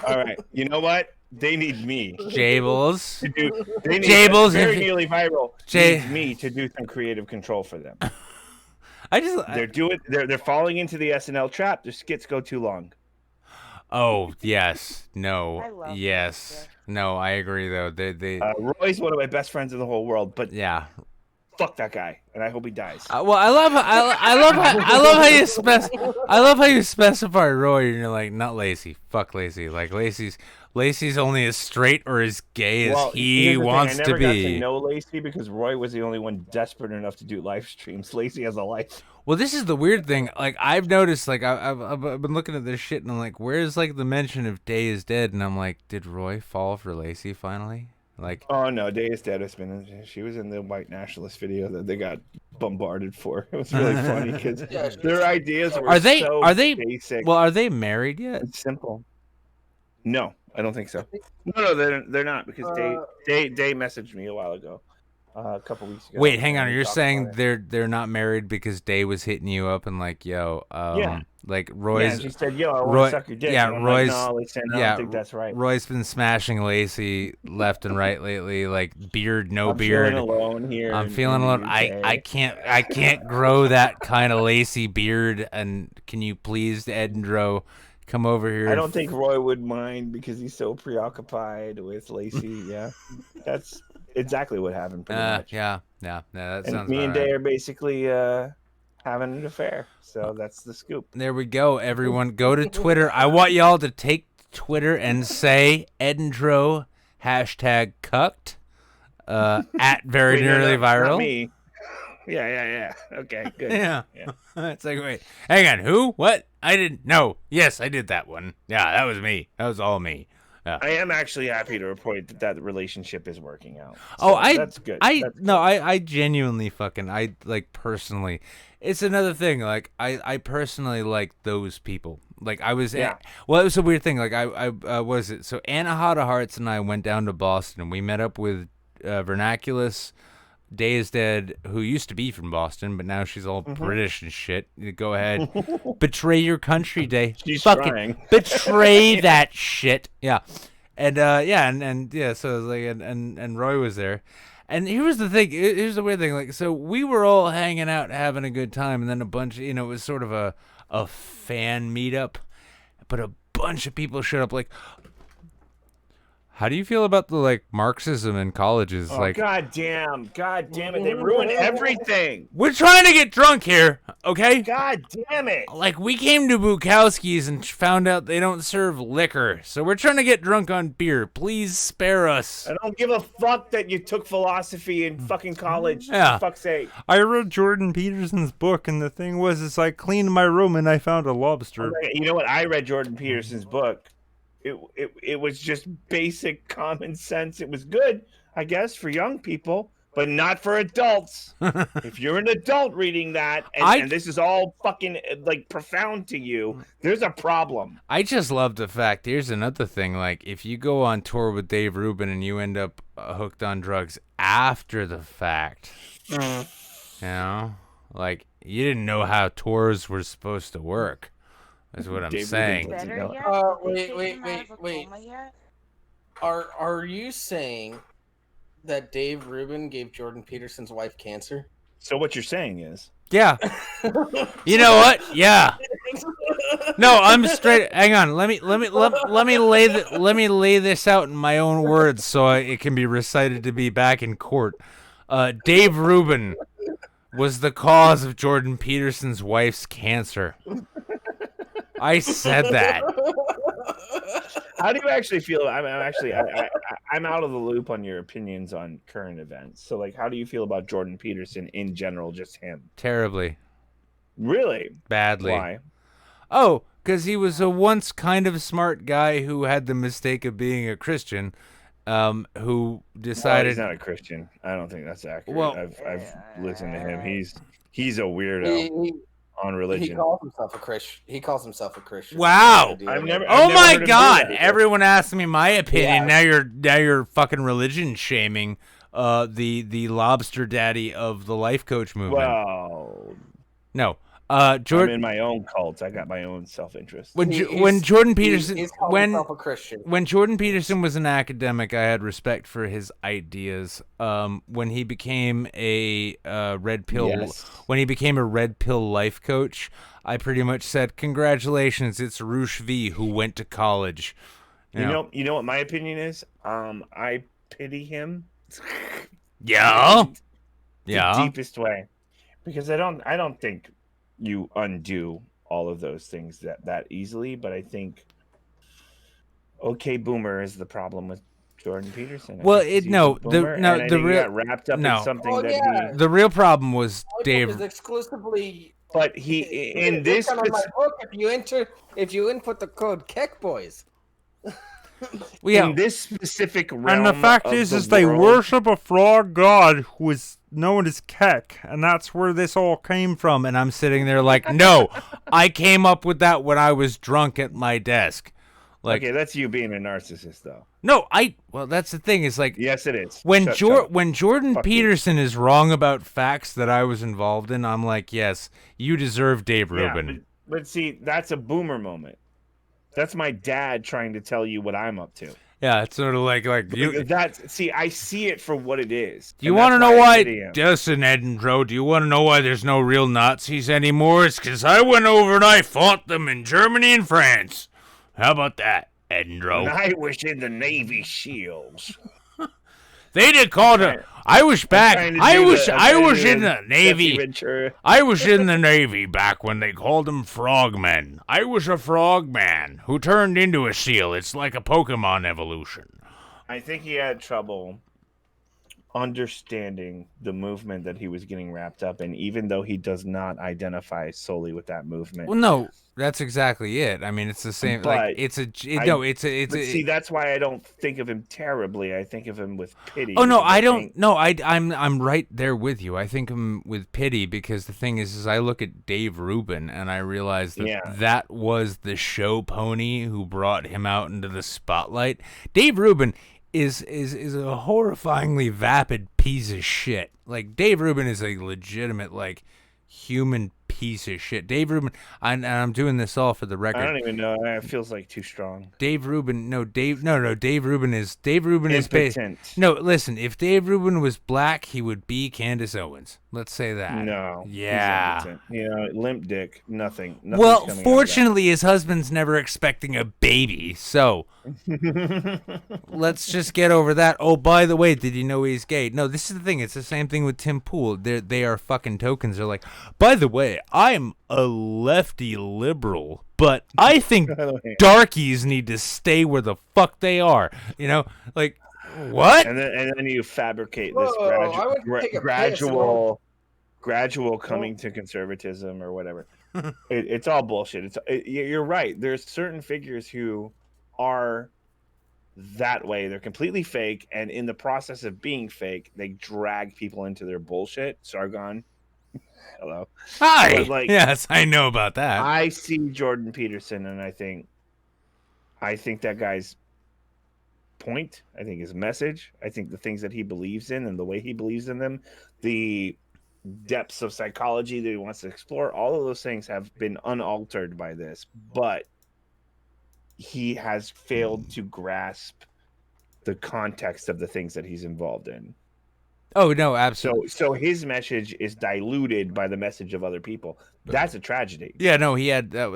All right, you know what? They need me. Jables. To do. They need Jables. Very nearly viral. Needs me to do some creative control for them. They're falling into the SNL trap. Their skits go too long. Oh yes, no, yes, no. I agree though. They Roy's one of my best friends in the whole world, but yeah, fuck that guy, and I hope he dies. well, I love how you specify Roy, and you're like, not Lacey. Fuck Lacey. Like Lacey's only as straight or as gay as he here's the thing, wants I to never got be. to know Lacey because Roy was the only one desperate enough to do live streams. Lacey has a life. Well, this is the weird thing. Like I've noticed, like I've been looking at this shit, and I'm like, where's like the mention of Day is Dead? And I'm like, did Roy fall for Lacey finally? Like, oh no, Day is Dead has been. She was in the white nationalist video that they got bombarded for. It was really funny because their ideas were are they basic. Well, are they married yet? It's simple. No, I don't think so. No, they're not because Day messaged me a while ago. A couple weeks ago. Wait, hang on. You're saying they're not married because Day was hitting you up and like, yo, like Roy's. Yeah, she said, "Yo, I want to suck your dick." Yeah, and I'm Roy's. Like, no, Lacey, I don't think that's right. Roy's been smashing Lacey left and right lately, like beard, no I'm beard. feeling alone here. I'm in feeling the alone. UK. I can't grow that kind of Lacey beard. And can you please, Edendro, come over here? I don't think Roy would mind because he's so preoccupied with Lacey. Yeah, that's exactly what happened. Pretty much. Yeah. That sounds. Me and about right. Day are basically having an affair. So that's the scoop. There we go, everyone. Go to Twitter. I want y'all to take Twitter and say Edendro #cucked at very nearly viral. Not me. Yeah. Okay, good. Yeah. It's like, wait, hang on, who? What? I didn't know. Yes, I did that one. Yeah, that was me. That was all me. Yeah. I am actually happy to report that relationship is working out. So that's good. I genuinely personally, it's another thing. Like I personally like those people. Like I was, it was a weird thing. Like I was it. So Anna Hada Hearts and I went down to Boston. We met up with Vernaculus, Day is Dead, who used to be from Boston, but now she's all British and shit. Go ahead. Betray your country, Day. She's fucking trying. betray that shit. Yeah. And so it was like and Roy was there. And here's the thing, here's the weird thing, like, so we were all hanging out having a good time, and then a bunch, it was sort of a fan meetup, but a bunch of people showed up like, how do you feel about the like Marxism in colleges? Oh, like, God damn it, they ruined everything. We're trying to get drunk here, okay? God damn it. Like, we came to Bukowski's and found out they don't serve liquor, so we're trying to get drunk on beer. Please spare us. I don't give a fuck that you took philosophy in fucking college. Yeah. For fuck's sake. I read Jordan Peterson's book, and the thing was, I cleaned my room and I found a lobster. You know what? I read Jordan Peterson's book. It was just basic common sense. It was good, I guess, for young people, but not for adults. If you're an adult reading that, and this is all fucking like profound to you, there's a problem. I just love the fact. Here's another thing. Like, if you go on tour with Dave Rubin and you end up hooked on drugs after the fact, like, you didn't know how tours were supposed to work. That's what I'm saying. Wait. Are you saying that Dave Rubin gave Jordan Peterson's wife cancer? So what you're saying is, yeah. You know what? Yeah. No, I'm straight. Hang on. Let me lay this out in my own words so it can be recited to be back in court. Dave Rubin was the cause of Jordan Peterson's wife's cancer. I said that. How do you actually feel? I'm out of the loop on your opinions on current events. So, like, how do you feel about Jordan Peterson in general, just him? Terribly. Really? Badly. Why? Oh, because he was a once kind of smart guy who had the mistake of being a Christian, who No, decided he's not a Christian. I don't think that's accurate. Well- I've listened to him. He's a weirdo on religion. He calls himself a Christian. He calls himself a Christian. Wow! I've never Oh my heard him do God! that before. Everyone asked me my opinion. Yeah. Now you're fucking religion shaming the lobster daddy of the life coach movement. Well, No, I'm Jordan. in my own cult. I got my own self-interest. When He's- Jordan Peterson he's called when himself a Christian. when Jordan Peterson was an academic, I had respect for his ideas. When he became a red pill, Yes. when he became a red pill life coach, I pretty much said, "Congratulations, it's Roosh V who went to college." You know what my opinion is? I pity him. Yeah. The Yeah. deepest way, because I don't think you undo all of those things that easily, but I think okay boomer is the problem with Jordan Peterson. I Well, think he's a the boomer, and I think he real got wrapped up no. in something Oh, that yeah. The real problem was Michael Dave. is exclusively. but he in this on my book, if you input the code Keck Boys. Well, yeah. in this specific realm, And the fact of is the they world- worship a frog god who is known as Keck, and that's where this all came from. And I'm sitting there like, no, I came up with that when I was drunk at my desk. Like, okay, that's you being a narcissist, though. no, well, that's the thing. Is like, Yes, it is. when Shut up. when Jordan Fuck you. Peterson is wrong about facts that I was involved in, I'm like, yes, you deserve Dave Rubin. Yeah, but see, that's a boomer moment. That's my dad trying to tell you what I'm up to. Yeah, it's sort of like you. See, I see it for what it is. Do you and want to that's know I why? pity him. Listen, Edinburgh, do you want to know why there's no real Nazis anymore? It's because I went over and I fought them in Germany and France. How about that, Edinburgh? And I was in the Navy SEALs. They did call it. I was back. trying to I do was. the- I'm I trying to was do in the the Navy. Jesse Ventura. I was in the Navy back when they called them frogmen. I was a frogman who turned into a seal. It's like a Pokemon evolution. I think he had trouble understanding the movement that he was getting wrapped up in, even though he does not identify solely with that movement. Well, no, that's exactly it. I mean, it's the same. Like, But it's a. but see, that's why I don't think of him terribly. I think of him with pity. Oh no, because I think- don't. No, I'm right there with you. I think I'm with pity because the thing is I look at Dave Rubin and I realize that Yeah. that was the show pony who brought him out into the spotlight. Dave Rubin is a horrifyingly vapid piece of shit. Like Dave Rubin is a legitimate like human piece of shit. Dave Rubin, and I'm doing this all for the record. I don't even know. It feels like too strong. Dave Rubin, Dave Rubin is based. Impotent. No, listen, if Dave Rubin was black, he would be Candace Owens. Let's say that. No. he's Yeah. impotent. You know, limp dick. Nothing. Nothing's Well, coming out of that. fortunately, his husband's never expecting a baby, so let's just get over that. Oh, by the way, did you know he's gay? No, this is the thing. It's the same thing with Tim Pool. They are fucking tokens. They're like, by the way, I'm a lefty liberal, but I think darkies need to stay where the fuck they are. You know, like what? And then you fabricate this Whoa, I would take a piss gradual coming to conservatism or whatever. It's all bullshit. You're right. There's certain figures who are that way. They're completely fake, and in the process of being fake, they drag people into their bullshit. Sargon, hello. Hi. But, like, yes, I know about that. I see Jordan Peterson, and I think that guy's point. I think his message. I think the things that he believes in and the way he believes in them, the depths of psychology that he wants to explore, all of those things have been unaltered by this, but he has failed to grasp the context of the things that he's involved in. Oh no, absolutely. So his message is diluted by the message of other people. That's a tragedy. Yeah, no, he had that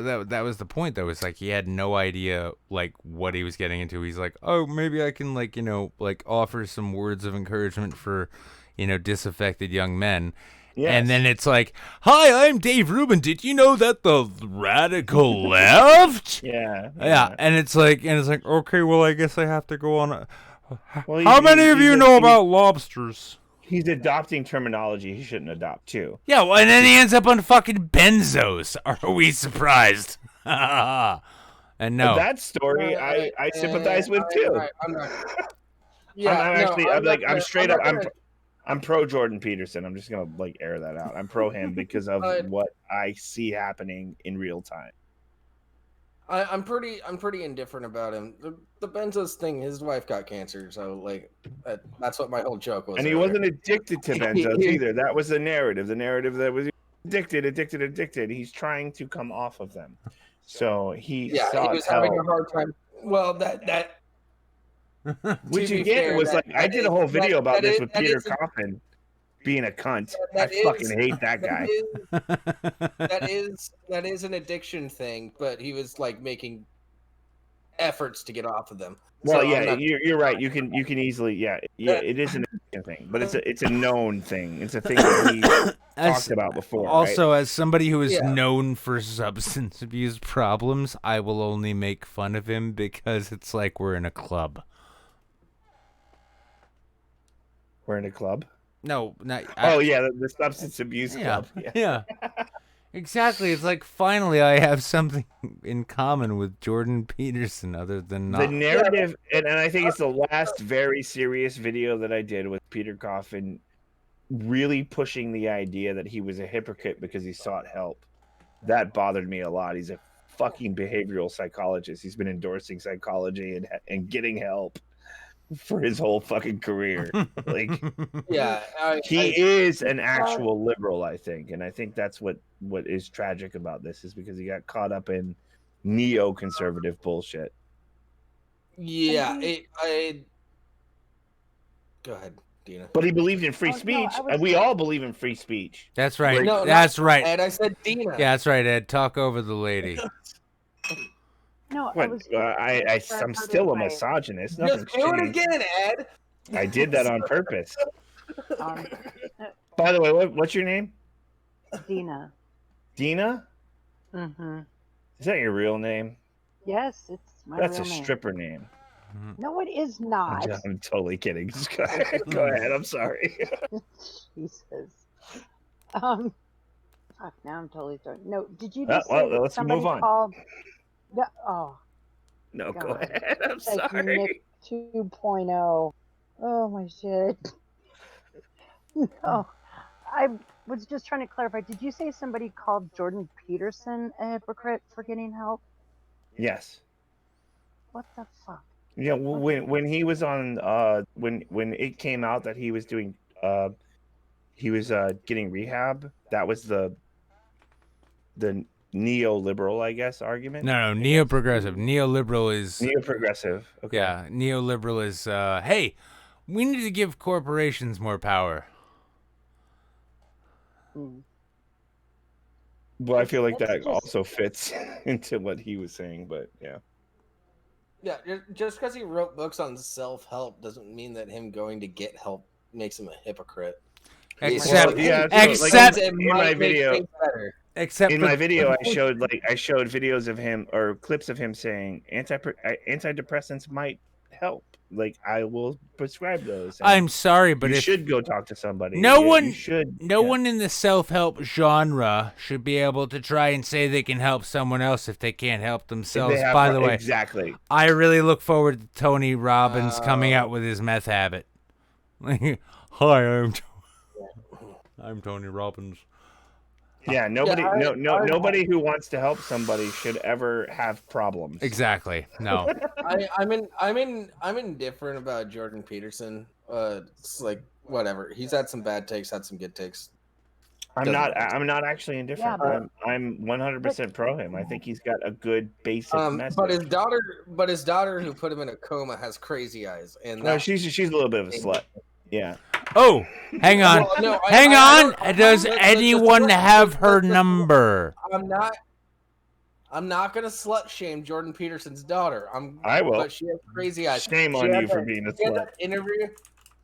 was the point though. It's like he had no idea like what he was getting into. He's like, "Oh, maybe I can like, like offer some words of encouragement for, disaffected young men." Yes. And then it's like, "Hi, I'm Dave Rubin. Did you know that the radical left?" Yeah. And it's like, "Okay, well, I guess I have to go on Well, How many of you know about lobsters?" He's adopting terminology he shouldn't adopt too. Yeah, well, and then he ends up on fucking benzos. Are we surprised? And no. That story I sympathize with too. I'm straight up. I'm pro Jordan Peterson. I'm just gonna like air that out. I'm pro him because of what I see happening in real time. I'm pretty indifferent about him. The benzos thing, his wife got cancer, so like that's what my whole joke was. And he wasn't addicted to benzos either. That was the narrative. The narrative that was addicted. He's trying to come off of them. So he was having a hard time. Well, that which again was like I did a whole video about this with Peter Coffin being a cunt. I fucking hate that guy. That is an addiction thing, but he was like making efforts to get off of them. Well, you're right. You can easily, it is an addiction thing, but it's a known thing. It's a thing that we talked about before. Also, right? as somebody who is known for substance abuse problems, I will only make fun of him because it's like we're in a club. We're in a club? No, not. The substance abuse club. Yeah. Exactly. It's like finally I have something in common with Jordan Peterson other than not. The narrative, and I think it's the last very serious video that I did with Peter Coffin really pushing the idea that he was a hypocrite because he sought help. That bothered me a lot. He's a fucking behavioral psychologist. He's been endorsing psychology and getting help for his whole fucking career. Like, he is an actual liberal, I think, and I think that's what is tragic about this is because he got caught up in neoconservative bullshit. Yeah, go ahead, Dina. But he believed in free speech, and we all believe in free speech. That's right. That's right. Ed, I said Dina. Yeah, that's right, Ed. Talk over the lady. No, I'm still a misogynist. Just do it again, Ed. I did that on purpose. By the way, what's your name? Dina. Dina? Mm-hmm. Is that your real name? Yes, it's my That's real a name. stripper name. No, it is not. I'm totally kidding. Just go ahead. I'm sorry. Jesus. Fuck, now I'm totally sorry. No, did you just well, say let's somebody move on. called? No, God. go ahead. I'm Like sorry. Nick 2.0. Oh my shit. No, I was just trying to clarify. Did you say somebody called Jordan Peterson a hypocrite for getting help? Yes. What the fuck? Yeah, well, when he was on when it came out that he was doing getting rehab, that was the neoliberal, I guess, argument. No, neo-progressive. Neoliberal is neo-progressive. Okay. Yeah, neoliberal is hey, we need to give corporations more power. Well, I feel like that also fits into what he was saying, but yeah. Yeah, just because he wrote books on self-help doesn't mean that him going to get help makes him a hypocrite. Except in my video, I showed videos of him or clips of him saying antidepressants might help. Like, I will prescribe those. I'm sorry, but you should go talk to somebody. No one in the self-help genre should be able to try and say they can help someone else if they can't help themselves. By the way, exactly. I really look forward to Tony Robbins coming out with his meth habit. Hi, I'm Tony Robbins. Yeah, nobody who wants to help somebody should ever have problems. Exactly. No. I'm indifferent about Jordan Peterson. It's like whatever. He's had some bad takes, had some good takes. I'm not actually indifferent. Yeah, I'm 100% pro him. I think he's got a good basic message. But his daughter who put him in a coma has crazy eyes, and no, she's a little bit of a slut. Yeah. Oh, hang on. Well, no, hang on. Does anyone have her number? I'm not gonna slut shame Jordan Peterson's daughter. I will. But she has crazy eyes. Shame on you for being a slut.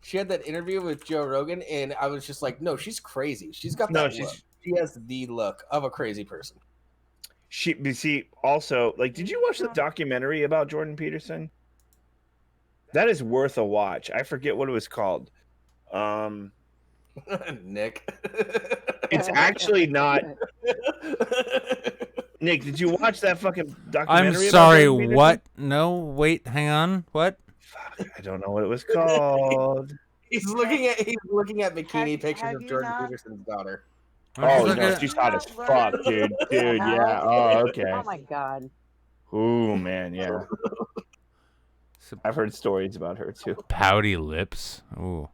She had that interview with Joe Rogan, and I was just like, no, she's crazy. She's got that look. She has the look of a crazy person. Also, like, did you watch the documentary about Jordan Peterson? That is worth a watch. I forget what it was called. Nick. It's actually not. Nick, did you watch that fucking documentary? I'm sorry, what? No, wait, hang on. What? Fuck. I don't know what it was called. He's looking at bikini Have- pictures have of you Jordan not- Peterson's daughter. Oh Look no, at- she's hot as fuck, dude. Dude, yeah. Oh, okay. Oh my god. Ooh, man, yeah. I've heard stories about her too. Pouty lips. Ooh.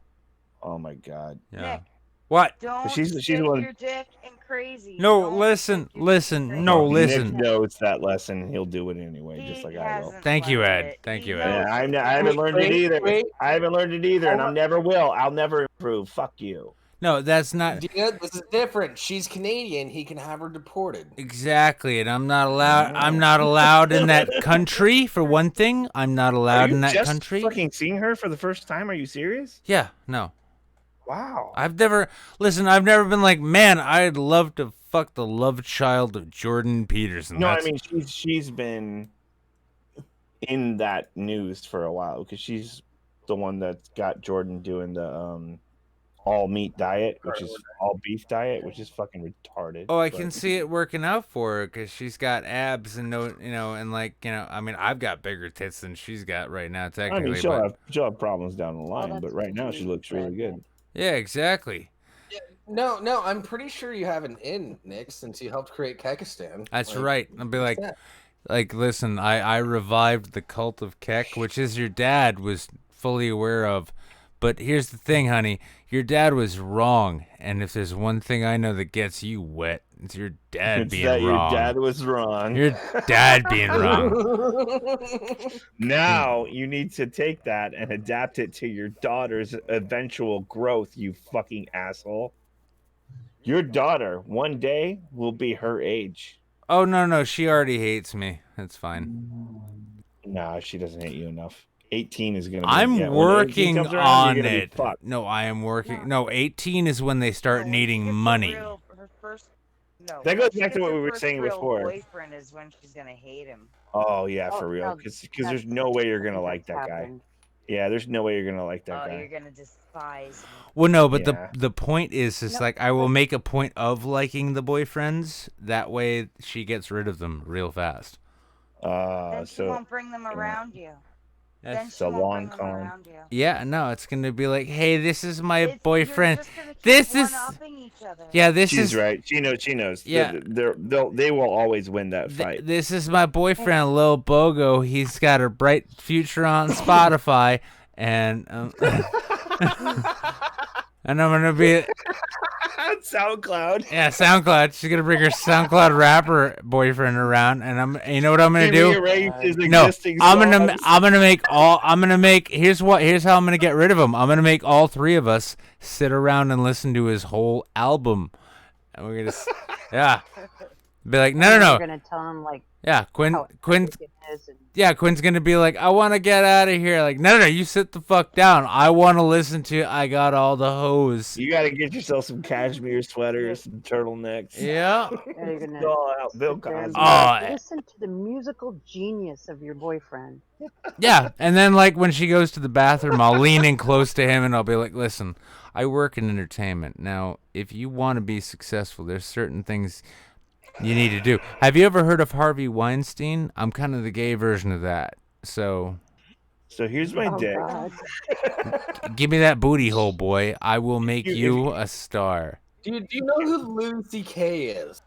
Oh my god. Yeah. Nick, What? don't she's stick one- your dick in crazy. No, Don't listen, stick your listen, dick in no, crazy. listen. Nick knows that lesson. He'll do it anyway, just He like I will. hasn't Thank you, learned Ed. it. Thank He you, knows Ed. Yeah, it. I haven't learned it either. wait. I haven't learned it either, and I never will. I'll never improve. Fuck you. No, that's not Dina, this is different. She's Canadian. He can have her deported. exactly, and I'm not allowed. I'm not allowed in that country. For one thing, I'm not Are allowed you in that just country. fucking seeing her for the first time? Are you serious? Yeah, no. Wow. I've never I've never been like, man, I'd love to fuck the love child of Jordan Peterson. No, That's- I mean she's been in that news for a while because she's the one that's got Jordan doing the all meat diet, which is all beef diet, which is fucking retarded. Oh, I but- can see it working out for her because she's got abs and no, and like, I mean, I've got bigger tits than she's got right now, I technically. mean, but she'll have problems down the line, that's but right now she looks really good. yeah, exactly. No, I'm pretty sure you have an in, Nick, since you helped create Kekistan. That's Like, right. I'll be like, that? listen, I revived the cult of Kek, which is your dad was fully aware of. But here's the thing, honey. Your dad was wrong. And if there's one thing I know that gets you wet, it's your dad It's being that wrong. your dad was wrong. Your dad being wrong. Now you need to take that and adapt it to your daughter's eventual growth, you fucking asshole. Your daughter one day will be her age. Oh, no. She already hates me. That's fine. Nah, she doesn't hate you enough. 18 is gonna be I'm when 18 working comes around, on you're gonna be it. fucked. No, I am working. No, 18 is when they start needing money. Her first, no, That when goes she back to gets what her we were first saying real before. Boyfriend is when she's gonna hate him. Oh yeah, Oh, for real. no, Because that's there's no way you're gonna like that's that guy. happened. Yeah, there's no way you're gonna like that Oh, you're guy. gonna despise him. Well, no, but Yeah. the point is like I will make a point of liking the boyfriends. That way she gets rid of them real fast. Then she So won't bring them around you. Then That's she a won't long bring them con. around you. yeah, no, it's gonna be like, hey, this is my You're boyfriend. just gonna keep This is one-upping each other. yeah, this she's is right. She knows. Yeah. They will always win that fight. this is my boyfriend, Lil Bogo. He's got a bright future on Spotify, and and I'm gonna be SoundCloud. yeah, SoundCloud. She's gonna bring her SoundCloud rapper boyfriend around, and you know what I'm gonna He do? rearranged his No, existing I'm gonna make here's how I'm gonna get rid of him. I'm gonna make all three of us sit around and listen to his whole album, and we're gonna yeah, be like no. We're gonna tell him like Yeah, Quinn's epic it is and Quinn's gonna be like, I want to get out of here. Like, no, you sit the fuck down. I want to listen to I Got All the Hose. You got to get yourself some cashmere sweaters, some turtlenecks. Yeah. yeah, you're gonna All out, Bill sit there and Cosby. be like, Oh, listen to the musical genius of your boyfriend. yeah. And then like when she goes to the bathroom, I'll lean in close to him and I'll be like, listen, I work in entertainment. Now, if you want to be successful, there's certain things you need to do. Have you ever heard of Harvey Weinstein? I'm kind of the gay version of that. So here's my dick. give me that booty hole, boy. I will make you a star. Do you know who Louis C.K. is?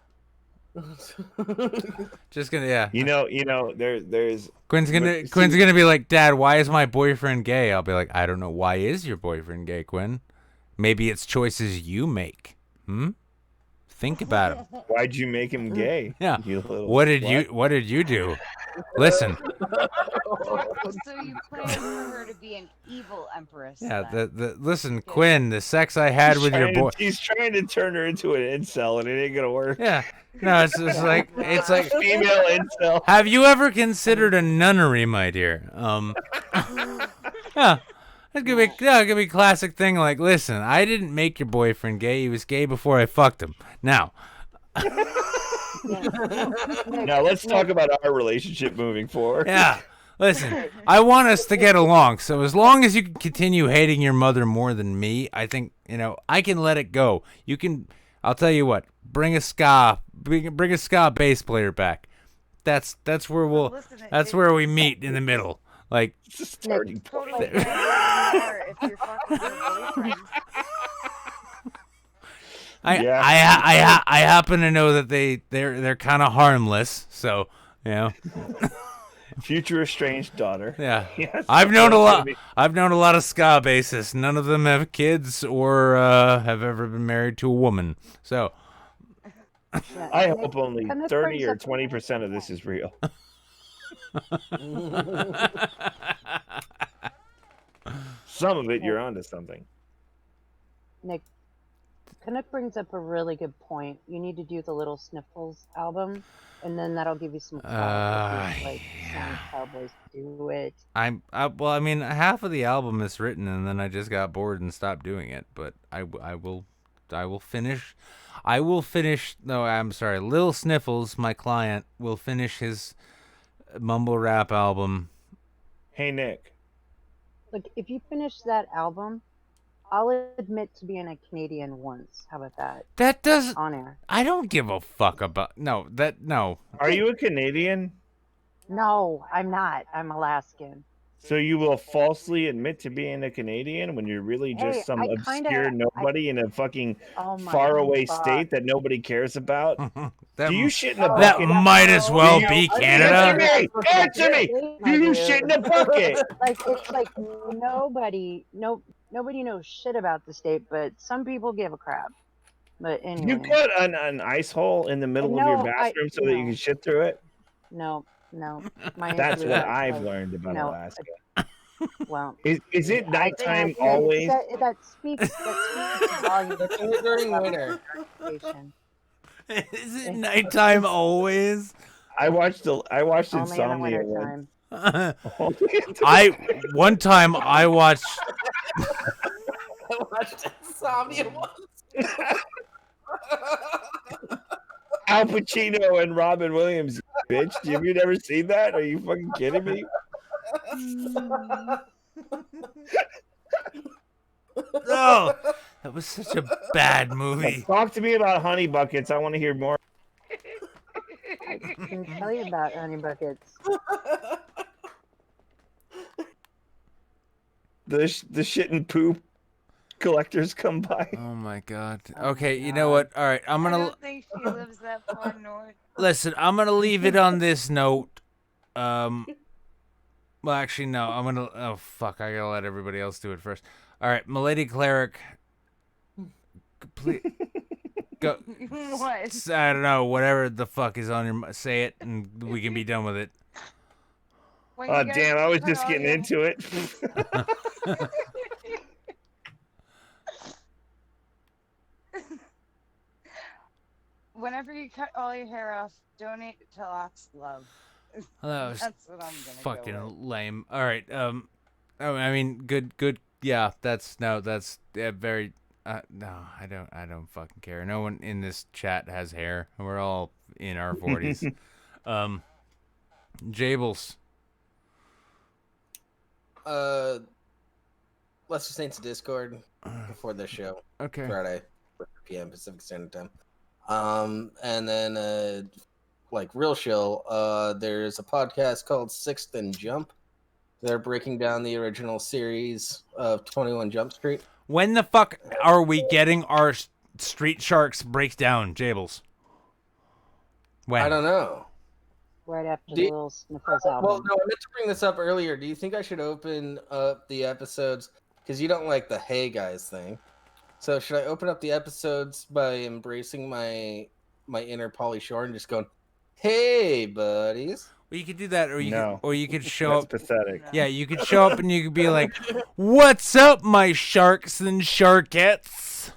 Just gonna yeah. You know, there's Quinn's gonna be like, Dad, why is my boyfriend gay? I'll be like, I don't know. Why is your boyfriend gay, Quinn? Maybe it's choices you make. Think about it. Why'd you make him gay? Yeah. You little What did slut? you do? Listen. So you plan for her to be an evil empress. Yeah. then. Listen, Quinn. The sex I had with your boy. He's trying to turn her into an incel, and it ain't gonna work. Yeah. No, it's like Female incel. Have you ever considered a nunnery, my dear? Yeah. It could be a classic thing like, listen, I didn't make your boyfriend gay. He was gay before I fucked him. Now. Now let's talk about our relationship moving forward. Yeah. Listen, I want us to get along. So as long as you can continue hating your mother more than me, I think, I can let it go. You can, I'll tell you what, bring a ska bass player back. That's where that's where we meet in the middle. Like, It's a starting point. Totally if you're fucking your boyfriend. I happen to know that they're kind of harmless, so you know. Future estranged daughter. Yeah, Yes, I've known a lot. maybe. I've known a lot of ska bassists. None of them have kids or have ever been married to a woman. So I hope only And this 30 brings or up- 20% of this is real. Some of it, you're onto something. Nick, Canuck brings up a really good point. You need to do the Little Sniffles album, and then that'll give you some like Sound Cowboys do it. well, I mean, half of the album is written, and then I just got bored and stopped doing it. But I will finish. I will finish. No, I'm sorry. Lil Sniffles, my client, will finish his mumble rap album. Hey, Nick. Like, if you finish that album, I'll admit to being a Canadian once. How about that? That doesn't. On air. I don't give a fuck about. No. Are you a Canadian? No, I'm not. I'm Alaskan. So you will falsely admit to being a Canadian when you're really just Hey, some I obscure nobody in a fucking Oh my faraway God. state that nobody cares about? That, Do you shit in a that bucket? might as well Do be you- Canada. Answer me! Do you shit in a bucket? Like, it's like nobody knows shit about the state, but some people give a crap. But anyway. You put an ice hole in the middle of your bathroom so that you can shit through it? No. My That's answer what is, I've like, learned about no, Alaska. Well, Is it nighttime always? That speaks volumes. It's only during winter. Is it nighttime always? I watched Only in the Insomnia wintertime. One time I watched. I watched Insomnia once. Al Pacino and Robin Williams, bitch. Have you never seen that? Are you fucking kidding me? No, that was such a bad movie. Talk to me about Honey Buckets. I want to hear more. I can tell you about Honey Buckets. The shit and poop collectors come by. Oh my god. Okay, you know what? All right, I don't think she lives that far north. Listen. I'm gonna leave it on this note. Well, actually, no. I'm gonna. Oh fuck! I gotta let everybody else do it first. All right, Milady Cleric. Please go. What? I don't know. Whatever the fuck is on your. Say it, and we can be done with it. When Oh you guys damn! I was put just all getting your- into it. Whenever you cut all your hair off, donate to Locks Love. Well, that was That's what I'm gonna fucking go with. lame. All right. I mean, good. Yeah, that's very. No, I don't fucking care. No one in this chat has hair. We're all in our 40s. Jables. Let's just into Discord before the show. Okay. Friday, 4 p.m. Pacific Standard Time. And then like real chill, there's a podcast called Sixth and Jump. They're breaking down the original series of 21 Jump Street. When the fuck are we getting our Street Sharks breakdown, Jables? When? I don't know. Right after Do- the Little Sniffles album. Well, no, I meant to bring this up earlier. Do you think I should open up the episodes? Because you don't like the "Hey guys" thing. So should I open up the episodes by embracing my inner Pauly Shore and just going, "Hey buddies"? Well, you could do that, or No. you could show That's up. pathetic. Yeah, you could show up and you could be like, "What's up, my sharks and sharkettes?"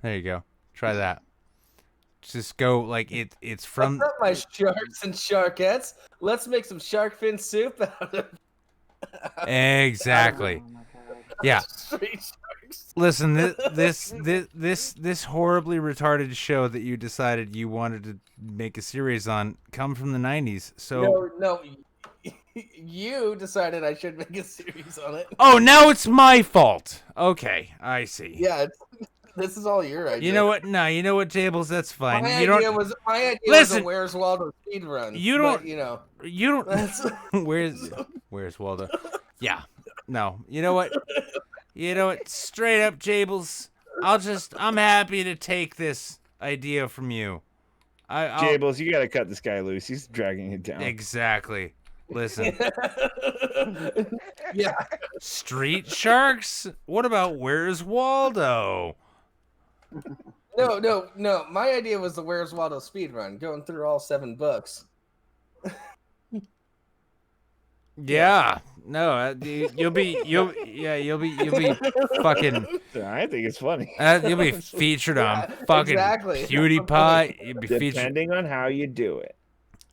There you go. Try that. Just go like it's from. What's up, my sharks and sharkettes? Let's make some shark fin soup out of Exactly. Yeah. Street Sharks. Listen, this horribly retarded show that you decided you wanted to make a series on come from the 90s. So No, you decided I should make a series on it. Oh, now it's my fault. Okay, I see. Yeah, this is all your idea. You know what? No, you know what, Jables? That's fine. My you idea don't was listen. a Where's Waldo speed run. You don't. But, you know. You don't. Where's Where's Waldo? Yeah. No. You know what? You know what? Straight up, Jables. I'm happy to take this idea from you. Jables, you gotta cut this guy loose. He's dragging it down. Exactly. Listen. Yeah. Street Sharks? What about Where's Waldo? No. My idea was the Where's Waldo speed run, going through all 7 books. Yeah. No, you'll be fucking. I think it's funny. You'll be featured on fucking PewDiePie. You'll be Depending on how you do it.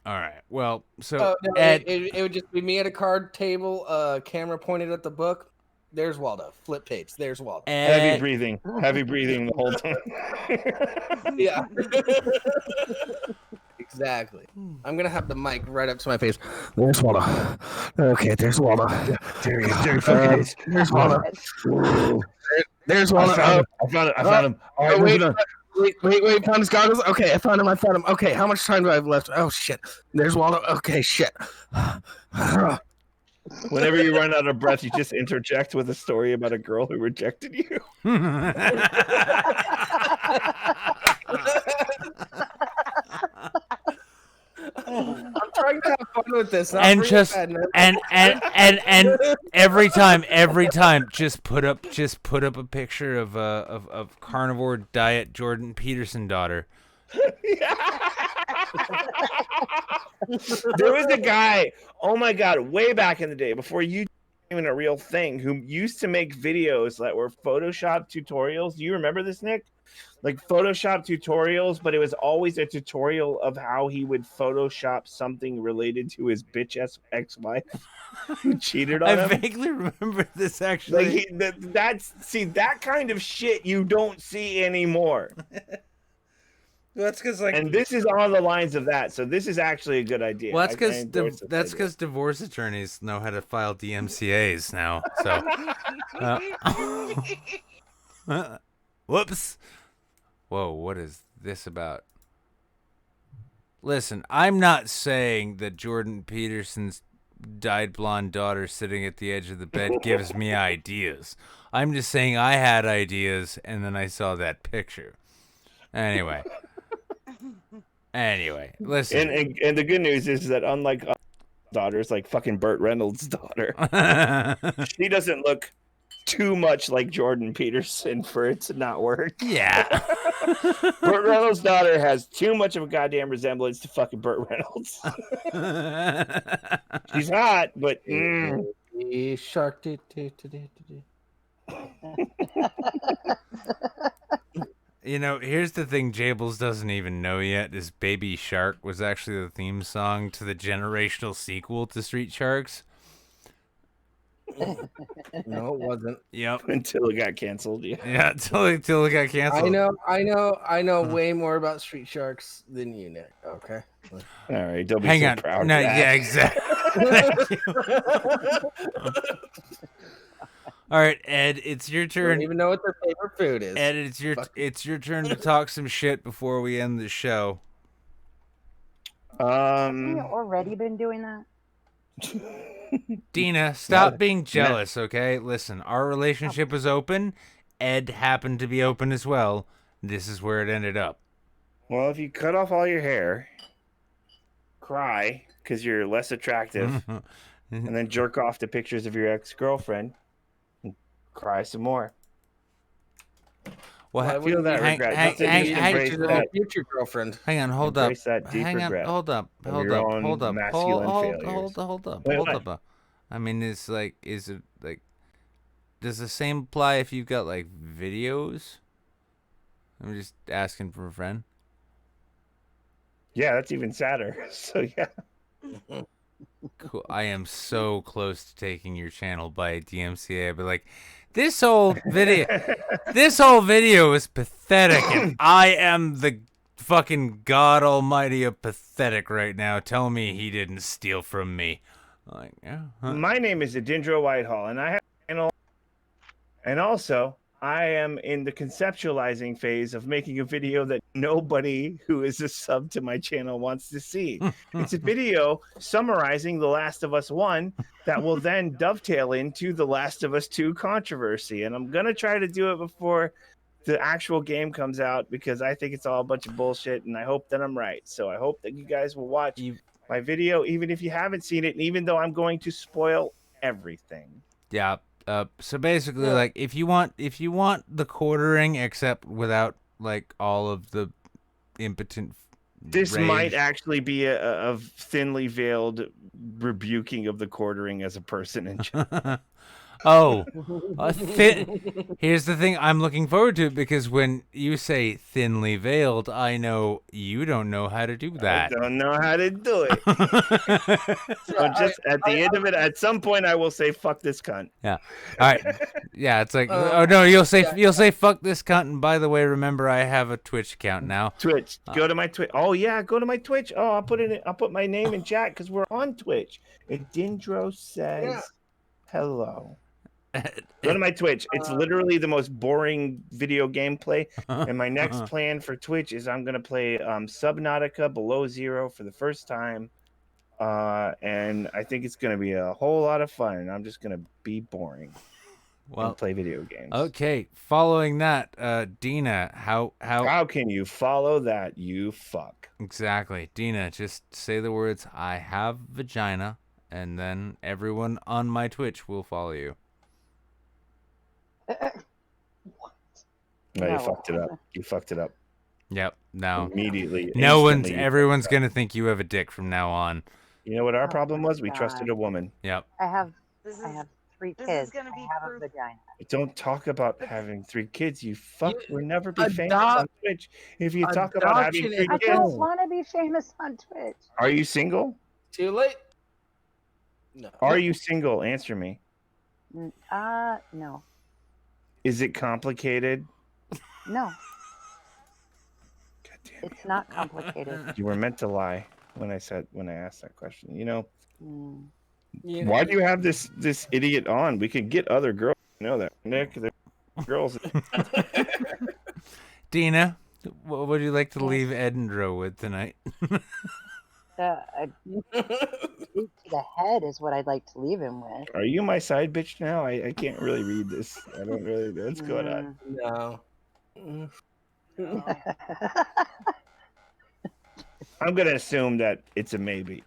All right. Well, so Ed, it would just be me at a card table, camera pointed at the book. There's Waldo. Flip page. There's Waldo. Heavy breathing the whole time. Yeah. Exactly. I'm gonna have the mic right up to my face. There's Waldo. Okay, there's Waldo. There he is. There's Waldo. There's Waldo. I found him. All right, moving on. Wait, found his goggles? Okay, I found him. Okay, how much time do I have left? Oh, shit. There's Waldo. Okay, shit. Whenever you run out of breath, you just interject with a story about a girl who rejected you. I'm trying to have fun with this. And just and every time, just put up a picture of carnivore diet Jordan Peterson daughter. There was a guy, oh my god, way back in the day, before you even a real thing, who used to make videos that were Photoshop tutorials. Do you remember this, Nick? Like Photoshop tutorials, but it was always a tutorial of how he would Photoshop something related to his bitch ex-wife who cheated on him. I vaguely remember this, actually. Like that kind of shit you don't see anymore. That's because and this is on the lines of that, so this is actually a good idea. Well, that's because divorce attorneys know how to file DMCA's now. So, whoops. Whoa, what is this about? Listen, I'm not saying that Jordan Peterson's dyed blonde daughter sitting at the edge of the bed gives me ideas. I'm just saying I had ideas, and then I saw that picture. Anyway, listen. And the good news is that unlike daughters, like fucking Burt Reynolds' daughter, she doesn't look too much like Jordan Peterson for it to not work. Yeah. Burt Reynolds' daughter has too much of a goddamn resemblance to fucking Burt Reynolds. She's hot, but Shark. You know, here's the thing Jables doesn't even know yet is Baby Shark was actually the theme song to the generational sequel to Street Sharks. No, it wasn't. Yep. Until it got canceled. Yeah, until it got canceled. I know way more about Street Sharks than you, Nick. Okay. All right, don't be Hang so on. proud. No, of that. yeah, exactly. All right, Ed, it's your turn. I don't even know what their favorite food is. Ed, it's your turn to talk some shit before we end the show. Have we already been doing that? Dina, stop being jealous, okay? Listen, our relationship was open. Ed happened to be open as well. This is where it ended up. Well, if you cut off all your hair, cry because you're less attractive, and then jerk off to pictures of your ex-girlfriend, and cry some more. Well, I feel that regret. Future girlfriend. Hang on, hold up. Embrace that deep regret Hold up. of your own masculine failures. Hold up. Wait. I mean, is it like, does the same apply if you've got like videos? I'm just asking for a friend. Yeah, that's even sadder. So yeah. Cool. I am so close to taking your channel by DMCA, but like, this whole video is pathetic, and I am the fucking God Almighty of pathetic right now. Tell me he didn't steal from me. Like, yeah. My name is Adindra Whitehall, and I have a channel, and also I am in the conceptualizing phase of making a video that nobody who is a sub to my channel wants to see. It's a video summarizing The Last of Us 1 that will then dovetail into The Last of Us 2 controversy. And I'm going to try to do it before the actual game comes out because I think it's all a bunch of bullshit and I hope that I'm right. So I hope that you guys will watch my video, even if you haven't seen it, and even though I'm going to spoil everything. Yeah. So basically, like, if you want the quartering, except without like all of the impotent. This rage. might actually be a thinly veiled rebuking of the quartering as a person in general. Oh, here's the thing. I'm looking forward to it because when you say thinly veiled, I know you don't know how to do that. I don't know how to do it. So just at the end of it, at some point, I will say, "Fuck this cunt." Yeah. All right. Yeah. It's like, oh no, you'll say "fuck this cunt." And by the way, remember I have a Twitch account now. Twitch. Go to my Twitch. Oh yeah, go to my Twitch. Oh, I'll put my name in chat because we're on Twitch. Dindro says hello. Go to my Twitch. It's literally the most boring video gameplay. And my next plan for Twitch is I'm gonna play Subnautica Below Zero for the first time. And I think it's gonna be a whole lot of fun. And I'm just gonna be boring. Well, and play video games. Okay. Following that, Dina, how can you follow that? You fuck. Exactly, Dina. Just say the words "I have vagina," and then everyone on my Twitch will follow you. No, you fucked it up. You fucked it up. Yep. Now immediately. Everyone's gonna think you have a dick from now on. You know what our problem was? We trusted a woman. Yep. I have 3 kids. This is gonna be I have a vagina. Don't talk about having 3 kids. You fuck. We'll never be famous on Twitch if you talk about having 3 kids. I don't want to be famous on Twitch. Are you single? Too late. No. Are you single? Answer me. No. Is it complicated? No. It's not complicated. You were meant to lie when I asked that question. You know. You Why know- do you have this idiot on? We could get other girls. You know that, Nick. They're girls. Dina, what would you like to leave Edinburgh with tonight? To the head is what I'd like to leave him with. Are you my side bitch now? I can't really read this. I don't really know what's going on. No. I'm gonna assume that it's a maybe.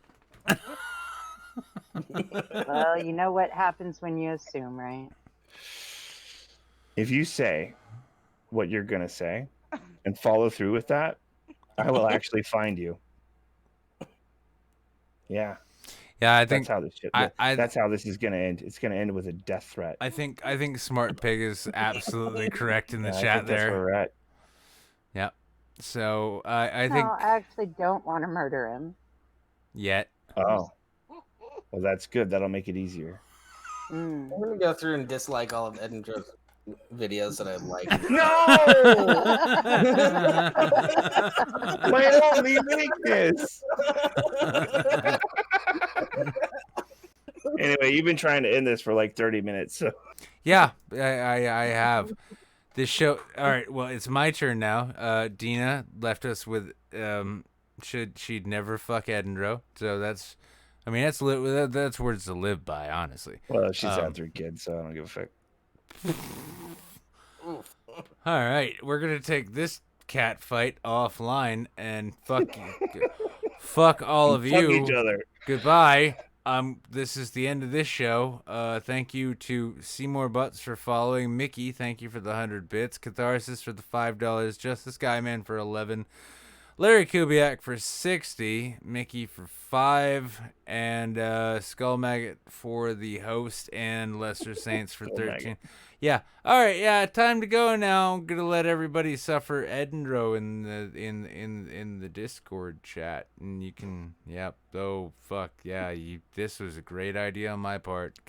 Well, you know what happens when you assume, right? If you say what you're gonna say and follow through with that, I will actually find you. Yeah. Yeah, I think that's how this shit. That's how this is gonna end. It's gonna end with a death threat. I think Smart Pig is absolutely correct in the I chat think that's there. where we're at. Yep. So I think No, I actually don't want to murder him. yet. Oh. Well, that's good. That'll make it easier. I'm gonna go through and dislike all of Edinburgh's videos that I like. No! My only weakness. Anyway, you've been trying to end this for like 30 minutes, so. Yeah, I have. This show. All right. Well, it's my turn now. Dina left us with should she'd never fuck Edinburgh. So that's, I mean, that's words to live by, honestly. Well, she's had 3 kids, so I don't give a fuck. All right, we're gonna take this cat fight offline and fuck all of Fuck you. each other. Goodbye. This is the end of this show. Thank you to Seymour Butts for following. Mickey, thank you for the 100 bits. Catharsis for the $5. Justice Guyman for 11. Larry Kubiak for 60. Mickey for 5. And Skull Maggot for the host. And Lester Saints for 13. Yeah. All right. Yeah. Time to go now. I'm gonna let everybody suffer Edinburgh in the Discord chat, and you can. Yep. Oh fuck yeah. This was a great idea on my part. Good